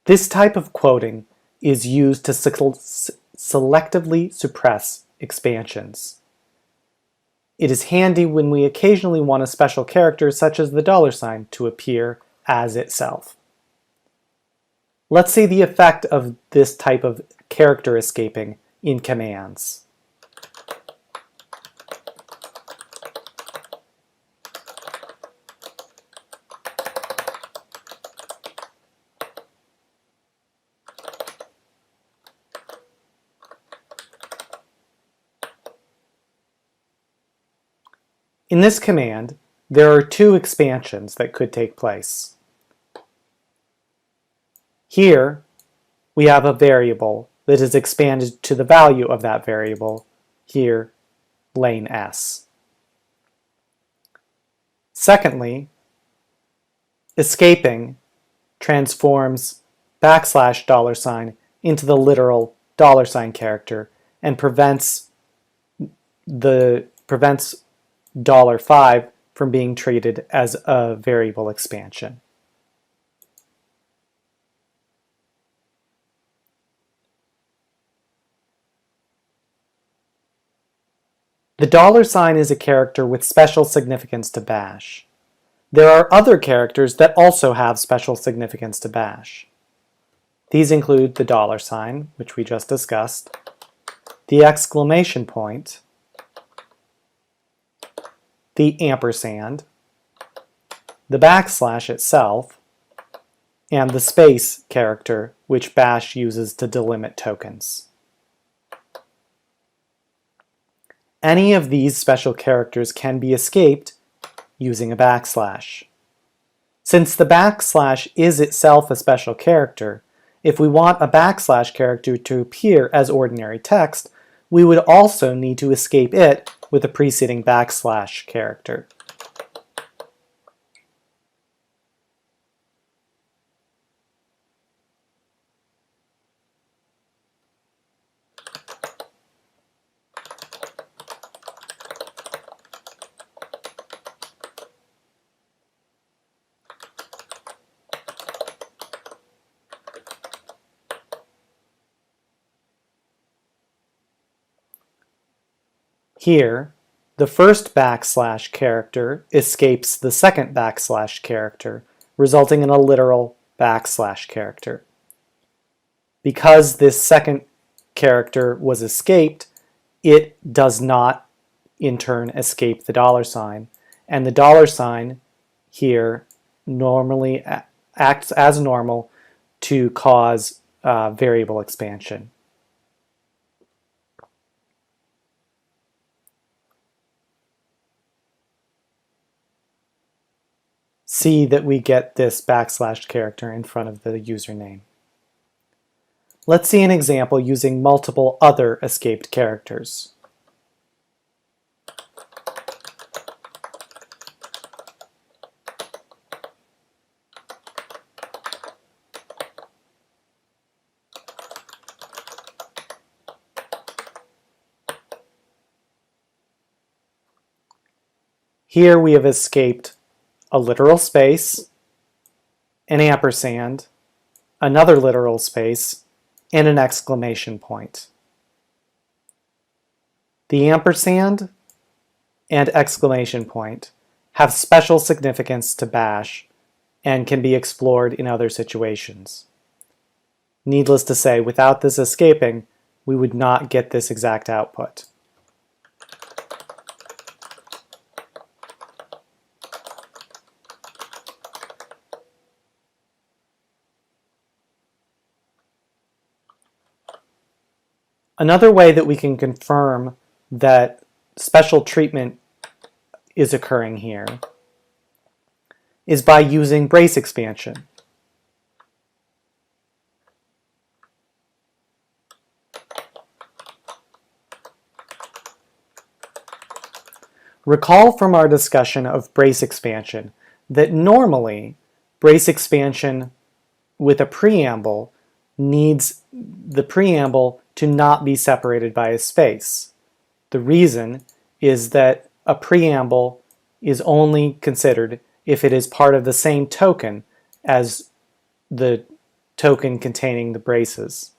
This type of quoting is used to selectively suppress expansions. It is handy when we occasionally want a special character such as the $sign to appear as itself. Let's see the effect of this type of character escaping in commands. In this command, there are two expansions that could take place. Here, we have a variable that is expanded to the value of that variable, here, lane S. Secondly, escaping transforms $$ into the literal $sign character and prevents $5 from being treated as a variable expansion. The $sign is a character with special significance to bash. There are other characters that also have special significance to bash. These include the $sign, which we just discussed, the exclamation point, the ampersand, the backslash itself, and the space character, which bash uses to delimit tokens. Any of these special characters can be escaped using a backslash. Since the backslash is itself a special character, if we want a backslash character to appear as ordinary text, we would also need to escape it with a preceding backslash character. Here, the first backslash character escapes the second backslash character, resulting in a literal backslash character. Because this second character was escaped, it does not in turn escape the $sign, and the $sign here normally acts as normal to cause variable expansion. See that we get this backslash character in front of the username. Let's see an example using multiple other escaped characters. Here we have escaped a literal space, an ampersand, another literal space, and an exclamation point. The ampersand and exclamation point have special significance to bash and can be explored in other situations. Needless to say, without this escaping, we would not get this exact output. Another way that we can confirm that special treatment is occurring here is by using brace expansion. Recall from our discussion of brace expansion that normally brace expansion with a preamble needs the preamble to not be separated by a space. The reason is that a preamble is only considered if it is part of the same token as the token containing the braces.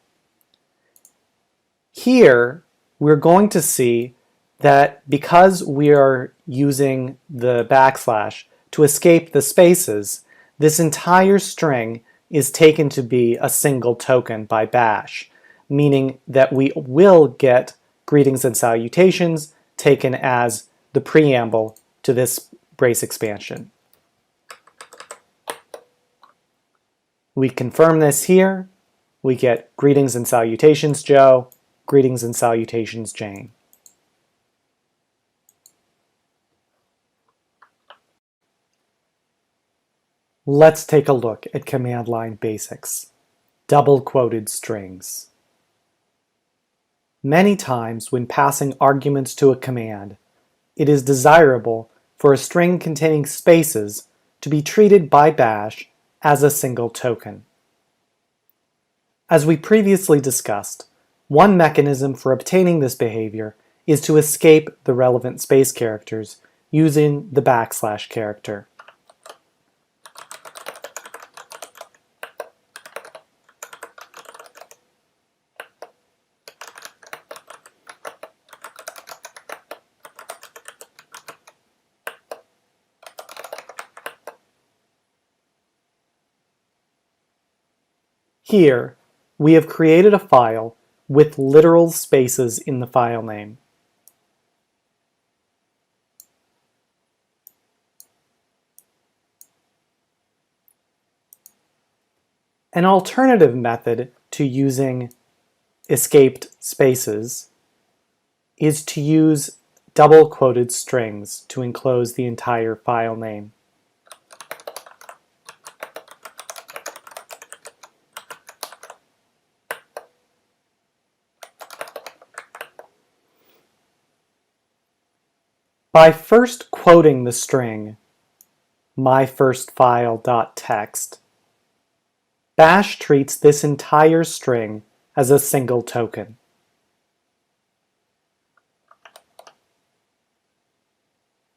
Here, we're going to see that because we are using the backslash to escape the spaces, this entire string is taken to be a single token by bash, meaning that we will get greetings and salutations taken as the preamble to this brace expansion. We confirm this here. We get greetings and salutations Joe, greetings and salutations Jane. Let's take a look at command line basics. Double quoted strings. Many times when passing arguments to a command, it is desirable for a string containing spaces to be treated by bash as a single token. As we previously discussed, One mechanism for obtaining this behavior is to escape the relevant space characters using the / character. Here, we have created a file with literal spaces in the file name. An alternative method to using escaped spaces is to use double quoted strings to enclose the entire file name. By first quoting the string myfirstfile.txt, Bash treats this entire string as a single token.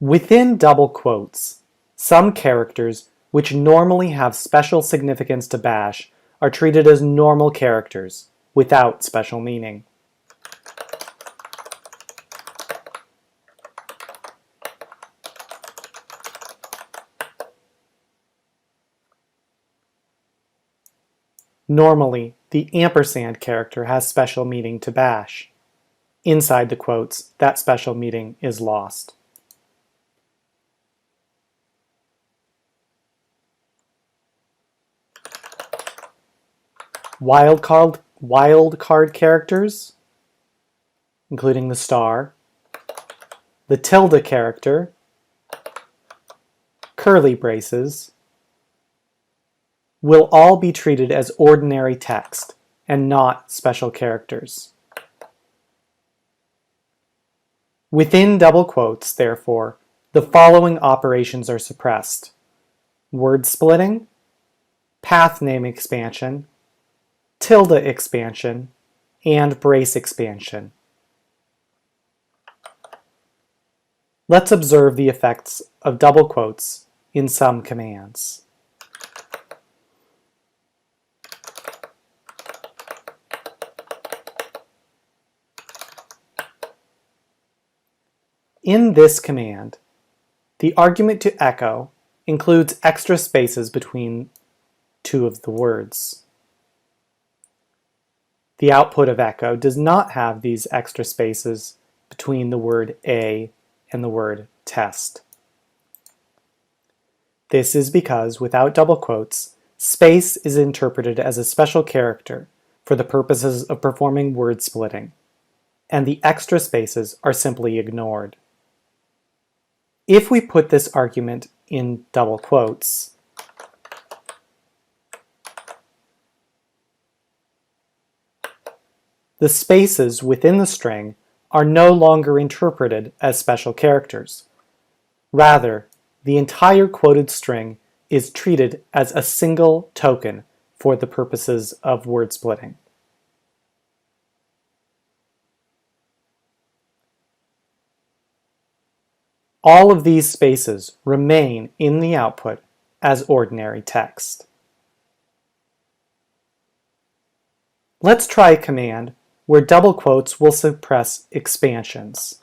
Within double quotes, some characters which normally have special significance to Bash are treated as normal characters without special meaning. Normally, the ampersand character has special meaning to Bash. Inside the quotes, that special meaning is lost. Wildcard characters, including the star, the tilde character, curly braces, will all be treated as ordinary text and not special characters. Within double quotes, therefore, the following operations are suppressed: word splitting, path name expansion, tilde expansion, and brace expansion. Let's observe the effects of double quotes in some commands. In this command, the argument to echo includes extra spaces between two of the words. The output of echo does not have these extra spaces between the word a and the word test. This is because, without double quotes, space is interpreted as a special character for the purposes of performing word splitting, and the extra spaces are simply ignored. If we put this argument in double quotes, the spaces within the string are no longer interpreted as special characters. Rather, the entire quoted string is treated as a single token for the purposes of word splitting. All of these spaces remain in the output as ordinary text. Let's try a command where double quotes will suppress expansions.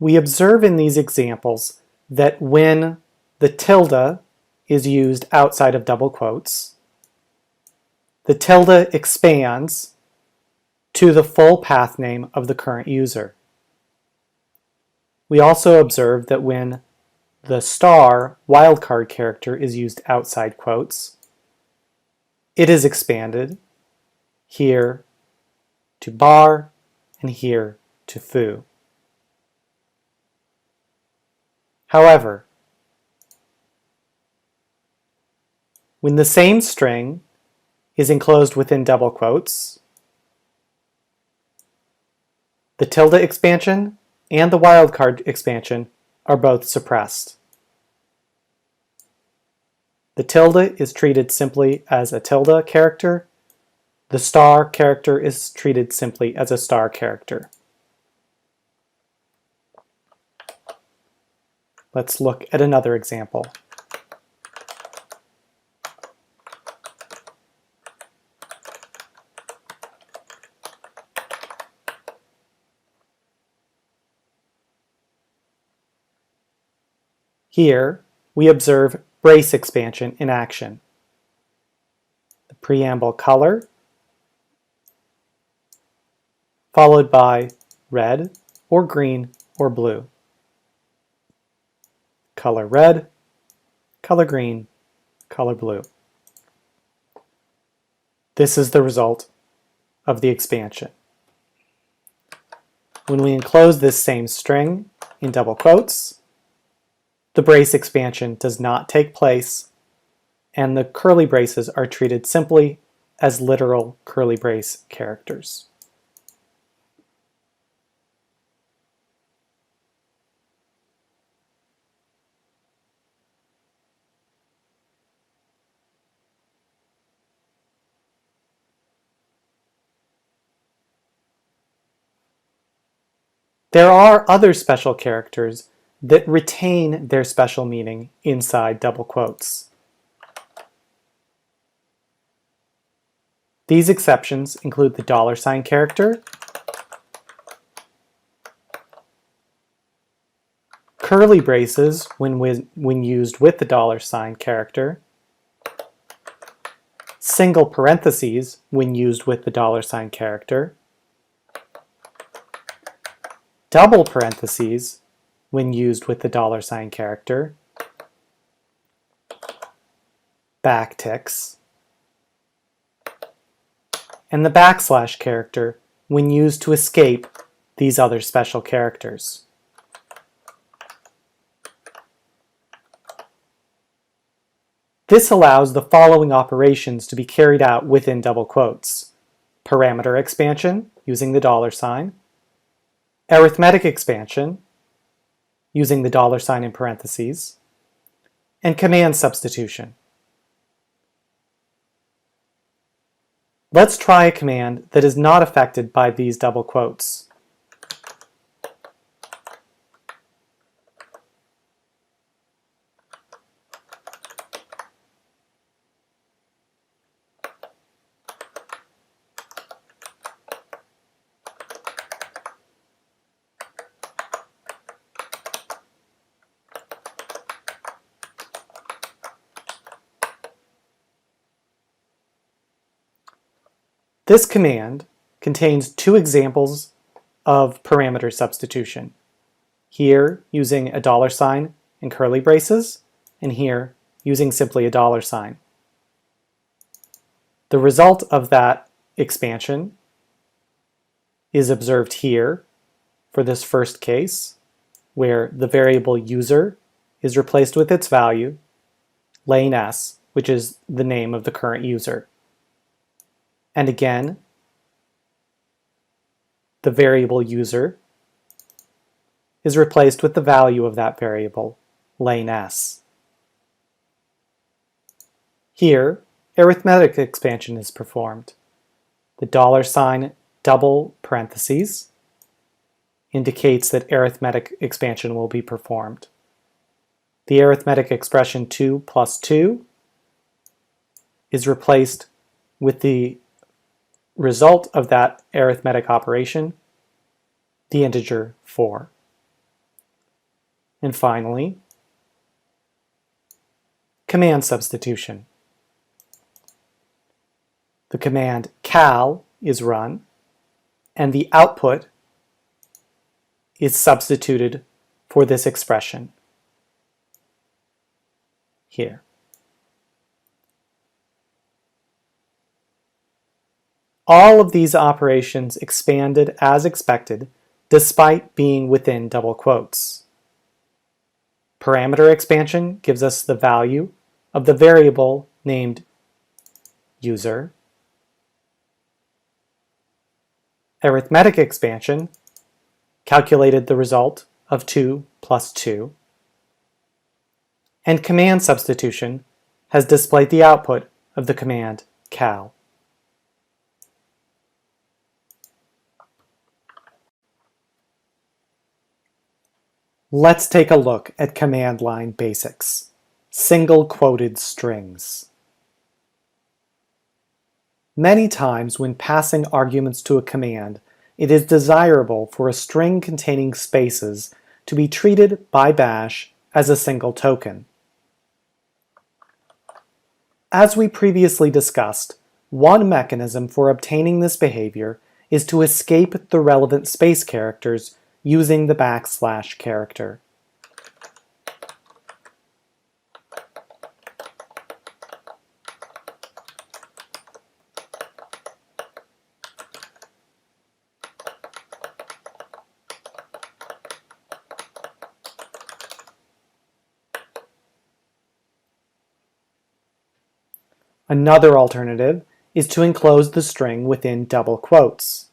We observe in these examples that when the tilde is used outside of double quotes, the tilde expands to the full path name of the current user. We also observe that when the star wildcard character is used outside quotes, it is expanded here to bar and here to foo. However, when the same string is enclosed within double quotes, the tilde expansion and the wildcard expansion are both suppressed. The tilde is treated simply as a tilde character. The star character is treated simply as a star character. Let's look at another example. Here, we observe brace expansion in action. The preamble color, followed by red or green or blue. Color red, color green, color blue. This is the result of the expansion. When we enclose this same string in double quotes, the brace expansion does not take place, and the curly braces are treated simply as literal curly brace characters. There are other special characters that retain their special meaning inside double quotes. These exceptions include the $sign character, curly braces when used with the $sign character, single parentheses when used with the $sign character, double parentheses when used with the $sign character, backticks, and the backslash character when used to escape these other special characters. This allows the following operations to be carried out within double quotes: parameter expansion using the $sign, arithmetic expansion using the $sign in parentheses, and command substitution. Let's try a command that is not affected by these double quotes. This command contains two examples of parameter substitution. Here using a $sign and curly braces, and here using simply a $sign. The result of that expansion is observed here for this first case, where the variable user is replaced with its value, lane s, which is the name of the current user. And again, the variable user is replaced with the value of that variable, lane s. Here, arithmetic expansion is performed. The $sign double parentheses indicates that arithmetic expansion will be performed. The arithmetic expression 2 plus 2 is replaced with the result of that arithmetic operation, the integer 4. And finally, command substitution. The command cal is run, and the output is substituted for this expression here. All of these operations expanded as expected, despite being within double quotes. Parameter expansion gives us the value of the variable named user. Arithmetic expansion calculated the result of 2 plus 2. And command substitution has displayed the output of the command cal. Let's take a look at command line basics. Single quoted strings. Many times when passing arguments to a command, it is desirable for a string containing spaces to be treated by bash as a single token. As we previously discussed, one mechanism for obtaining this behavior is to escape the relevant space characters using the backslash character. Another alternative is to enclose the string within double quotes.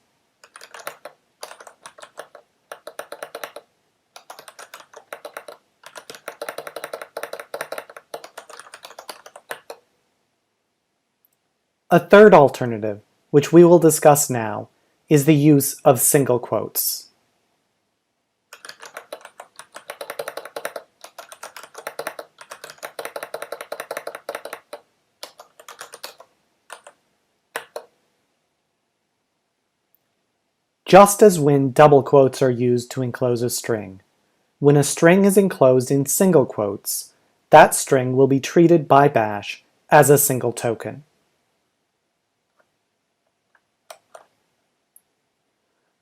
A third alternative, which we will discuss now, is the use of single quotes. Just as when double quotes are used to enclose a string, when a string is enclosed in single quotes, that string will be treated by bash as a single token.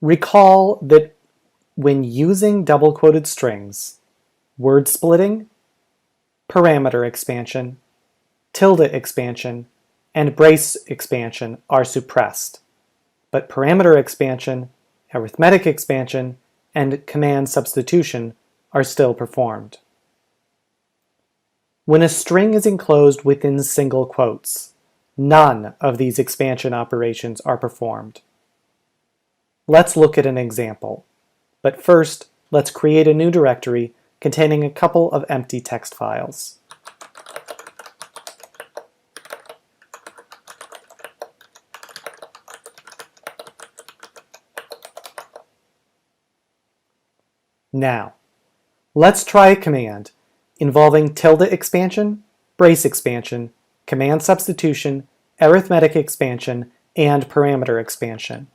Recall that when using double quoted strings, word splitting, parameter expansion, tilde expansion, and brace expansion are suppressed, but parameter expansion, arithmetic expansion, and command substitution are still performed. When a string is enclosed within single quotes, none of these expansion operations are performed. Let's look at an example, but first let's create a new directory containing a couple of empty text files. Now, let's try a command involving tilde expansion, brace expansion, command substitution, arithmetic expansion, and parameter expansion.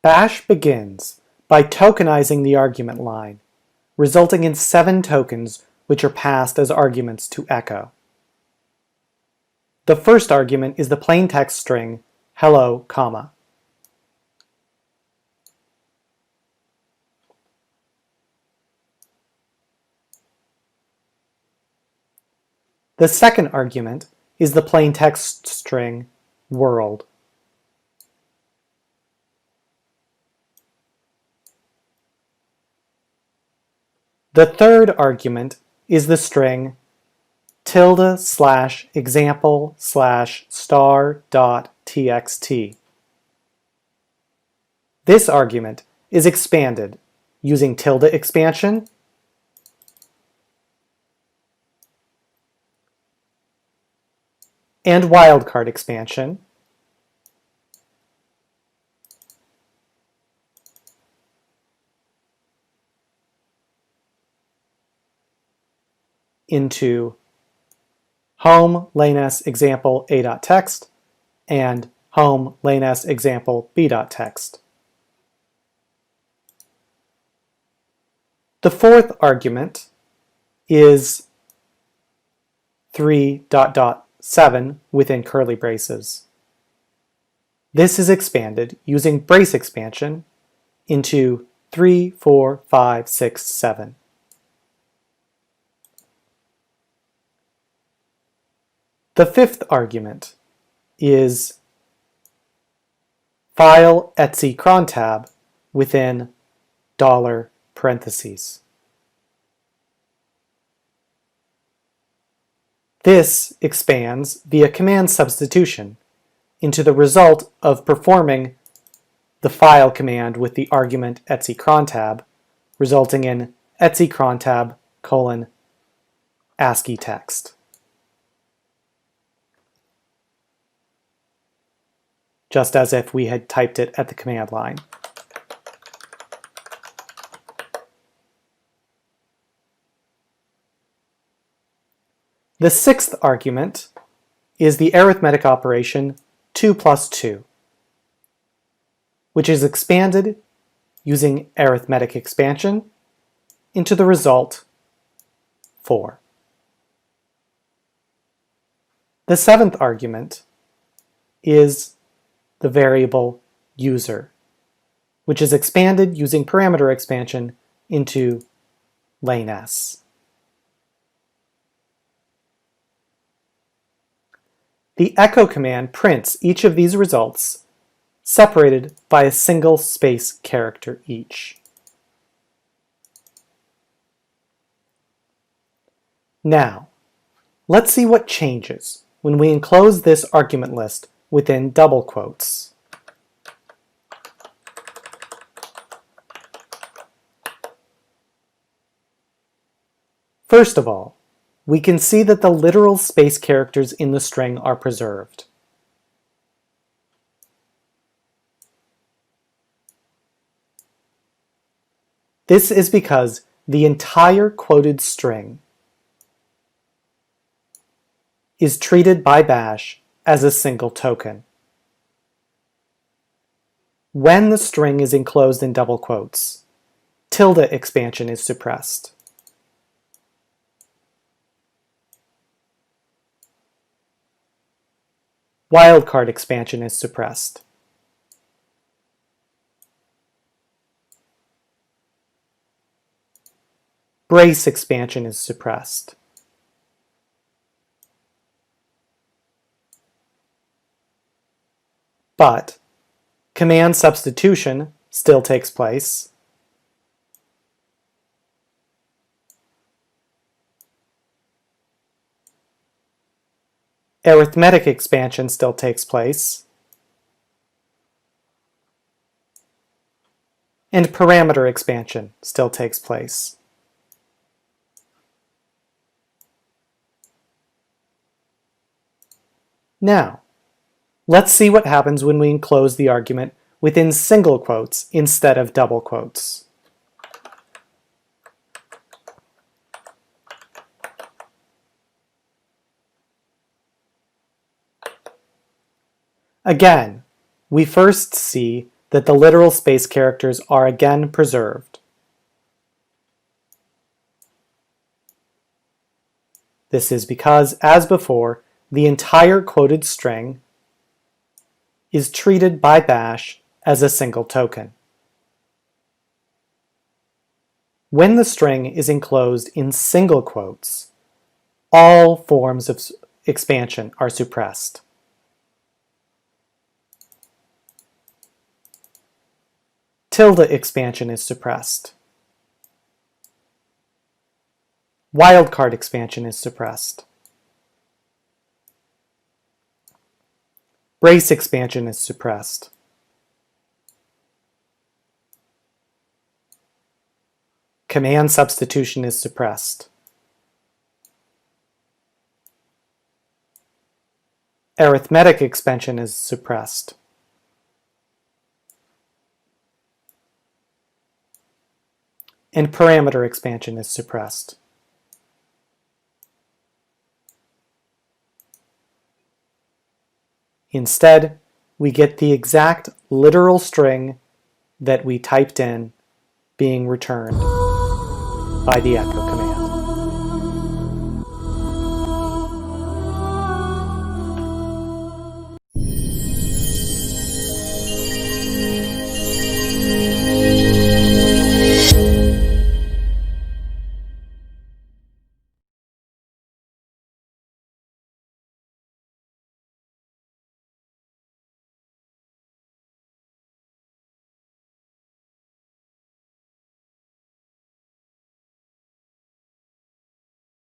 Bash begins by tokenizing the argument line, resulting in 7 tokens which are passed as arguments to echo. The first argument is the plain text string hello, comma. The second argument is the plain text string world. The third argument is the string tilde/example/star.txt. This argument is expanded using tilde expansion and wildcard expansion into home lanes example a.text and home lanes example b.text. The fourth argument is 3.7 within curly braces. This is expanded using brace expansion into 3, 4, 5, 6, 7. The fifth argument is file etc cron tab within dollar parentheses. This expands via command substitution into the result of performing the file command with the argument etc cron tab, resulting in etc cron tab : ASCII text. Just as if we had typed it at the command line. The sixth argument is the arithmetic operation 2 plus 2, which is expanded using arithmetic expansion into the result 4. The seventh argument is the variable user, which is expanded using parameter expansion into lanes. The echo command prints each of these results separated by a single space character each. Now, let's see what changes when we enclose this argument list within double quotes. First of all, we can see that the literal space characters in the string are preserved. This is because the entire quoted string is treated by bash as a single token. When the string is enclosed in double quotes, tilde expansion is suppressed. Wildcard expansion is suppressed. Brace expansion is suppressed. But command substitution still takes place. Arithmetic expansion still takes place. And parameter expansion still takes place. Now, let's see what happens when we enclose the argument within single quotes instead of double quotes. Again, we first see that the literal space characters are again preserved. This is because, as before, the entire quoted string is treated by bash as a single token. When the string is enclosed in single quotes, all forms of expansion are suppressed. Tilde expansion is suppressed. Wildcard expansion is suppressed. Brace expansion is suppressed. Command substitution is suppressed. Arithmetic expansion is suppressed. And parameter expansion is suppressed. Instead, we get the exact literal string that we typed in being returned by the echo command.